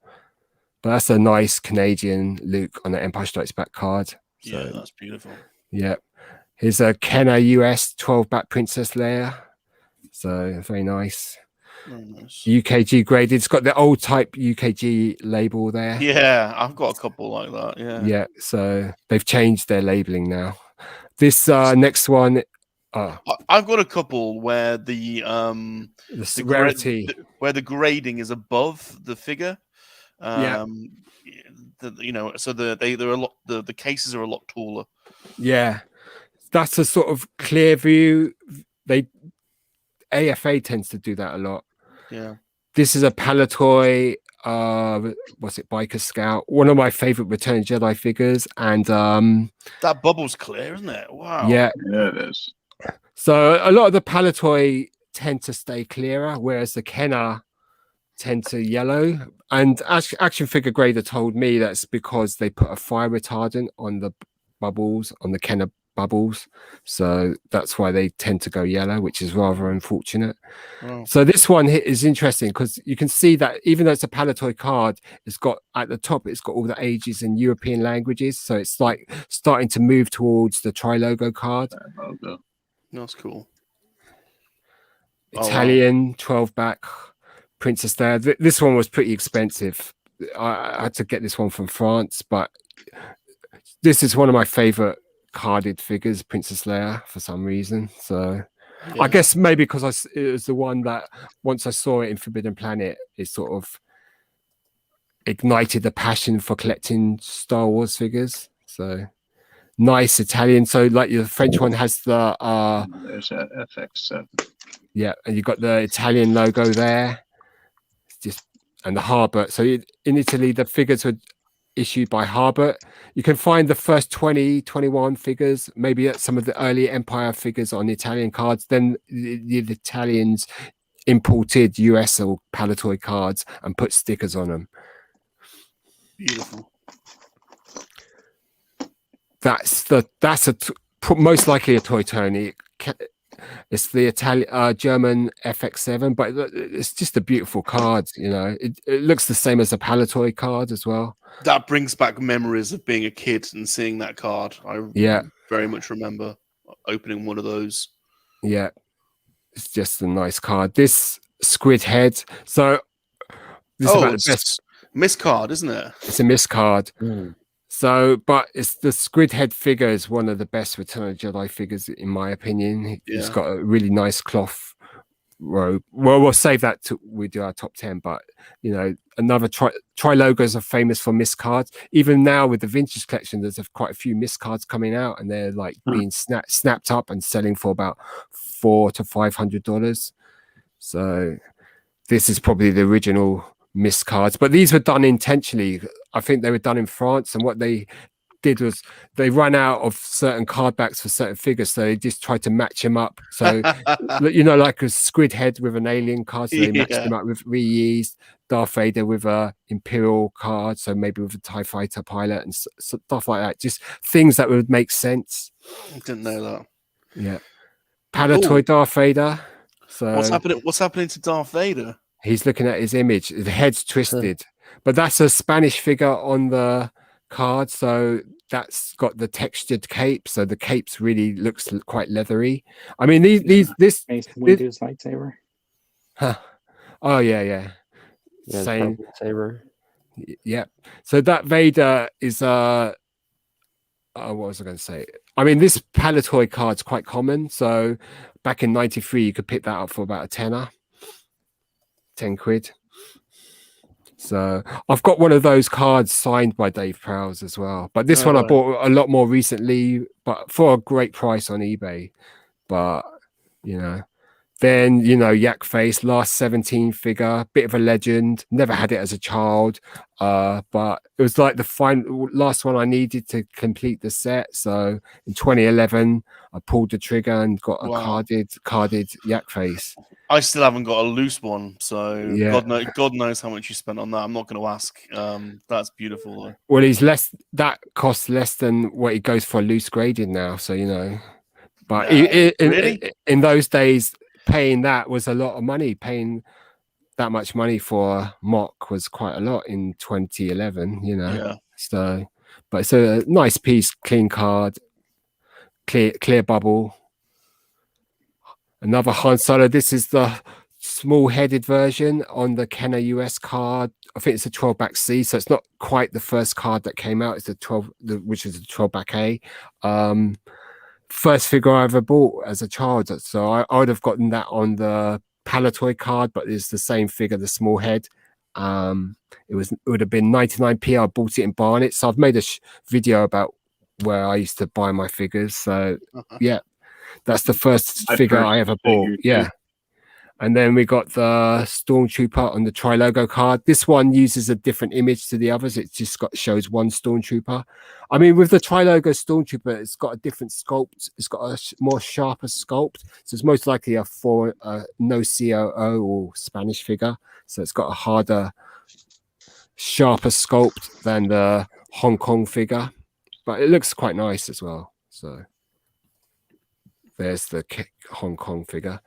But that's a nice Canadian Luke on the Empire Strikes Back card. So, yeah, that's beautiful. Yeah. Here's a Kenner US 12-back Princess Leia. So very nice. Very nice. UKG graded. It's got the old type UKG label there. Yeah, I've got a couple like that. Yeah. So they've changed their labeling now. This next one, I've got a couple where the rarity, where the grading is above the figure. You know, so they're a lot. The cases are a lot taller. Yeah, that's a sort of clear view. AFA tends to do that a lot. Yeah. This is a Palatoy, what's it, Biker Scout, one of my favorite Return of Jedi figures, and that bubble's clear, isn't it? Wow. Yeah, it is. So a lot of the Palatoy tend to stay clearer, whereas the Kenner tend to yellow. And Action Figure Grader told me that's because they put a fire retardant on the bubbles, on the Kenner bubbles, so that's why they tend to go yellow, which is rather unfortunate. So this one is interesting because you can see that even though it's a Palatoy card, it's got at the top, it's got all the ages in European languages, so it's like starting to move towards the tri-logo card. That's cool. Italian 12-back Princess Leia. This one was pretty expensive. I had to get this one from France, but this is one of my favorite carded figures, Princess Leia, for some reason. So I guess maybe because it was the one that once I saw it in Forbidden Planet, it sort of ignited the passion for collecting Star Wars figures. So nice Italian. So like the French one has the there's a FX7. Yeah, and you've got the Italian logo there. And the Harbert. So in Italy, the figures were issued by Harbert. You can find the first 20, 21 figures, maybe some of the early Empire figures on Italian cards. Then the Italians imported US or Palitoy cards and put stickers on them. Beautiful. That's most likely a Toy Tony. It's the Italian German FX7, but it's just a beautiful card. You know, it looks the same as a Palitoy card as well. That brings back memories of being a kid and seeing that card. I very much remember opening one of those. Yeah, it's just a nice card. This squid head. So this is about the best miss card, isn't it? It's a miss card. So, but it's the squid head figure is one of the best Return of the Jedi figures, in my opinion. It's got a really nice cloth robe. Well, we'll save that to we do our top 10. But you know, another tri-logos are famous for miss cards. Even now with the vintage collection, there's quite a few miss cards coming out, and they're like being snapped up and selling for about $400 to $500. So this is probably the original miss cards, but these were done intentionally. I think they were done in France, and what they did was they ran out of certain card backs for certain figures, so they just tried to match them up. So you know, like a squid head with an alien card, so they matched them up with reused Darth Vader with a Imperial card, so maybe with a TIE fighter pilot and stuff like that. Just things that would make sense. I didn't know that. Yeah, Palitoy Darth Vader. So what's happening to Darth Vader? He's looking at his image. The head's twisted, but that's a Spanish figure on the card. So that's got the textured cape. So the cape's really looks quite leathery. I mean, this Windu's lightsaber. Huh. Oh yeah, same saber. Yeah. So that Vader is what was I going to say? I mean, this Palitoy card's quite common. So back in '93, you could pick that up for about a tenner. 10 quid. So I've got one of those cards signed by Dave Prowse as well, but this one I bought a lot more recently, but for a great price on eBay. But you know, then you know, Yak Face, last 17 figure, bit of a legend. Never had it as a child, but it was like the last one I needed to complete the set. So in 2011 I pulled the trigger and got a carded Yak Face. I still haven't got a loose one, so God knows how much you spent on that. I'm not going to ask. That's beautiful though. Well, that costs less than what it goes for loose graded now, so you know. But in those days, paying that was a lot of money. Paying that much money for mock was quite a lot in 2011, you know. Yeah. So, but it's a nice piece, clean card, clear bubble. Another Han Solo. This is the small-headed version on the Kenner US card. I think it's a 12-back C, so it's not quite the first card that came out. It's the 12, which is a 12-back A. First figure I ever bought as a child. So I would have gotten that on the Palitoy card, but it's the same figure, the small head. It would have been 99p. I bought it in Barnet. So I've made a video about where I used to buy my figures. So yeah. That's the first figure I ever bought. Yeah. And then we got the Stormtrooper on the Tri-Logo card. This one uses a different image to the others. It just shows one Stormtrooper. I mean, with the Tri-Logo Stormtrooper, it's got a different sculpt. It's got a more sharper sculpt. So it's most likely a no COO or Spanish figure. So it's got a harder, sharper sculpt than the Hong Kong figure. But it looks quite nice as well. So there's the Hong Kong figure.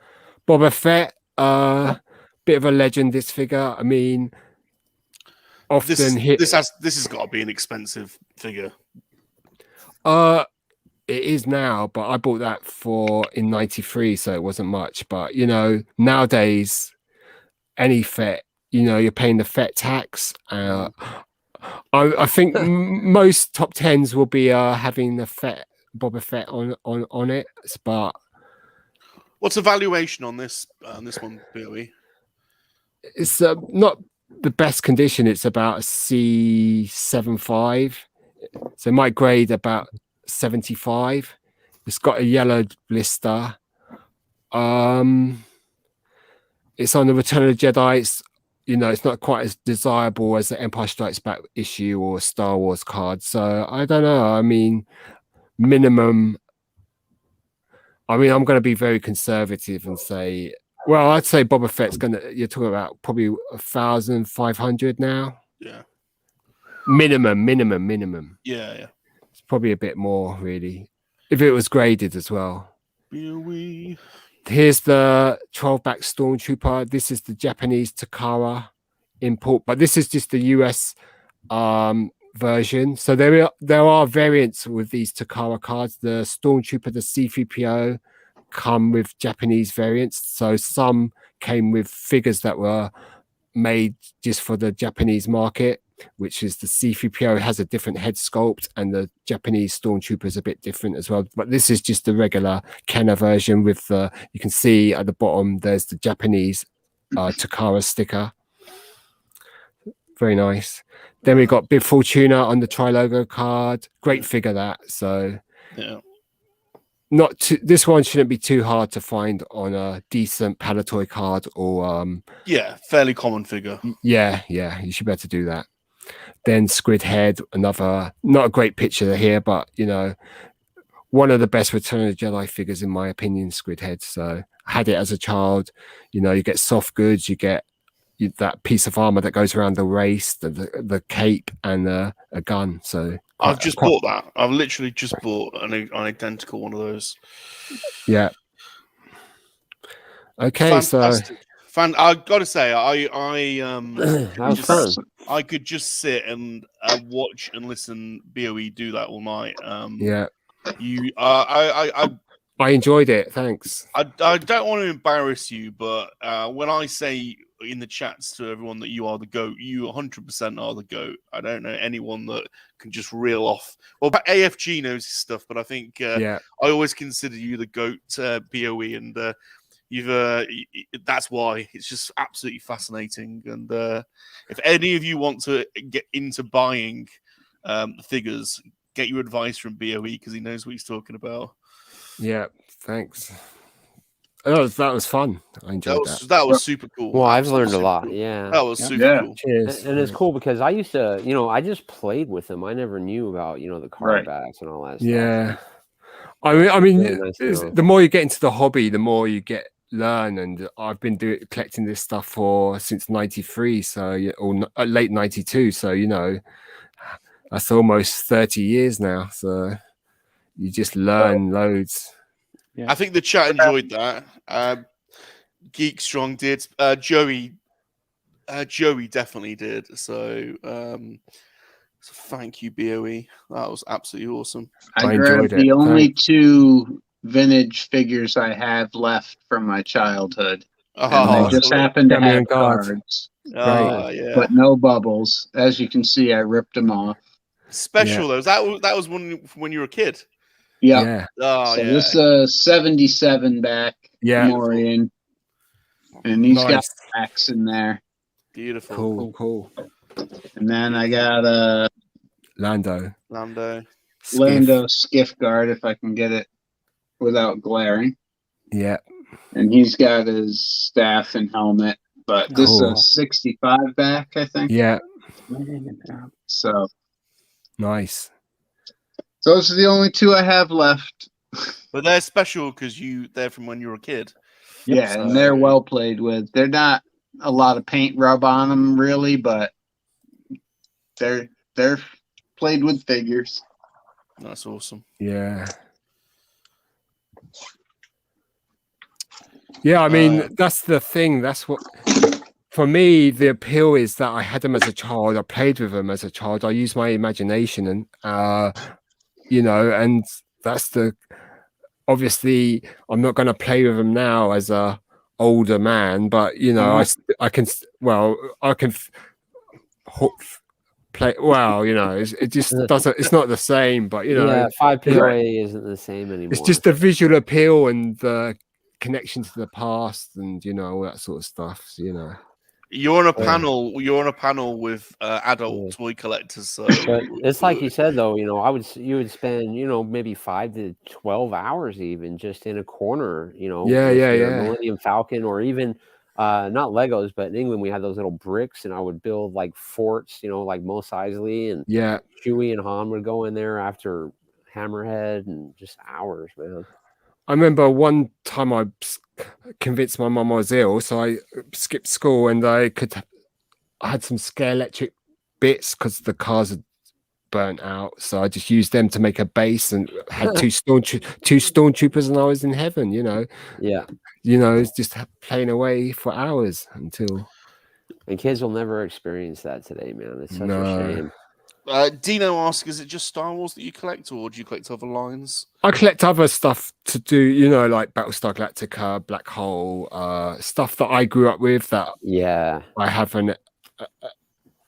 Boba Fett, bit of a legend, this figure. I mean, often this has got to be an expensive figure. It it is now, but I bought that in '93, so it wasn't much. But nowadays, any FET, you're paying the FET tax. I think most top 10s will be having the FET Boba Fett on it, but what's the valuation on this one, BOE? It's not the best condition. It's about a C75, so it might grade about 75. It's got a yellow blister. It's on the Return of the Jedi. It's not quite as desirable as the Empire Strikes Back issue or Star Wars card. So I don't know. I mean, minimum. I'm going to be very conservative and say, well, I'd say Boba Fett's you're talking about probably 1,500 now. Yeah. Minimum. Yeah. It's probably a bit more, really, if it was graded as well. BOE. Here's the 12-back Stormtrooper. This is the Japanese Takara import, but this is just the US version. So there are variants with these Takara cards. The Stormtrooper, the C3PO come with Japanese variants. So some came with figures that were made just for the Japanese market, which is the C3PO has a different head sculpt, and the Japanese Stormtrooper is a bit different as well. But this is just the regular Kenner version with you can see at the bottom there's the Japanese Takara sticker. Very nice. Then we got Bib Fortuna on the Tri-Logo card. Great figure that. So yeah. This one shouldn't be too hard to find on a decent Palatoy card or fairly common figure. Yeah, you should be able to do that. Then Squid Head, another not a great picture here, but one of the best Return of the Jedi figures in my opinion, Squid Head. So I had it as a child. You get soft goods, you get that piece of armor that goes around the waist, the cape, and a gun. So I've just bought that. I've literally just bought an identical one of those. Yeah. Okay, fantastic. I gotta say, I that was fun. I could just sit and watch and listen BOE do that all night. Yeah. I enjoyed it. Thanks. I don't want to embarrass you, but when I say in the chats to everyone that you are the GOAT, you 100% are the GOAT. I don't know anyone that can just reel off. Well, AFG knows his stuff, but I think I always consider you the GOAT, BOE, and that's why it's just absolutely fascinating. And if any of you want to get into buying figures, get your advice from BOE because he knows what he's talking about. Yeah, thanks. That was fun. I enjoyed that. That was super cool. Well, I've learned a lot. Cool. Yeah, that was super cool. Cheers. And it's cool because I used to, I just played with them. I never knew about, the card backs and all that stuff. Yeah. I mean, the more you get into the hobby, the more you learn. And I've been collecting this stuff since '93, or late '92. So that's almost 30 years now. So you just learn loads. Yeah. I think the chat enjoyed that. Geek Strong did. Joey definitely did. So thank you, BOE. That was absolutely awesome. I grabbed the only two vintage figures I have left from my childhood. And they just happened to have cards. But no bubbles. As you can see, I ripped them off. Special though. That was when you were a kid. Yeah. Oh, so this is a 77 back Morian. And he's got packs in there. Beautiful. Cool. And then I got a Lando skiff guard if I can get it without glaring. Yeah. And he's got his staff and helmet. But this is a 65 back, I think. Yeah. So nice. Those are the only two I have left. But they're special because they're from when you were a kid. Yeah, and they're well played with. They're not a lot of paint rub on them, really, but they're played with figures. That's awesome. Yeah. Yeah, I mean, that's the thing. That's what, for me, the appeal is that I had them as a child. I played with them as a child. I used my imagination and, and that's the obviously I'm not going to play with them now as a older man, but you know, I can play. Well, you know, it just doesn't. It's not the same, but you know, 5 POA isn't the same anymore. It's just the visual appeal and the connection to the past, and you know, all that sort of stuff. So, you know. You're on a panel. You're on a panel with adult toy collectors. So. But it's like you said, though. You know, you would spend, you know, maybe 5 to 12 hours even just in a corner. You know, Millennium Falcon, or even not Legos, but in England we had those little bricks, and I would build like forts. You know, like Mos Eisley and Chewie and Han would go in there after Hammerhead, and just hours, man. I remember one time I convinced my mum I was ill, so I skipped school, and I had some scare electric bits because the cars had burnt out. So I just used them to make a base, and had two stormtroopers, and I was in heaven. You know. Yeah. You know, it's just playing away for hours until. And kids will never experience that today, man. It's such a shame. Dino asks, is it just Star Wars that you collect, or do you collect other lines? I collect other stuff to do, you know, like Battlestar Galactica, Black Hole, stuff that I grew up with that I have a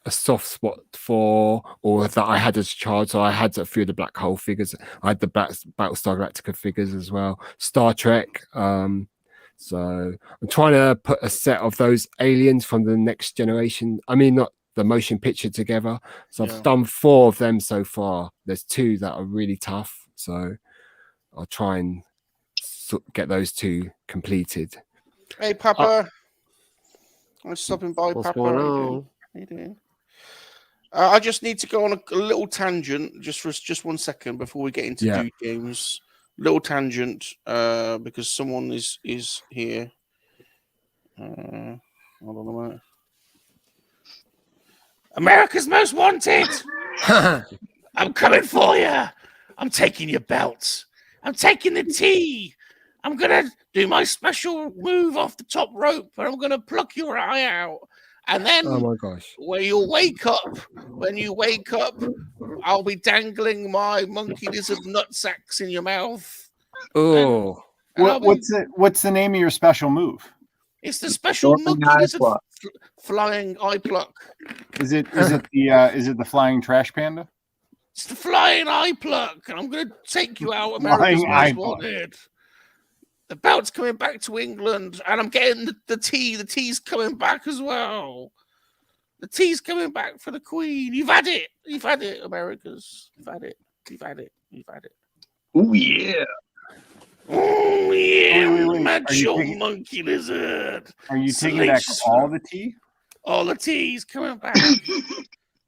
soft spot for, or that I had as a child. So I had a few of the Black Hole figures. I had the Battlestar Galactica figures as well. Star Trek. So I'm trying to put a set of those aliens from the Next Generation. I mean, not the motion picture together. So I've done 4 of them so far. There's 2 that are really tough. So I'll try and get those 2 completed. Hey, Papa. I'm stopping by, What's Papa. going on? How you doing? I just need to go on a little tangent just 1 second before we get into Dude Games. Little tangent because someone is here. Hold on a minute. America's Most Wanted. I'm coming for you. I'm taking your belt. I'm taking the tea. I'm gonna do my special move off the top rope, and I'm gonna pluck your eye out. And then, oh my gosh, when you wake up, I'll be dangling my MoNKey-LiZaRD nutsacks in your mouth. Oh, what's the name of your special move? It's the special MoNKey-LiZaRD flying eye pluck. Is it the flying trash panda? It's the flying eye pluck, and I'm going to take you out. America's Most Wanted. The belt's coming back to England, and I'm getting the tea. The tea's coming back as well. The tea's coming back for the Queen. You've had it. You've had it, Americas. You've had it. You've had it. You've had it. Oh yeah. Oh yeah. Wait. Macho MoNKey-LiZaRD. Are you taking back all the tea? All the tea's coming back.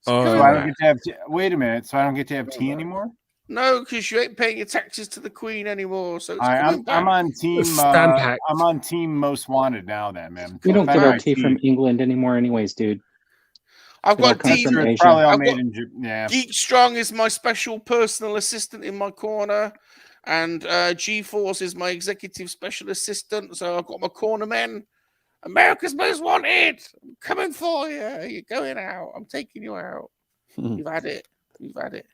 So I don't get to have wait a minute. So I don't get to have tea anymore? No, because you ain't paying your taxes to the Queen anymore. So it's I'm on team. I'm on team Most Wanted now. Then, man. We don't get our tea from England anymore, anyways, dude. I've got tea. Probably all made in Japan. Geek Strong is my special personal assistant in my corner, and GForce is my executive special assistant. So I've got my corner men. America's Most Wanted. I'm coming for you. You're going out. I'm taking you out. You've had it. You've had it.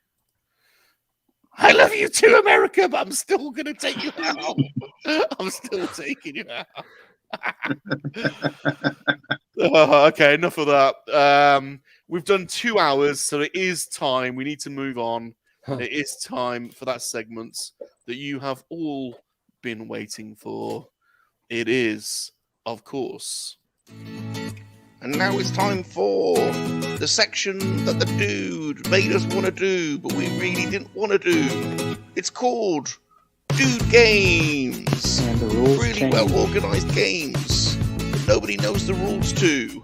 I love you too, America, but I'm still going to take you out. I'm still taking you out. Okay, enough of that. We've done 2 hours, so it is time. We need to move on. It is time for that segment that you have all been waiting for. It is, of course. And now it's time for the section that the dude made us want to do, but we really didn't want to do. It's called Dude Games. And the rules really change. well-organized games that nobody knows the rules to.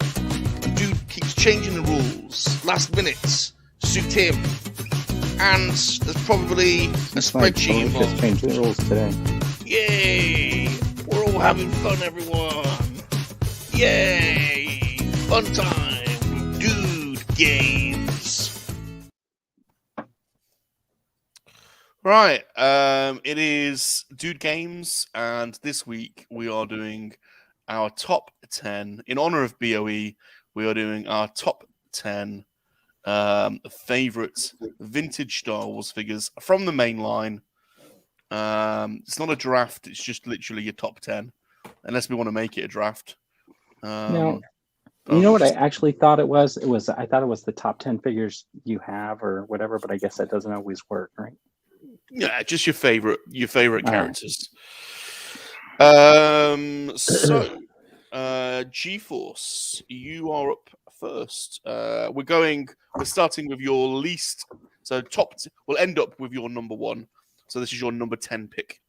And dude keeps changing the rules. Last minute. Suit him. And there's probably a spreadsheet involved. Just changed the rules today. Yay! We're all having fun, everyone. Yay! Fun time, Dude Games. Right, it is Dude Games, and this week we are doing our top 10. In honor of BOE, we are doing our top 10 favorite vintage Star Wars figures from the main line. It's not a draft. It's just literally your top 10, unless we want to make it a draft. No, you know what I actually thought it was? I thought it was the top 10 figures you have or whatever, but I guess that doesn't always work, right? Yeah, just your favorite characters. So, GForce, you are up first. We're starting with your least. So we'll end up with your number 1. So this is your number 10 pick.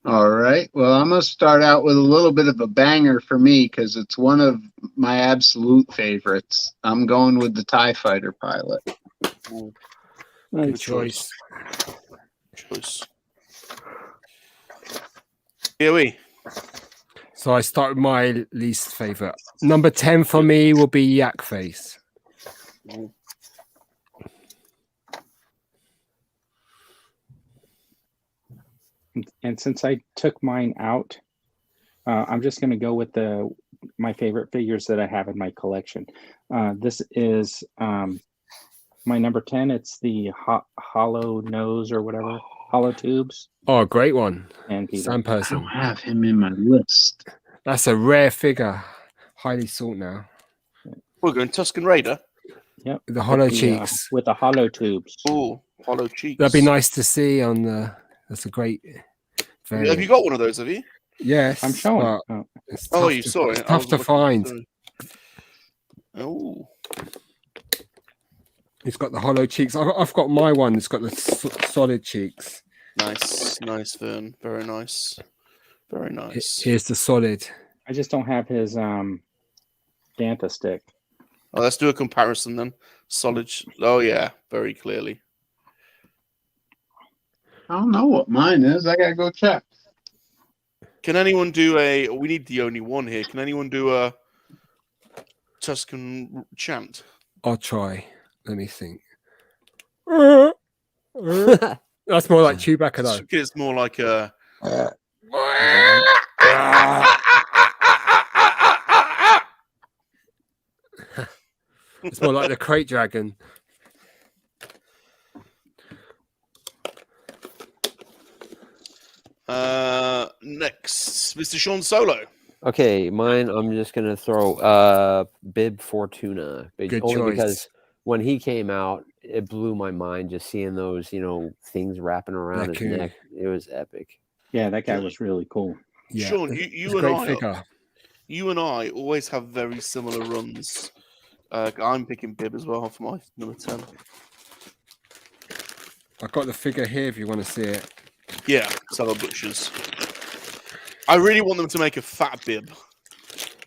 All right. Well, I'm going to start out with a little bit of a banger for me because it's one of my absolute favorites. I'm going with the TIE Fighter pilot. Good choice. BOE. So I start with my least favorite. Number 10 for me will be Yak Face. And since I took mine out, I'm just going to go with my favorite figures that I have in my collection. This is my number 10. It's the hollow nose or whatever, hollow tubes. Oh, great one. And Sam Person. I don't have him in my list. That's a rare figure. Highly sought now. We're going Tusken Raider. Yep. The hollow cheeks. With the hollow tubes. Oh, hollow cheeks. That'd be nice to see on the. That's a great. Variant. Have you got one of those? Have you? Yes. I'm showing. You saw it. Tough to find. Oh. It's got the hollow cheeks. I've got my one. It's got the solid cheeks. Nice, Vern. Very nice. Very nice. Here's the solid. I just don't have his Danta stick. Oh, let's do a comparison then. Solid. Oh yeah, very clearly. I don't know what mine is. I gotta go check. Can anyone do we need the only one here. Can anyone do a Tusken chant? I'll try. Let me think. That's more like Chewbacca though. It's more like a it's more like the crate dragon. Next, Mr. Sean Solo. Okay, mine. I'm just gonna throw Bib Fortuna, Good only choice. because when he came out, it blew my mind just seeing those, things wrapping around his neck. It was epic. Yeah, that guy was really cool. Yeah. Sean, you and I always have very similar runs. I'm picking Bib as well for my number 10. I've got the figure here if you want to see it. Yeah, Cellar Butchers. I really want them to make a fat Bib.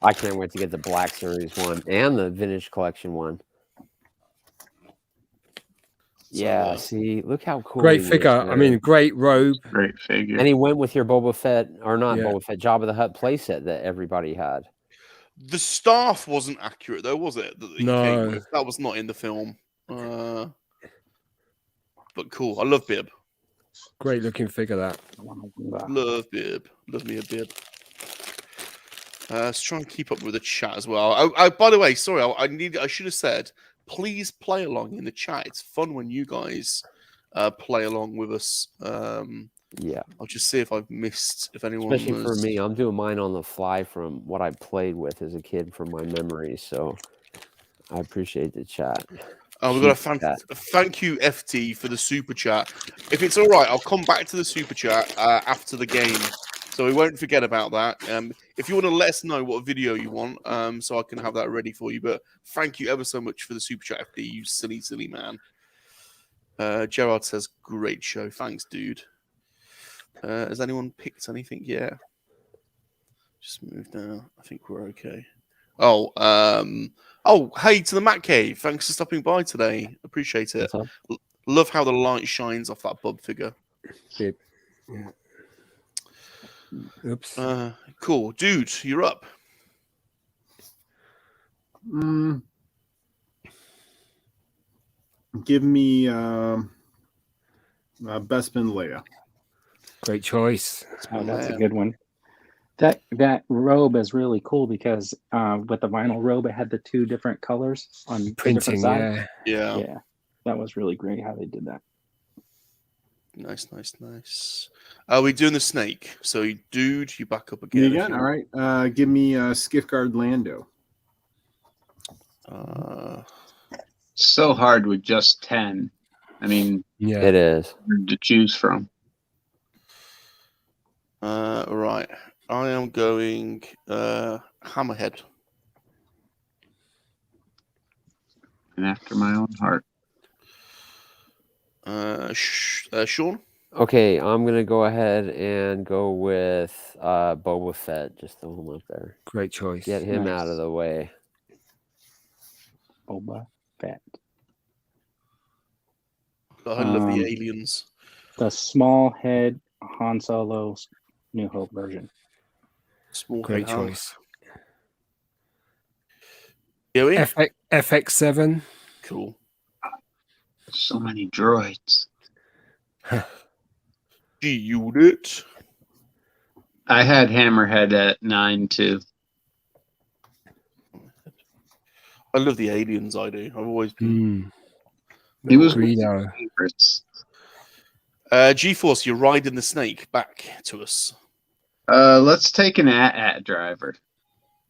I can't wait to get the Black Series one and the Vintage Collection one. Yeah, see, look how cool. Great figure. I mean, great robe. Great figure. And he went with your Boba Fett, or not Boba Fett, Jabba the Hutt playset that everybody had. The staff wasn't accurate, though, was it? That he came with? That was not in the film. But cool. I love Bib. Great looking figure, that. Love Bib. Love me a Bib. Let's try and keep up with the chat as well. By the way, sorry, I should have said, please play along in the chat. It's fun when you guys play along with us. Yeah. I'll just see if I've missed, if anyone Especially for me, I'm doing mine on the fly from what I played with as a kid from my memories. So I appreciate the chat. Oh, we've got a thank you, FT, for the super chat. If it's all right, I'll come back to the super chat after the game, so we won't forget about that. If you want to let us know what video you want, so I can have that ready for you. But thank you ever so much for the super chat, FT, you silly man. Gerard says, great show. Thanks, dude. Has anyone picked anything? Yeah. Just move down. I think we're okay. Oh, hey to the Matt Cave. Thanks for stopping by today. Appreciate it. Love how the light shines off that Bub figure. Yeah. Oops. Cool. Dude, you're up. Give me Bespin Leia. Great choice. Oh, that's a good one. That robe is really cool because with the vinyl robe, it had the two different colors on printing. Side. Yeah. That was really great how they did that. Nice. Are we doing the snake? So, dude, you back up Me again. again? All right. Give me Skiffguard Lando. So hard with just 10. I mean, yeah, it is to choose from. Right. I am going Hammerhead. And after my own heart. Sean? Okay, I'm gonna go ahead and go with Boba Fett. Just throw him up there. Great choice. Get him out of the way. Boba Fett. I love the aliens. The small head Han Solo's New Hope version. Small Great head Han. choice. BOE? FX7. Cool. So many droids. G-Unit. I had Hammerhead at 9 too. I love the aliens. I do. I've always been. He was one of Greedo. my favorites. GForce, you're riding the snake back to us. Let's take an AT-AT driver.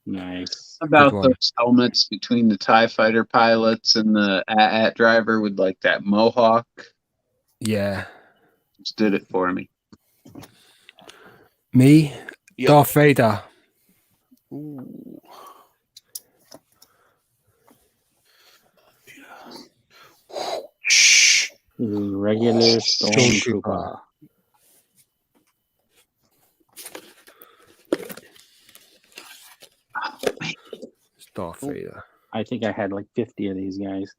Nice. About those helmets between the TIE fighter pilots and the AT-AT driver with like that mohawk. Yeah. Just did it for me. Me? Yep. Darth Vader. Ooh. Regular Stormtrooper. Darth Vader. I think I had like 50 of these guys.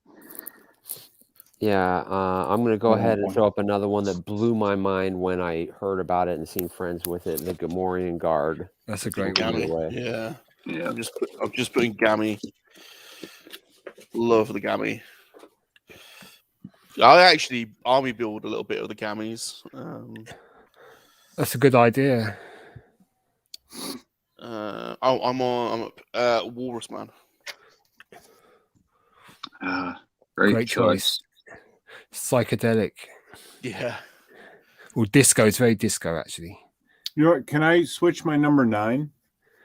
Yeah, I'm going to go ahead and throw up another one that blew my mind when I heard about it and seen friends with it, the Gamorrean Guard. That's a great Gammy. one. Yeah. I'm just putting Gammy. Love the Gammy. I actually army build a little bit of the Gammies. That's a good idea. I'm up. Walrus Man. Great choice. Psychedelic. Yeah. Well, disco is very disco, actually. You know what? Can I switch my number 9?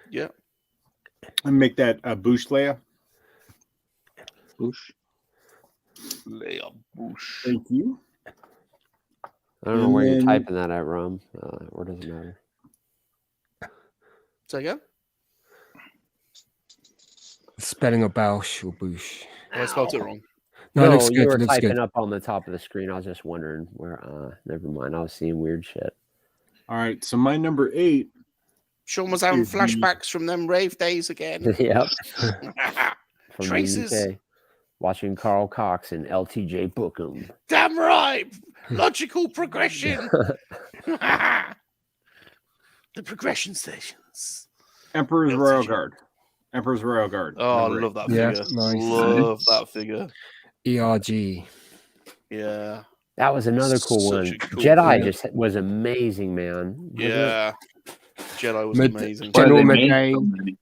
Yeah. And make that Boosh Leia? Boosh. Leia Boosh. Thank you. I don't know where you're typing that at, Rum. Or does it matter? Say again? Spelling of Bausch or Boosh. I spelled it wrong. No, it looks you good. were It looks typing good. up on the top of the screen. I was just wondering where. Never mind. I was seeing weird shit. All right. So my number 8. Sean was having flashbacks from them rave days again. Yep. From Traces. the UK. Watching Carl Cox and LTJ Bookham. Damn right. Logical progression. The progression stations. Emperor's Royal Guard. Emperor's Royal Guard. Oh, I love that Yeah, figure. nice. Love that figure. ERG. Yeah. That was another cool one. Such a cool Jedi figure. just was amazing, man. Wasn't it? Yeah. Jedi was amazing. General Why they made so Medane.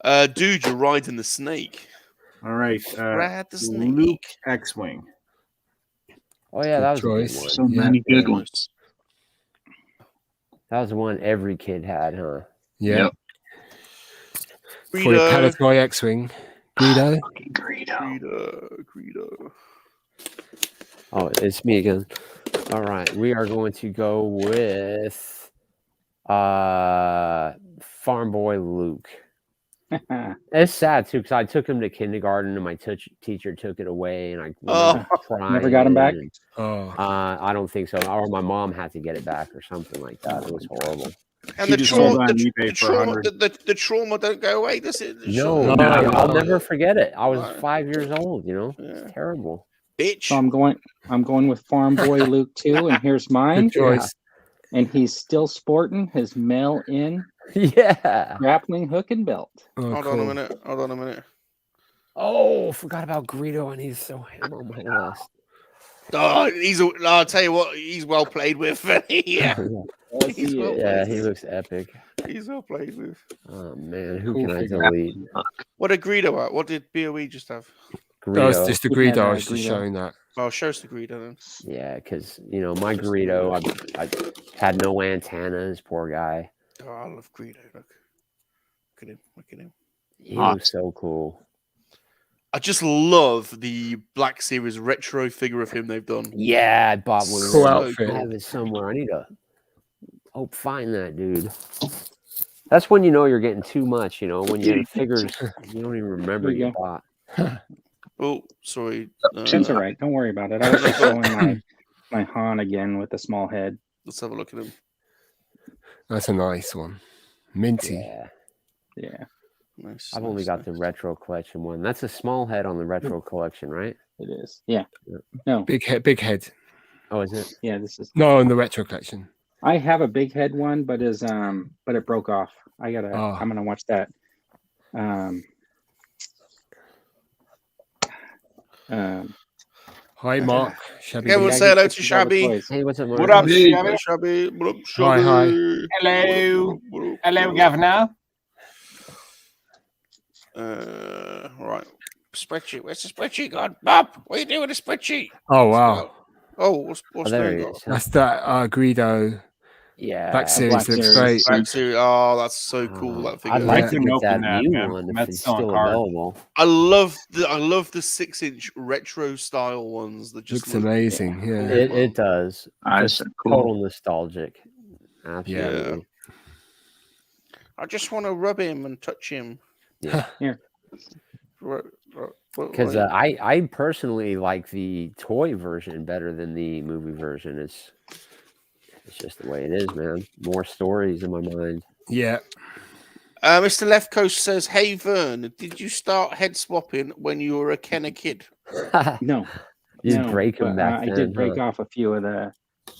many? Dude, you're riding the snake. All right. Ride the snake. Luke X-Wing. Oh yeah, that was Good a good choice. one. So many good ones. That was the one every kid had, huh? Yeah. Yep. For your Palatoy X-Wing. Greedo. Greedo. Oh, it's me again. All right, we are going to go with Farm Boy Luke. It's sad too because I took him to kindergarten and my teacher took it away and I crying. Never got him back? I don't think so. Or my mom had to get it back or something like that. It was horrible. And the trauma don't go away, does it? No, I'll never forget it. I was 5 years old, you know. It's terrible. Bitch. So I'm going with Farm Boy Luke too, and here's mine. Good choice. And he's still sporting his mail-in grappling hook and belt. Oh, Hold on a minute. Oh, forgot about Greedo, and he's so him on my list. Oh, I'll tell you what, he's well played with. Yeah. He looks epic. He's well played with. Oh man, who can I delete? What did Greedo at? What did BOE just have? Greedo. That was just the Greedo. I was Greedo. just showing that. Oh, show us the Greedo then. Yeah, because my Greedo, I had no antennas. Poor guy. Oh, I love Greedo. Look at him. Look at him. He was so cool. I just love the Black Series retro figure of him they've done. Yeah, I bought one. Cool of outfit. I have it somewhere. I need to find that dude. That's when you know you're getting too much. When you have figures, you don't even remember you bought. Oh, sorry. That's all right. Don't worry about it. I was just showing my Han again with the small head. Let's have a look at him. That's a nice one. Minty. Yeah. Nice. I've only got the retro collection one. That's a small head on the retro collection, right? It is. Yeah. No. Big head. Oh, is it? Yeah, this is No, in the retro collection. I have a big head one, but it broke off. I'm gonna watch that. Hi, Mark. Shabby. Everyone say hello to Shabby. Hey, what's up, Mark? What up, Hey, Shabby? Shabby. What up, Hi, hi. Shabby? Hello. Hello, Governor. Right. Spreadsheet. Where's the spreadsheet gone? Bob, what are you doing with the spreadsheet? Oh, wow. Oh, what's there going he on? is. That's that Greedo. Yeah. Black Series looks great. Black Series. Oh, that's so cool. That figure. I'd like to them get open that that, new man. one if That's it's still still hard. available. I love the 6-inch retro style ones that just Looks look amazing. Yeah. It does. That's Just cool. total nostalgic. Absolutely. I just want to rub him and touch him. Yeah. Here. Because I personally like the toy version better than the movie version. It's just the way it is, man. More stories in my mind. Yeah. Mr. Left Coast says, "Hey Vern, did you start head swapping when you were a Kenner kid?" No. You No, break them but, back I then. did break off a few of the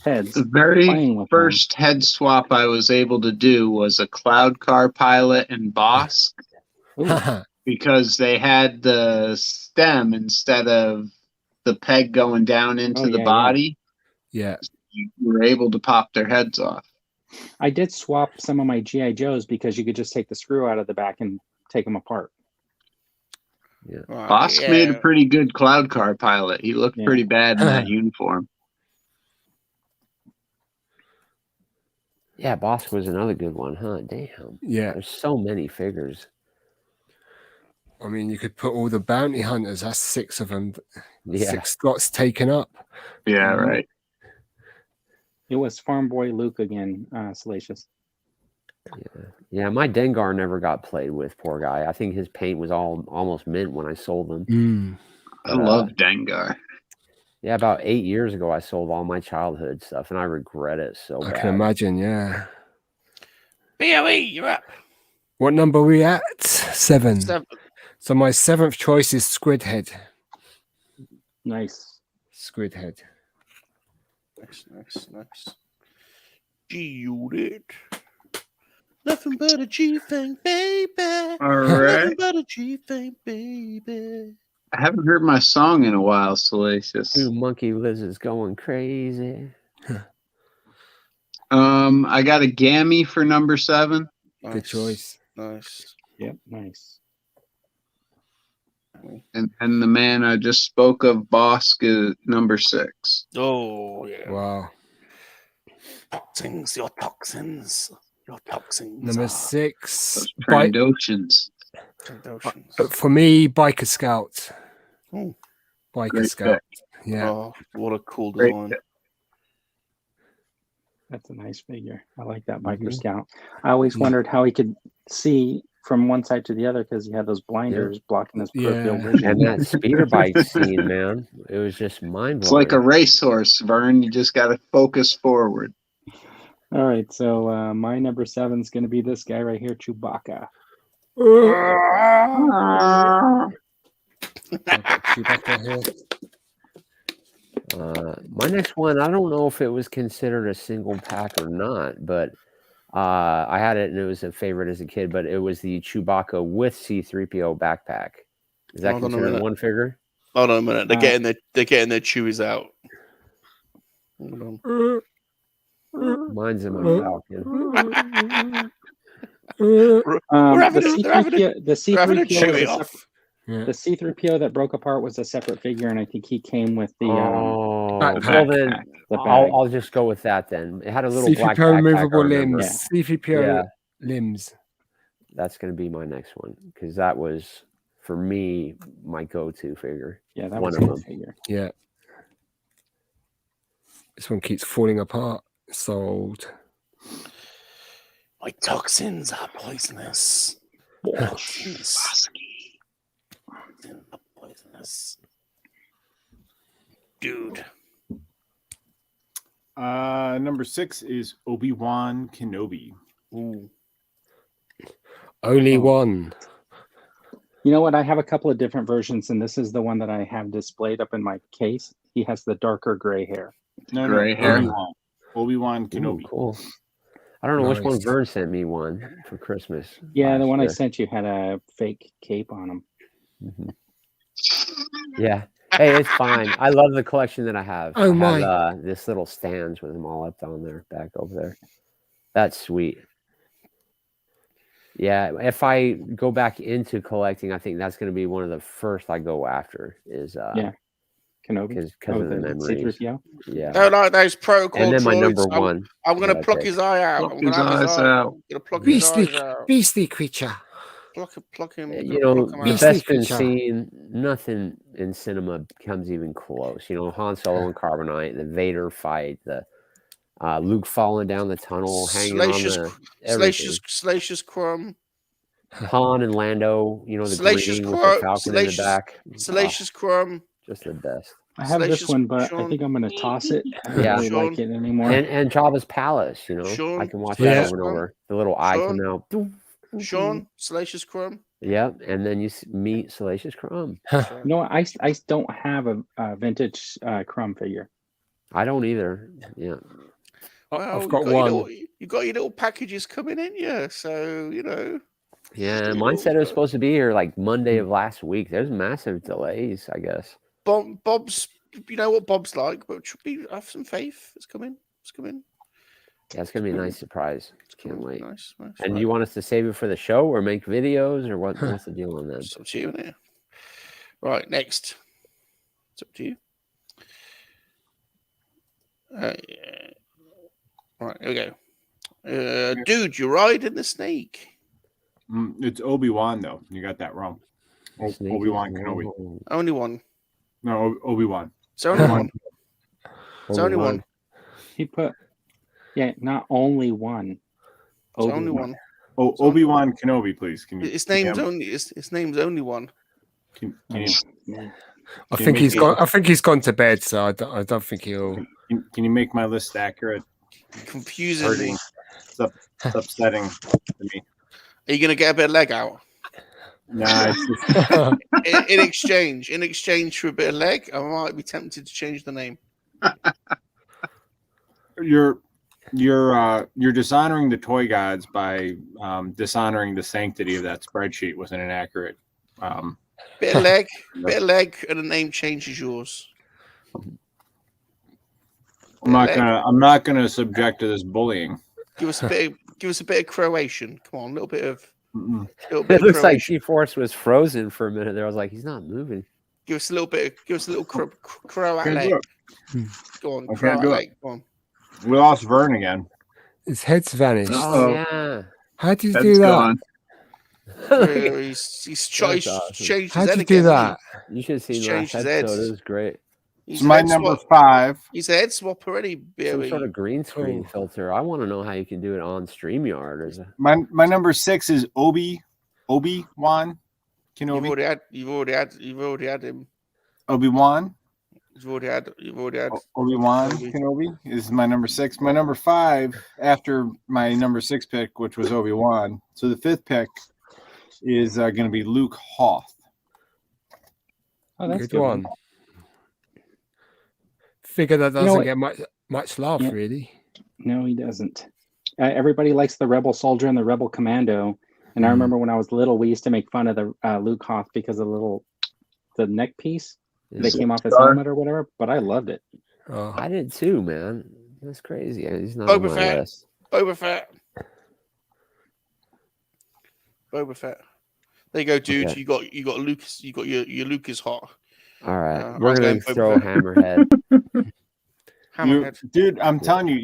heads. The very playing with first head swap I was able to do was a Cloud Car Pilot and Boss because they had the stem instead of the peg going down into the body. Yeah. You were able to pop their heads off. I did swap some of my GI Joes because you could just take the screw out of the back and take them apart. Yeah. Boss made a pretty good Cloud Car Pilot. He looked pretty bad in that uniform. Yeah, Boss was another good one, huh? Damn. Yeah. There's so many figures. I mean, you could put all the bounty hunters. That's 6 of them. Yeah. 6 slots taken up. Yeah, right. It was Farm Boy Luke again, Salacious. Yeah, my Dengar never got played with, poor guy. I think his paint was almost mint when I sold them. I love Dengar. Yeah, about 8 years ago, I sold all my childhood stuff, and I regret it so bad. I can imagine, yeah. BOE, you're up. What number are we at? 7. 7. So my 7th choice is Squid Head. Nice. Squid Head. Nice. G-Unit. Nothing but a G-Thing, baby. All right. Nothing but a G-Thing, baby. I haven't heard my song in a while, Salacious. Dude, MoNKey-LiZaRD's going crazy. I got a Gammy for number 7. Good choice. Nice. Yep, nice. And the man I just spoke of, Bosk, is number 6. Oh, yeah. Wow. Toxins, your toxins. Your toxins. Number 6. Trandoshans. For me, Biker Scout. Oh. Biker Great Scout. pick. Yeah. Oh, what a cool Great design. pick. That's a nice figure. I like that Biker Scout. I always wondered how he could see from one side to the other because he had those blinders blocking his peripheral vision. And that speeder bike scene, man, it was just mind blowing. It's like a racehorse, Vern. You just got to focus forward. All right, so my number 7 is going to be this guy right here, Chewbacca. My next one, I don't know if it was considered a single pack or not, but I had it and it was a favorite as a kid, but it was the Chewbacca with C-3PO backpack. Is that considered one figure? Hold on a minute. They're getting their chewies out. Hold on. Mine's in my Falcon. The C-3PO is a The C-3PO that broke apart was a separate figure, and I think he came with the well bag. then I'll just go with that then. It had a little black C-3PO backpack, movable I remember. limbs. C-3PO limbs. That's going to be my next one because that was for me my go-to figure. Yeah, that one was of a them. good figure. Yeah. This one keeps falling apart. Sold. My toxins are poisonous. Toxins are poisonous. Dude. Number 6 is Obi-Wan Kenobi. Ooh. Only one. You know what? I have a couple of different versions, and this is the one that I have displayed up in my case. He has the darker gray hair. Gray hair. Obi-Wan Kenobi. Ooh, cool. I don't know which one. Vern sent me one for Christmas. Yeah, the one I sent you had a fake cape on him. Yeah. Hey, it's fine. I love the collection that I have. Oh, I have this little stands with them all up on there, back over there. That's sweet. Yeah, if I go back into collecting, I think that's going to be one of the first I go after. Is Kenobi because of the memories. C-3PO? Yeah. Don't like those protocol And then my droids. number one. I'm going to pluck his eye out. I'm going to have his eye out. I'm gonna pluck his eyes out. Beastly creature. Pluck him. You know, the best been seen. Nothing in cinema comes even close. You know, Han Solo and Carbonite, the Vader fight, the Luke falling down the tunnel, hanging on the Salacious Crumb. Han and Lando, you know, the Salacious green with Crumb. the Falcon in the back. Salacious Crumb. Just the best. I have this one, but I think I'm going to toss it. I don't really like it anymore. And Jabba's Palace, you know, I can watch that over and over. The little eye come out. Sean, Salacious Crumb. Yep, and then you meet Salacious Crumb. You know what? I don't have a vintage Crumb figure. I don't either. Yeah. Well, I've got one. You got your little packages coming in, yeah. So you know. Yeah, mine said it was supposed to be here like Monday of last week. There's massive delays, I guess. Bob's, you know what Bob's like, but should be have some faith. It's coming. It's coming. Yeah, it's gonna be a nice surprise. Can't wait. Nice, and you want us to save it for the show or make videos or what? What's the deal on that? It's up to you, isn't it? Right, next. It's up to you. Yeah. Right, here we go. Dude, you're riding the snake. It's Obi-Wan, though. You got that wrong. Obi-Wan Kenobi. Only one. No, Obi-Wan. It's only one. It's only one. He put, not only one. It's only one. Oh, Obi-Wan Kenobi, please. Can you? His name's only one. Can you? I think he's gone. I think he's gone to bed, so I don't think he'll. Can you make my list accurate? Confusing. It's upsetting to me. Are you gonna get a bit of leg out? Nah. It's just... in exchange for a bit of leg, I might be tempted to change the name. You're dishonoring the toy gods by dishonoring the sanctity of that spreadsheet with an inaccurate. Bit of leg, and the name change is yours. I'm not gonna subject to this bullying. Give us a bit of Croatian. Come on, a little bit of. It looks like GForce was frozen for a minute there. I was like, he's not moving. Give us a little Croat leg. Go on, Croat leg. Go on. We lost Vern again. His head's vanished. Oh yeah. How did you do that? He's changed his head. How'd you do that? You should have seen last episode. It was great. It's my number 5. He's a head swap already. BOE. Some sort of green screen filter. I want to know how you can do it on StreamYard. Or my number 6 is Obi-Wan Kenobi. You've already had him. Obi-Wan. You've already had Obi-Wan Kenobi is my number 6. My number 5 after my number 6 pick, which was Obi-Wan. So the 5th pick is going to be Luke Hoth. Oh, that's good one. Figure that doesn't get much love, really. No, he doesn't. Everybody likes the Rebel Soldier and the Rebel Commando. And I remember when I was little, we used to make fun of the Luke Hoth because of the neck piece that came off his helmet or whatever. But I loved it. Oh, I did too, man. That's crazy. He's not on my list. Boba Fett. There you go, dude. Okay. You got Lucas. You got your Lucas hot. All right, we're gonna throw Hammerhead. Dude, I'm telling you,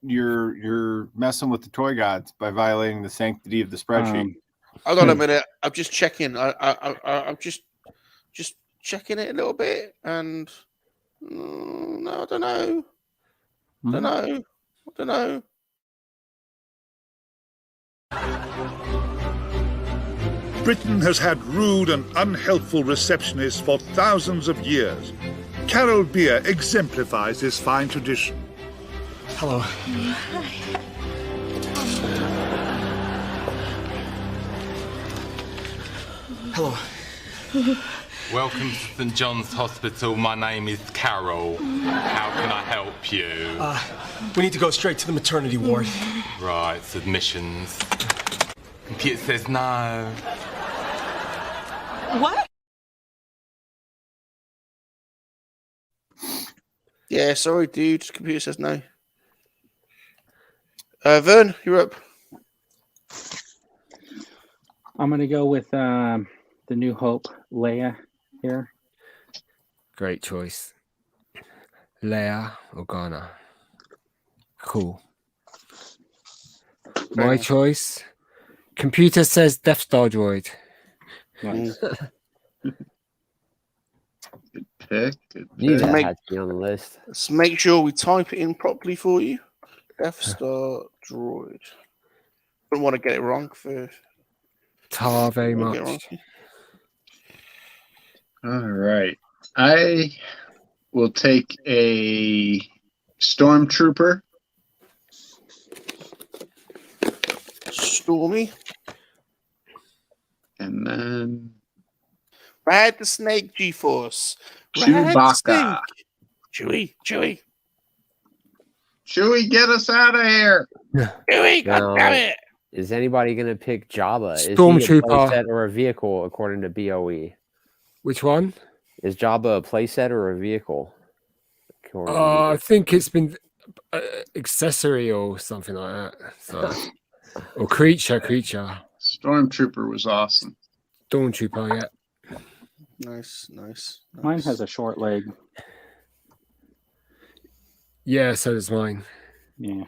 you're messing with the toy gods by violating the sanctity of the spreadsheet. Hold on a minute. I'm just checking. I'm just checking it a little bit, and no, I don't know. I don't know. Britain has had rude and unhelpful receptionists for thousands of years. Carol Beer exemplifies this fine tradition. Hello. Hello. Welcome to St. John's Hospital. My name is Carol. How can I help you? We need to go straight to the maternity ward. Right, submissions. Computer says no. What? Yeah, sorry, dude. Computer says no. Vern, you're up. I'm gonna go with the New Hope, Leia here. Great choice. Leia Organa. Cool. My choice. Computer says Death Star droid. Nice. Good pick. That had to be on the list. Let's make sure we type it in properly for you. Death Star droid. Don't want to get it wrong first. Tar very much. All right. I will take a stormtrooper. Stormy. And then Ride the snake, GForce. Chewbacca. Chewie. Chewie, get us out of here. Chewie, goddammit. it. Is anybody going to pick Jabba? Is he a Stormtrooper. playset or a vehicle, according to BOE? Which one? Is Jabba a playset or a vehicle? I think it's been accessory or something like that. So, or creature. Stormtrooper was awesome. Stormtrooper, yeah. Nice. Mine has a short leg. Yeah, so does mine. Yeah.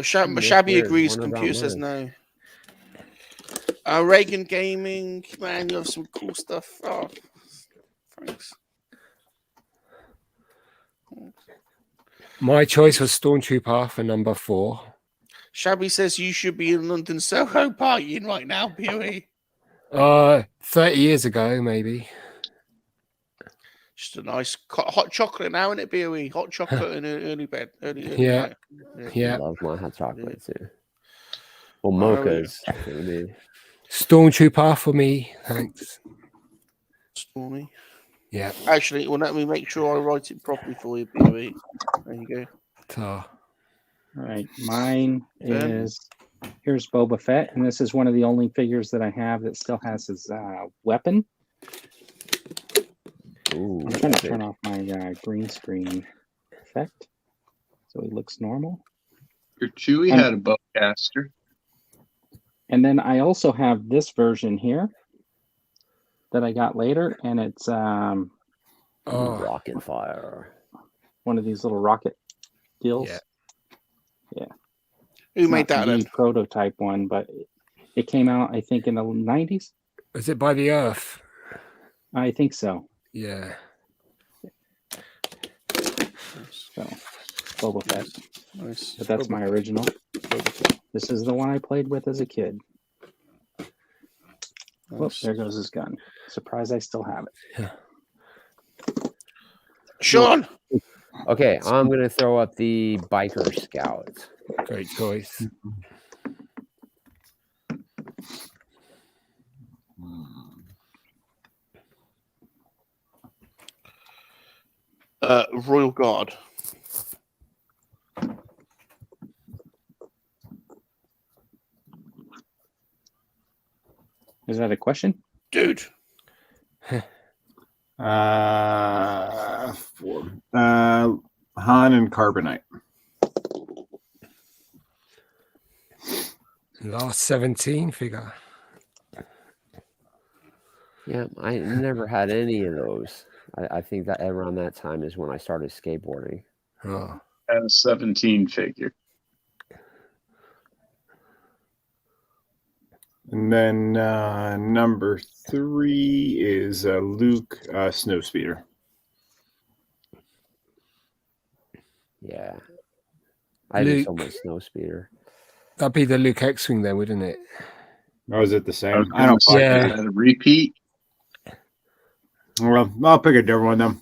Shabby agrees. Computer says no. Reagan Gaming, man, you have some cool stuff. Oh, thanks. My choice was Stormtrooper for number 4. Shabby says you should be in London Soho partying right now, BOE. 30 years ago, maybe. Just a nice hot chocolate now, isn't it, BOE? Hot chocolate in early bed. Early Yeah. night. I love my hot chocolate too. Well, mochas. Stormtrooper for me, thanks. Stormy. Yeah. Actually, well, let me make sure I write it properly for you, BOE. There you go. All right. Mine is, here's Boba Fett, and this is one of the only figures that I have that still has his weapon. Ooh, I'm trying to turn off my green screen effect so he looks normal. Your Chewie had a bowcaster. And then I also have this version here that I got later, and it's rocket fire. One of these little rocket deals. Yeah. Who made that then? Prototype one, but it came out, I think, in the 90s. Is it by the Earth? I think so. Yeah. So, Boba Fett. Nice. But that's my original. This is the one I played with as a kid. Whoops, there goes his gun. Surprised I still have it. Yeah. Sean! Okay, I'm going to throw up the Biker Scout. Great choice. Royal Guard. Is that a question? Dude. Han and Carbonite. Last 17 figure. Yeah, I never had any of those. I think that around that time is when I started skateboarding. Oh. And a 17 figure. And then number 3 is Luke Snowspeeder. Yeah. I did so much Snowspeeder. That'd be the Luke X-Wing then, wouldn't it? Or is it the same? I don't see a repeat. Well, I'll pick a different one then.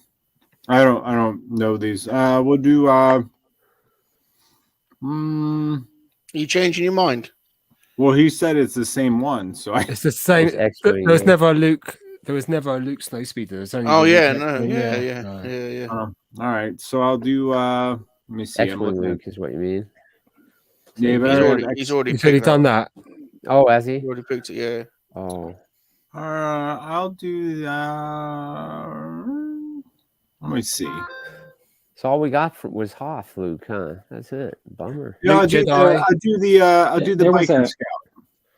I don't know these. We'll do you changing your mind? Well, he said it's the same one, so it's the same. There was never a Luke. There was never a Luke Snowspeeder. There was only. Oh yeah, yeah. All right, so I'll do. Let me see. X-Wing Luke is what you mean. Yeah, but he's already done that. Oh, has he? He's already picked it. Yeah. Oh. I'll do that. Let me see. So all we got was Hoth Luke, huh? That's it. Bummer. Yeah, I'll do the biker scout.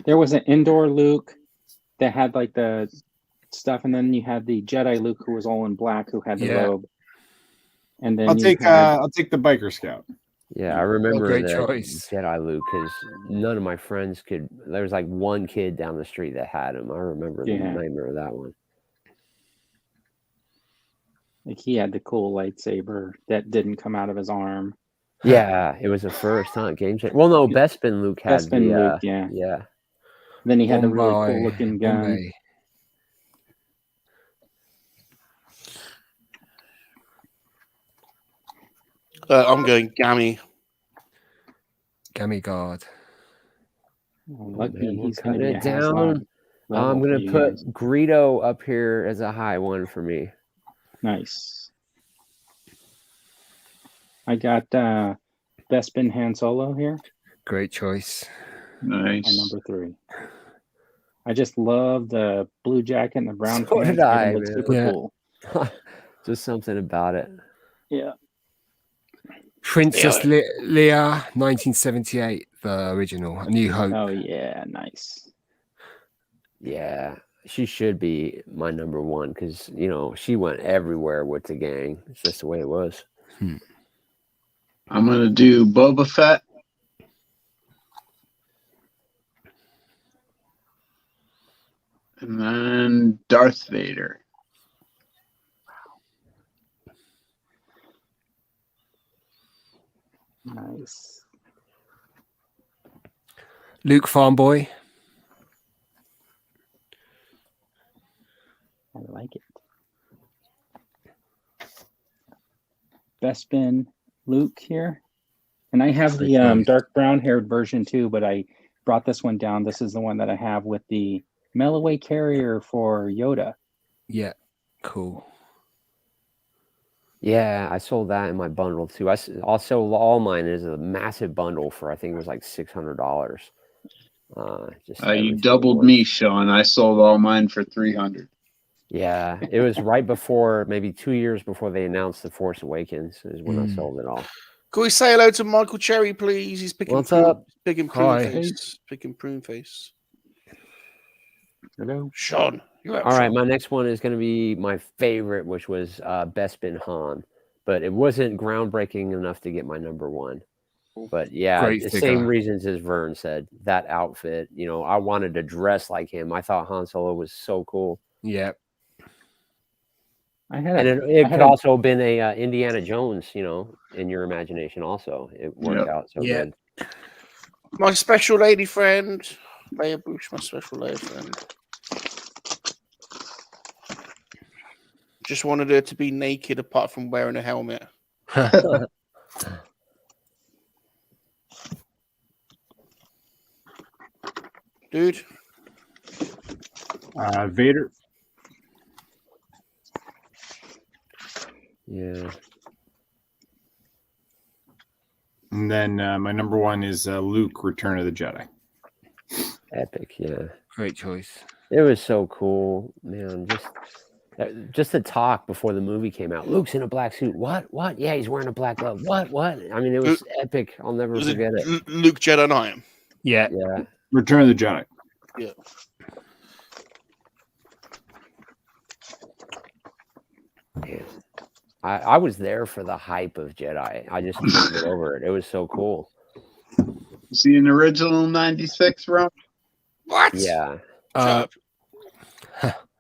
There was an indoor Luke that had like the stuff, and then you had the Jedi Luke who was all in black, who had the robe. And then I'll take the biker scout. Yeah, I remember great the choice. Jedi Luke because none of my friends could. There was like one kid down the street that had him. I remember the nightmare of that one. Like he had the cool lightsaber that didn't come out of his arm. Yeah, it was a first, huh? Game changer. Well, no, Bespin Luke had Bespin Luke, yeah. Yeah. Then he had the really cool looking gun. I'm going Gammy. Gammy guard. He's cut it down. I'm going to put Greedo up here as a high one for me. Nice. I got Bespin Han Solo here. Great choice. Nice. And number 3. I just love the blue jacket and the brown So pants. did I, It looks man. super cool. Just something about it. Yeah. Princess Leia, 1978, the original, A New Hope. Oh yeah, nice. Yeah, she should be my number 1 because she went everywhere with the gang. It's just the way it was. I'm gonna do Boba Fett. And then Darth Vader. Nice. Luke Farmboy. I like it. Bespin Luke here. And I have the dark brown haired version too, but I brought this one down. This is the one that I have with the mail-away carrier for Yoda. Yeah, cool. Yeah, I sold that in my bundle too. I also all mine is a massive bundle for I think it was like $600. You doubled me, Sean. I sold all mine for $300. Yeah, it was right before, maybe 2 years before they announced The Force Awakens is when I sold it all. Can we say hello to Michael Cherry, please? He's picking What's up? Picking prune face. Picking prune face. Hello, Sean. All right, my next one is going to be my favorite, which was Bespin Han, but it wasn't groundbreaking enough to get my number 1. But yeah, the same reasons as Vern said. That outfit, I wanted to dress like him. I thought Han Solo was so cool. Yeah. It could also have been a Indiana Jones, in your imagination. Also, it worked out so good. My special lady friend, Leia Bush, my special lady friend. Just wanted her to be naked apart from wearing a helmet. Dude. Vader. Yeah. And then my number 1 is Luke, Return of the Jedi. Epic, yeah. Great choice. It was so cool, man. Just the talk before the movie came out. Luke's in a black suit. What? Yeah, he's wearing a black glove. What? I mean, it was epic. I'll never forget it. Luke Jedi Knight. Yeah. Yeah. Return of the Jedi. Yeah. I was there for the hype of Jedi. I just couldn't get over it. It was so cool. Is he an original 96 run? What? Yeah.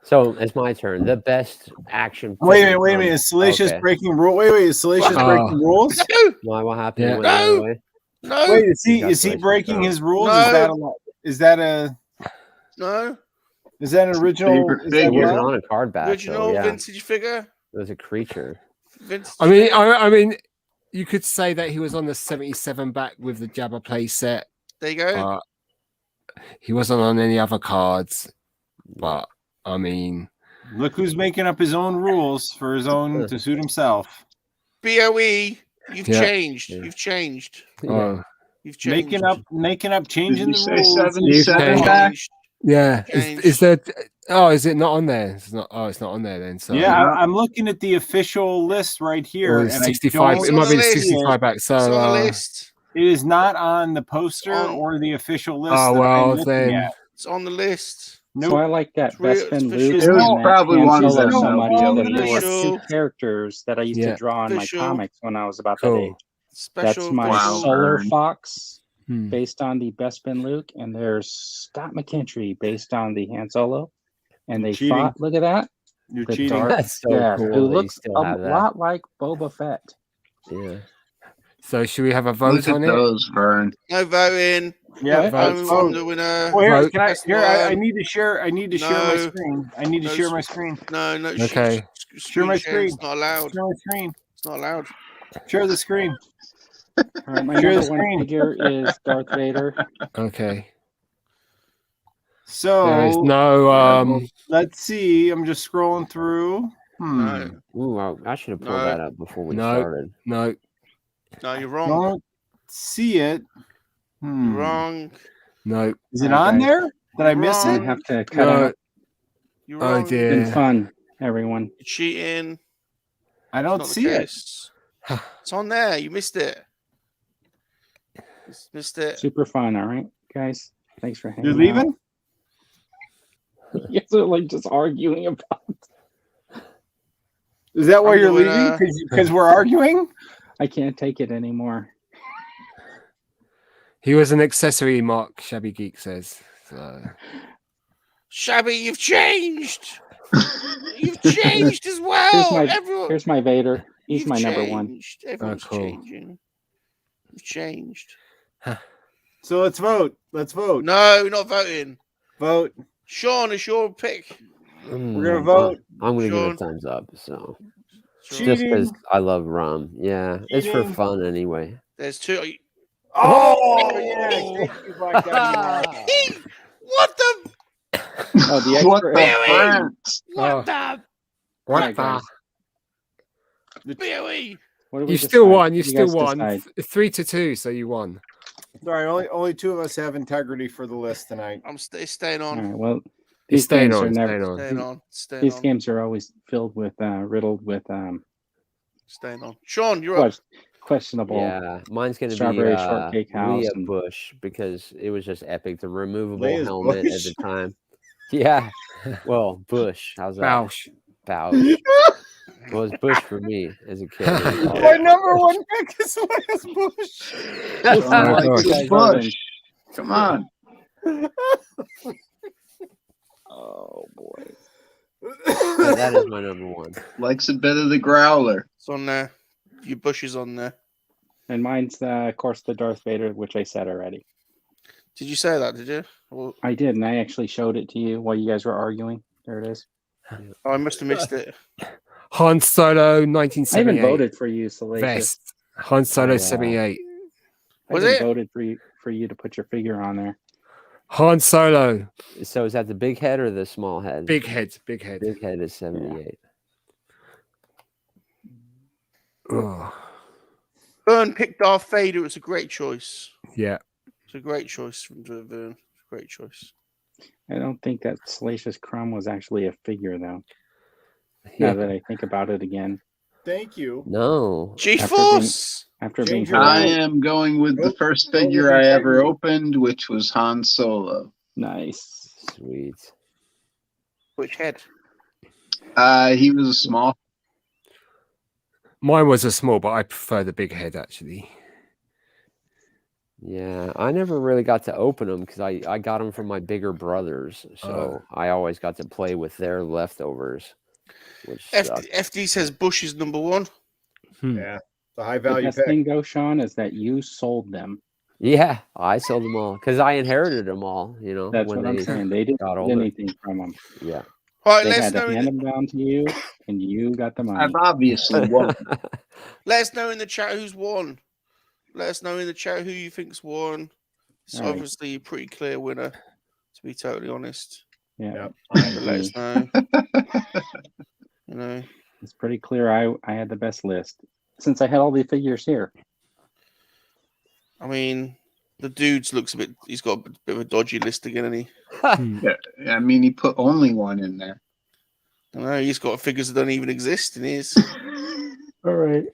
So it's my turn. The best action. Wait a minute. Is Salacious breaking rules? Wait, is Salacious breaking rules? Why? What happened? Yeah. He went the other way? No. Wait, is he breaking his rules? No. Is that a No. Is that an original? Is It that wasn't on a card back. Original so, yeah. vintage figure? It was a creature. Vintage I mean, you could say that he was on the 77 back with the Jabba play set. There you go. He wasn't on any other cards, but I mean, look who's making up his own rules for his own to suit himself. BOE, you've changed. You've changed. You've changed. Making up, changing Did the you rules. say 77 back? Yeah. Is there? Oh, is it not on there? It's not. Oh, it's not on there then. So Yeah, I'm looking at the official list right here. and 65. It might be 65 back. So it's on the list. It is not on the poster or the official list. Oh well, then it's on the list. So I like that Bespin Luke. It was probably one of them. So much That'll that be there were official. 2 characters that I used to draw in my comics when I was about that age. Special. That's my Wow. Solar Fox, Hmm. based on the Bespin Luke, and there's Scott McKentry based on the Han Solo, and they cheating. fought. Look at that. You're the cheating. That's so cool who that you looks still a have that. lot like Boba Fett. Yeah. So should we have a vote Look at on it? those, Vern. No voting. Yeah, I'm the winner. Well, here, Vote. can I? That's Here, one. I need to share. I need to share my No. screen. I need to No, share my screen. No, no. Okay. Share my share. It's screen. not allowed. Share my screen. It's not allowed. Share the screen. All right, my Share the number one screen. figure is Darth Vader. Okay. So There is no. let's see. I'm just scrolling through. No. Ooh, I should have pulled No. that up before we No. started. No. No, you're wrong. Don't see it. You're wrong. No. Is it on there? Did I miss I it? have to cut No. out. You're Oh wrong. It's been dear. fun, everyone. You're cheating. I It's don't not the see it. case. It's on there. You missed it. You missed it. Super fun. All right, guys. Thanks for hanging You're out. leaving? You guys are like just arguing about. Is that why I'm you're the leaving? winner. Because we're arguing? I can't take it anymore. He was an accessory, Mark Shabby Geek says. So. Shabby, you've changed. You've changed as well. Here's my Vader. He's You've my number one. changed. Everyone's cool. changing. You've changed. So let's vote. Let's vote. No, we're not voting. Vote. Sean, it's your pick. We're gonna vote. I'm gonna give Sean. it a thumbs up. So Sean. just because I love rum, yeah, it's for Cheating. fun anyway. There's two. Oh, yeah. Thank you, Blacked Out Ewoks. What the? Oh, the What expert. the friend? What the? What Right, guys. BOE. What do we You still decide? won. You still guys won. decide. 3-2, so you won. Sorry, only two of us have integrity for the list tonight. I'm staying All on. right. Well, He's these staying games on. are never. Staying on. Staying on. Staying These on. games are always filled with riddled with Staying on. Sean, you're up. questionable. Yeah, mine's gonna Strawberry be shortcake house Leah and- Bush because it was just epic. The removable Leia's helmet Bush? at the time. Yeah, well, Bush. How's that? Bausch. Bausch. Well, it's Bush for me as a kid. My number one pick is Leia's Bush. Oh my Like gosh. the bush. Come on. Oh boy. Yeah, that is my number one. Likes a bit of the growler. It's on there. Your bush is on there. And mine's of course the Darth Vader, which I said already. Did you say that? Did you? Well, I did, and I actually showed it to you while you guys were arguing. There it is. oh, I must have missed it. Han Solo, I even 1978. voted for you, Salacious. Vest. Han Solo, Oh, wow. 78. I Was even it? voted for you to put your figure on there. Han Solo. So is that the big head or the small head? Big head. Big head. Big head is 78. Oh, Vern picked Darth Vader. It's a great choice. yeah. It's a great choice from Vern. Great choice. I don't think that Salacious Crumb was actually a figure, though. Yeah. Now that I think about it again. Thank you. No. GForce. After being Ginger I heard, am going with the first figure I ever opened, which was Han Solo. nice. Sweet. Which head? He was a small. Mine was a small, but I prefer the big head actually. Yeah, I never really got to open them because I got them from my bigger brothers, so I always got to play with their leftovers. Which FD says Bush is number one. Yeah, the high value best thing, though, Sean, is that you sold them. Yeah, I sold them all because I inherited them all. You know, that's what I'm saying. They didn't get anything from them. Yeah, right, they had to hand them down to you, and you got the money. I've obviously won. Let us know in the chat who's won. Let us know in the chat who you think's won. It's obviously a pretty clear winner, to be totally honest. Yeah. But let us know. You know, it's pretty clear. I had the best list since I had all the figures here. I mean, the dude's looks a bit. He's got a bit of a dodgy list again, hasn't he? Yeah, I mean, he put only one in there. I know he's got figures that don't even exist in his. All right.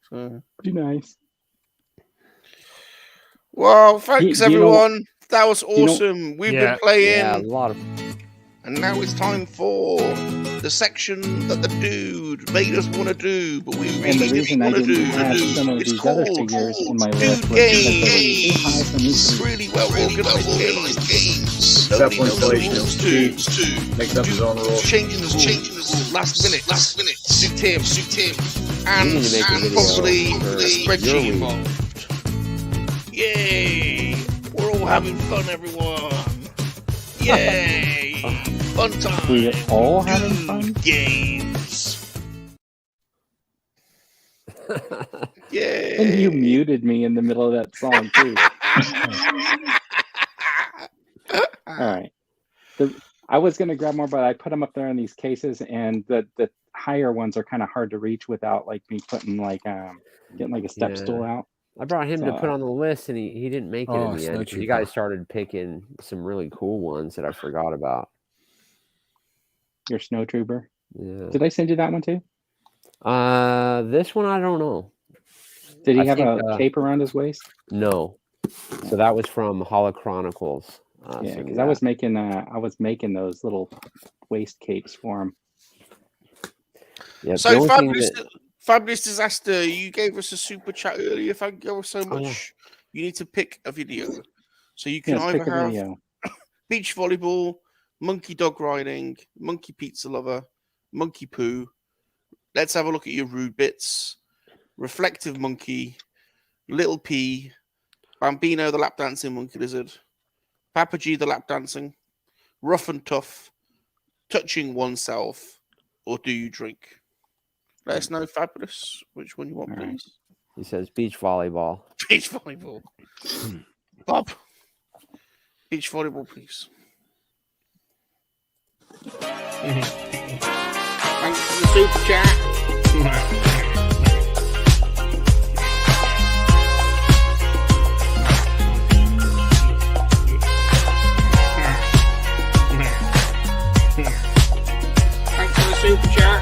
So. Be nice. Well, thanks everyone. That was awesome. We've been playing. Yeah, a lot of. And now it's time for the section that the dude made us want to do, but we really didn't want to do. It's called Dude Games. Really well organized games. Nobody knows the rules to. Makes up his own rules. Changing the rules. Last minute. Suit him. And probably a spreadsheet involved. Yay! We're all having fun, everyone. Yay! Fun time. We're all having fun. Games. Yay! And you muted me in the middle of that song too. All right. I was gonna grab more, but I put them up there in these cases, and the higher ones are kind of hard to reach without like me putting like getting like a step stool out. I brought him to put on the list, and he didn't make it in the end. You guys started picking some really cool ones that I forgot about. Your Snow Trooper. Yeah. Did I send you that one too? This one I don't know. Did he have a cape around his waist? No. So that was from Holo Chronicles. Yeah, because I was making those little waist capes for him. Yeah. So Fabulous Disaster, you gave us a super chat earlier. Thank you so much. You need to pick a video. So you can either have beach volleyball, monkey dog riding, monkey pizza lover, monkey poo. Let's have a look at your rude bits. Reflective monkey, little P, Bambino the lap dancing monkey lizard, Papa G the lap dancing, rough and tough, touching oneself, or do you drink? Let us know, Fabulous, which one you want, please. He says beach volleyball. Beach volleyball. Bob. Beach volleyball, please. Thanks for the super chat. Thanks for the super chat.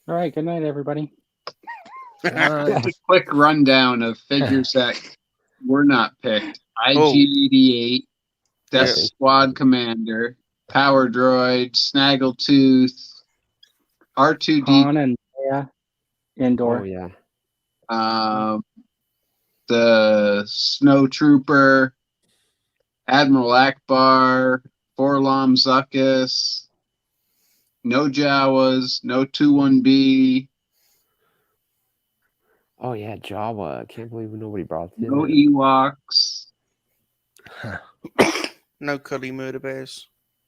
All right. Good night, everybody. Just a quick rundown of figures that were not picked. IG-88, Death Squad Commander, Power Droid, Snaggletooth, R2D. Han and Leia, Indoor. Oh, yeah. The Snow Trooper, Admiral Akbar, Forlom Zuckuss, no Jawas, no 21B. Oh yeah, Jawa. I can't believe nobody brought this. No Ewoks. No Cully Murder Bears.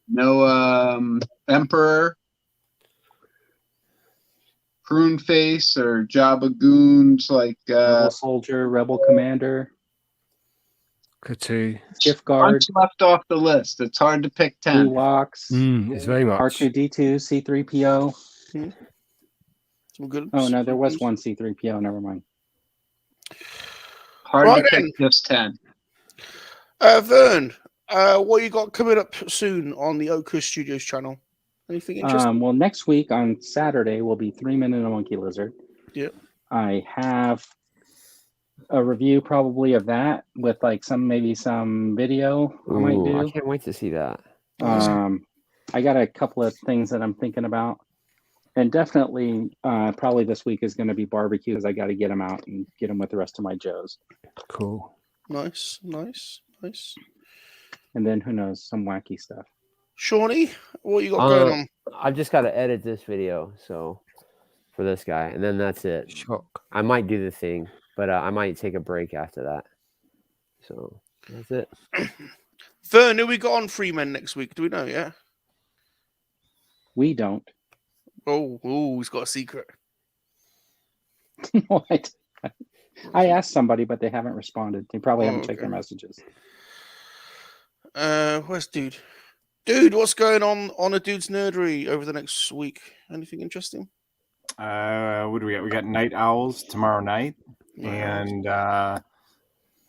No Emperor. Prune Face or Jabba Goons like Rebel Soldier, Rebel Commander. Katu. Gift Guard. Bunch left off the list. It's hard to pick 10. Ewoks. It's very much. R2D2, C3PO. Some good. Oh no, there was one C3PO. Never mind. Hard to pick just 10. Vern, what you got coming up soon on the Oakhurst Studios channel? Anything interesting? Well, next week on Saturday will be 3 Men and a Monkey Lizard. Yep. I have a review probably of that with like maybe some video. I might do. I can't wait to see that. I got a couple of things that I'm thinking about, and definitely probably this week is going to be barbecue because I got to get them out and get them with the rest of my Joes. Cool. Nice. And then who knows, some wacky stuff. Shawnee, what you got going on? I've just got to edit this video, so for this guy, and then that's it. Shock. I might do the thing, but I might take a break after that. So that's it. Vern, who we got on Free Men next week? Do we know? Yeah. We don't. Oh, he's got a secret. What? I asked somebody, but they haven't responded. They probably haven't checked their messages. Where's Dude? Dude, what's going on a Dude's Nerdery over the next week? Anything interesting? What do we got? We got Night Owls tomorrow night, and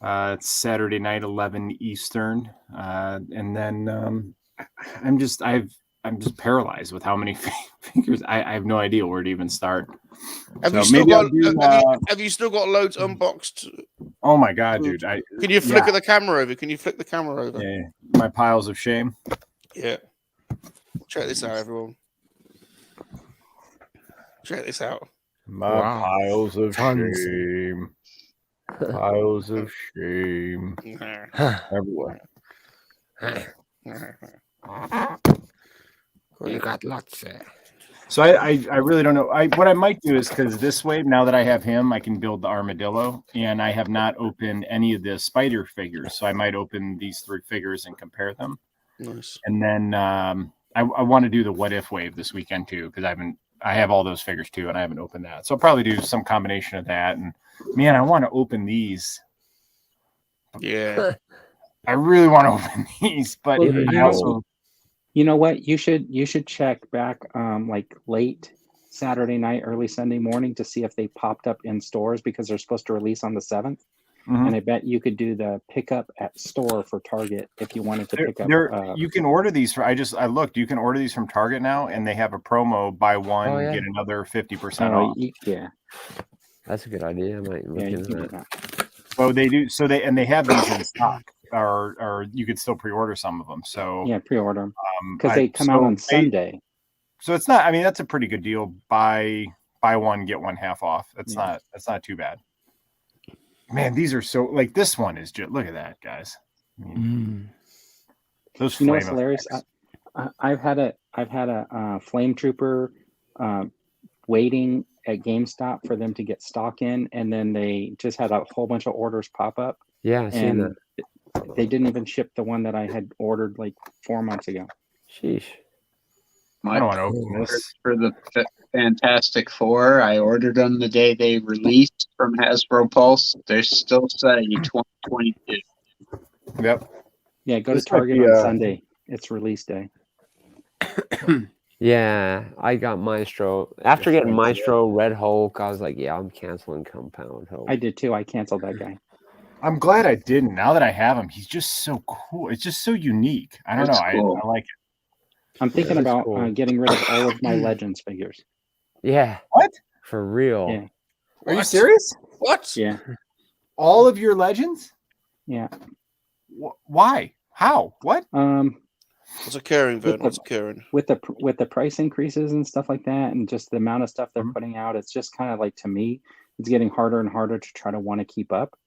it's Saturday night, 11 Eastern. And then I'm just paralyzed with how many figures. I have no idea where to even start. Have you still got loads unboxed? Oh my god, dude! Can you flick the camera over? Yeah, my piles of shame. Yeah. Check this out, everyone. Check this out. My piles of shame. Piles of shame. Everywhere. You got lots there. So I really don't know. What I might do is, because this way, now that I have him, I can build the armadillo, and I have not opened any of the spider figures. So I might open these 3 figures and compare them. Nice. And then I want to do the what if wave this weekend too, because I have all those figures too, and I haven't opened that. So I'll probably do some combination of that. And man, I want to open these. Yeah. I really want to open these, but you know what? You should check back like late Saturday night, early Sunday morning to see if they popped up in stores, because they're supposed to release on the 7th. Mm-hmm. And I bet you could do the pickup at store for Target if you wanted to pick up. You can order these for. I looked. You can order these from Target now, and they have a promo: buy one get another 50% off. Yeah, that's a good idea. I might look into that. So they do. So they have these in stock, or you could still pre-order some of them. So yeah, pre-order them because they come out on Sunday. So it's not. I mean, that's a pretty good deal. Buy one get one half off. That's not too bad. Man, these are so like this one is just look at that, guys. I mean, those what's hilarious? I've had a flame trooper waiting at GameStop for them to get stock in, and then they just had a whole bunch of orders pop up. Yeah, I've seen that. They didn't even ship the one that I had ordered like 4 months ago. Sheesh. I don't want to open this. For the Fantastic Four, I ordered them the day they released from Hasbro Pulse. They're still saying 2022. Yep. Yeah, go to Target on Sunday. It's release day. Yeah, I got Maestro. After getting Maestro, Red Hulk, I was like, yeah, I'm canceling Compound Hulk. I did too. I canceled that guy. I'm glad I didn't. Now that I have him, he's just so cool. It's just so unique. I don't know. Cool. I like it. I'm thinking about getting rid of all of my Legends figures. Yeah. What? For real? Yeah. Are you serious? What? Yeah. All of your Legends? Yeah. Why? How? What? What's occurring, Vern? What's occurring? With the price increases and stuff like that, and just the amount of stuff they're putting out, it's just kind of like, to me, it's getting harder and harder to try to want to keep up.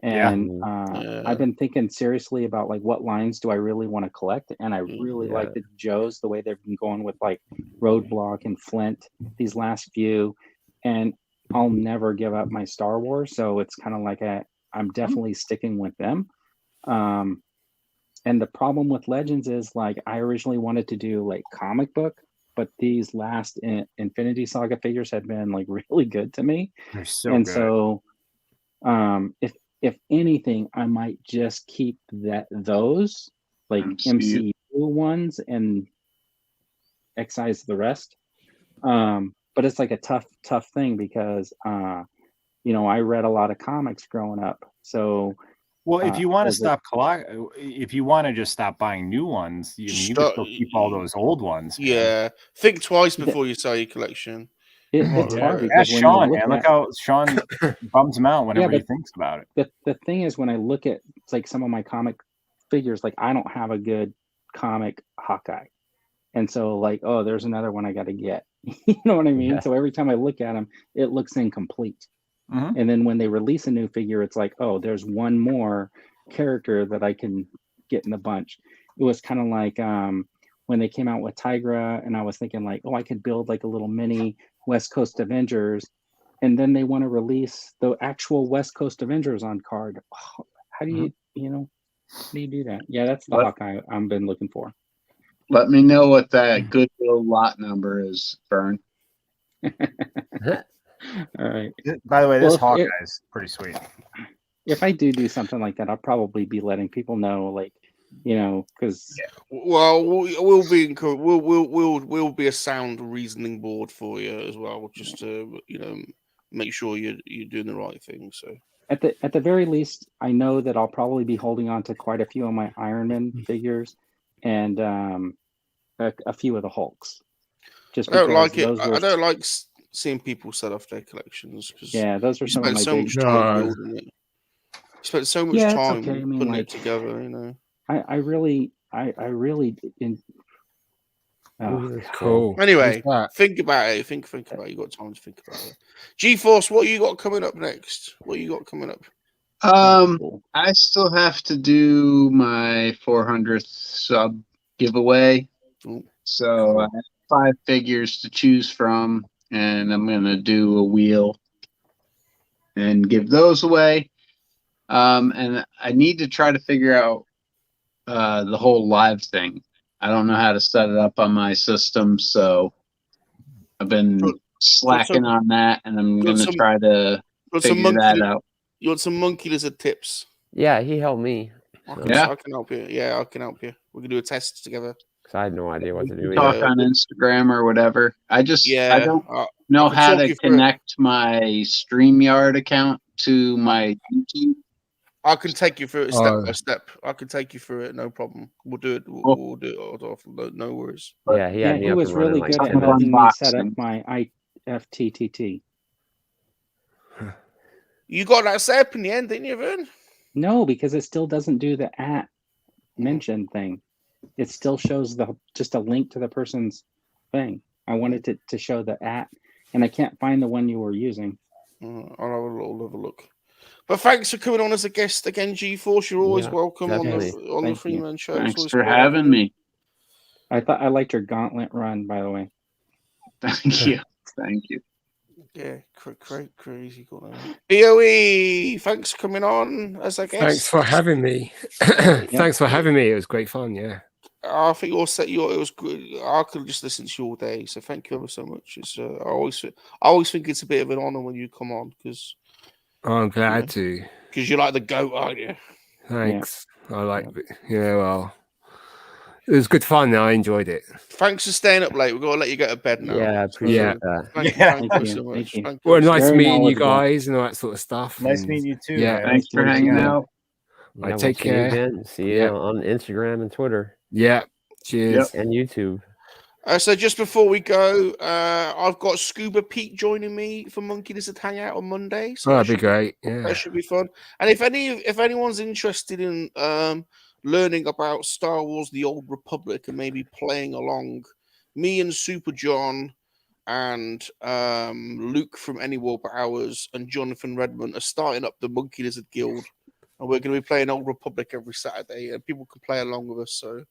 And I've been thinking seriously about like what lines do I really want to collect, and I really like the Joes, the way they've been going with like Roadblock and Flint these last few, and I'll never give up my Star Wars, so it's kind of like I'm definitely sticking with them. And the problem with Legends is like I originally wanted to do like comic book, but these last Infinity Saga figures have been like really good to me. They're so and good. So if anything, I might just keep those like MCU ones and excise the rest. But it's like a tough thing because I read a lot of comics growing up. So if you want to if you want to just stop buying new ones, you can still keep all those old ones. Yeah, think twice before you sell your collection. It's hard because That's when Sean, you man. Look how Sean bums him out whenever he thinks about it. The thing is, when I look at like some of my comic figures, like I don't have a good comic Hawkeye, and so like, oh, there's another one I got to get. You know what I mean? Yeah. So every time I look at him, it looks incomplete. And then when they release a new figure, it's like, oh, there's one more character that I can get in the bunch. It was kind of like when they came out with Tigra, and I was thinking like, oh, I could build like a little mini West Coast Avengers, and then they want to release the actual West Coast Avengers on card. Oh, how do you how do you do that? Yeah, that's the Hawkeye I've been looking for. Let me know what that Goodwill lot number is, Vern. All right. By the way, this Hawkeye is pretty sweet. If I do something like that, I'll probably be letting people know, like, because well, we'll be a sound reasoning board for you as well, just to make sure you're doing the right thing. So at the very least, I know that I'll probably be holding on to quite a few of my Iron Man figures and a few of the Hulks. Just I don't because like it. I don't like seeing people sell off their collections because those are some of my so much time building it. You spent so much time putting it together. I really cool. Anyway, think about it. Think about it. You got time to think about it. GForce, what you got coming up next? I still have to do my 400th sub giveaway. So I have 5 figures to choose from, and I'm going to do a wheel and give those away. And I need to try to figure out the whole live thing. I don't know how to set it up on my system, so I've been slacking on that, and I'm going to try to figure that out. You want some MoNKey-LiZaRD tips? Yeah, he helped me. I can help you. Yeah, I can help you. We can do a test together. I had no idea what to do. Talk on Instagram or whatever. I don't know how to connect my StreamYard account to my YouTube. I can take you through it step by step. I can take you through it, no problem. We'll do it. We'll do it. No worries. Yeah, he was really good at helping me set up my IFTTT. You got that set up in the end, didn't you, Vern? No, because it still doesn't do the mention thing. It still shows just a link to the person's thing. I wanted to show the and I can't find the one you were using. I'll have a look. But thanks for coming on as a guest again, GForce. You're always welcome on the Freeman Show. Thanks for having me. I liked your gauntlet run, by the way. Thank you. Yeah, crazy. BOE, thanks for coming on as a guest. Thanks for having me. Thanks for having me. It was great fun. Yeah. I think it was good. I could just listen to you all day. So thank you ever so much. It's I always think it's a bit of an honor when you come on because. I'm glad to. Because you're like the GOAT, aren't you? Thanks. Yeah. I like it. Yeah, well, it was good fun. I enjoyed it. Thanks for staying up late. We've got to let you go to bed now. Yeah, I appreciate that. Thank you so much. Well, nice meeting you guys and all that sort of stuff. Nice meeting you too. Yeah, thanks for hanging out. Yeah, take care. See you on Instagram and Twitter. Yeah. Cheers. And YouTube. So just before we go, I've got Scuba Pete joining me for MoNKey-LiZaRD Hangout on Monday. So that'd be great. Yeah, that should be fun. And if anyone's interested in learning about Star Wars: The Old Republic and maybe playing along, me and Super John and Luke from Any War But Hours and Jonathan Redmond are starting up the MoNKey-LiZaRD Guild, and we're going to be playing Old Republic every Saturday, and people can play along with us. So.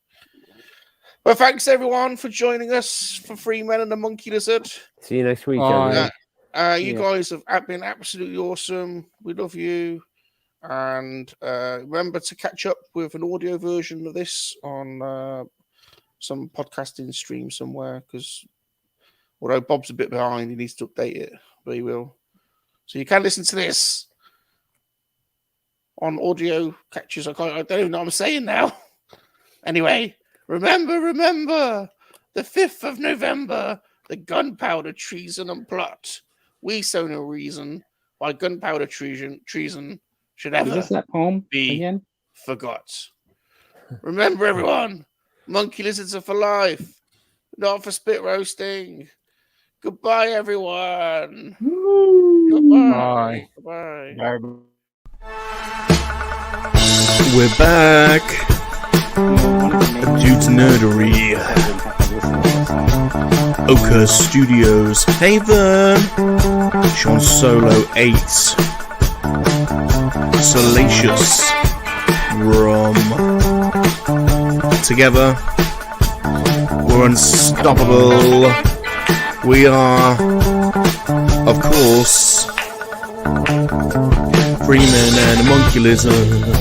Well, thanks everyone for joining us for Free Men and the MoNKey-LiZaRD. See you next week. You guys have been absolutely awesome. We love you. And remember to catch up with an audio version of this on some podcasting stream somewhere, because although Bob's a bit behind, he needs to update it, but he will. So you can listen to this on audio catches. I don't even know what I'm saying now. Anyway. Remember, the 5th of November, the gunpowder treason and plot. We saw no reason why gunpowder treason should ever be forgot. Remember, everyone, MoNKey-LiZaRDs are for life, not for spit roasting. Goodbye, everyone. Bye. Goodbye. Bye. We're back. Due to nerdery. Ochre Studios. Hey, Vern. Sean Solo 8. Salacious. Rum. Together, we're unstoppable. We are, of course, Freeman and MoNKey-LiZaRD.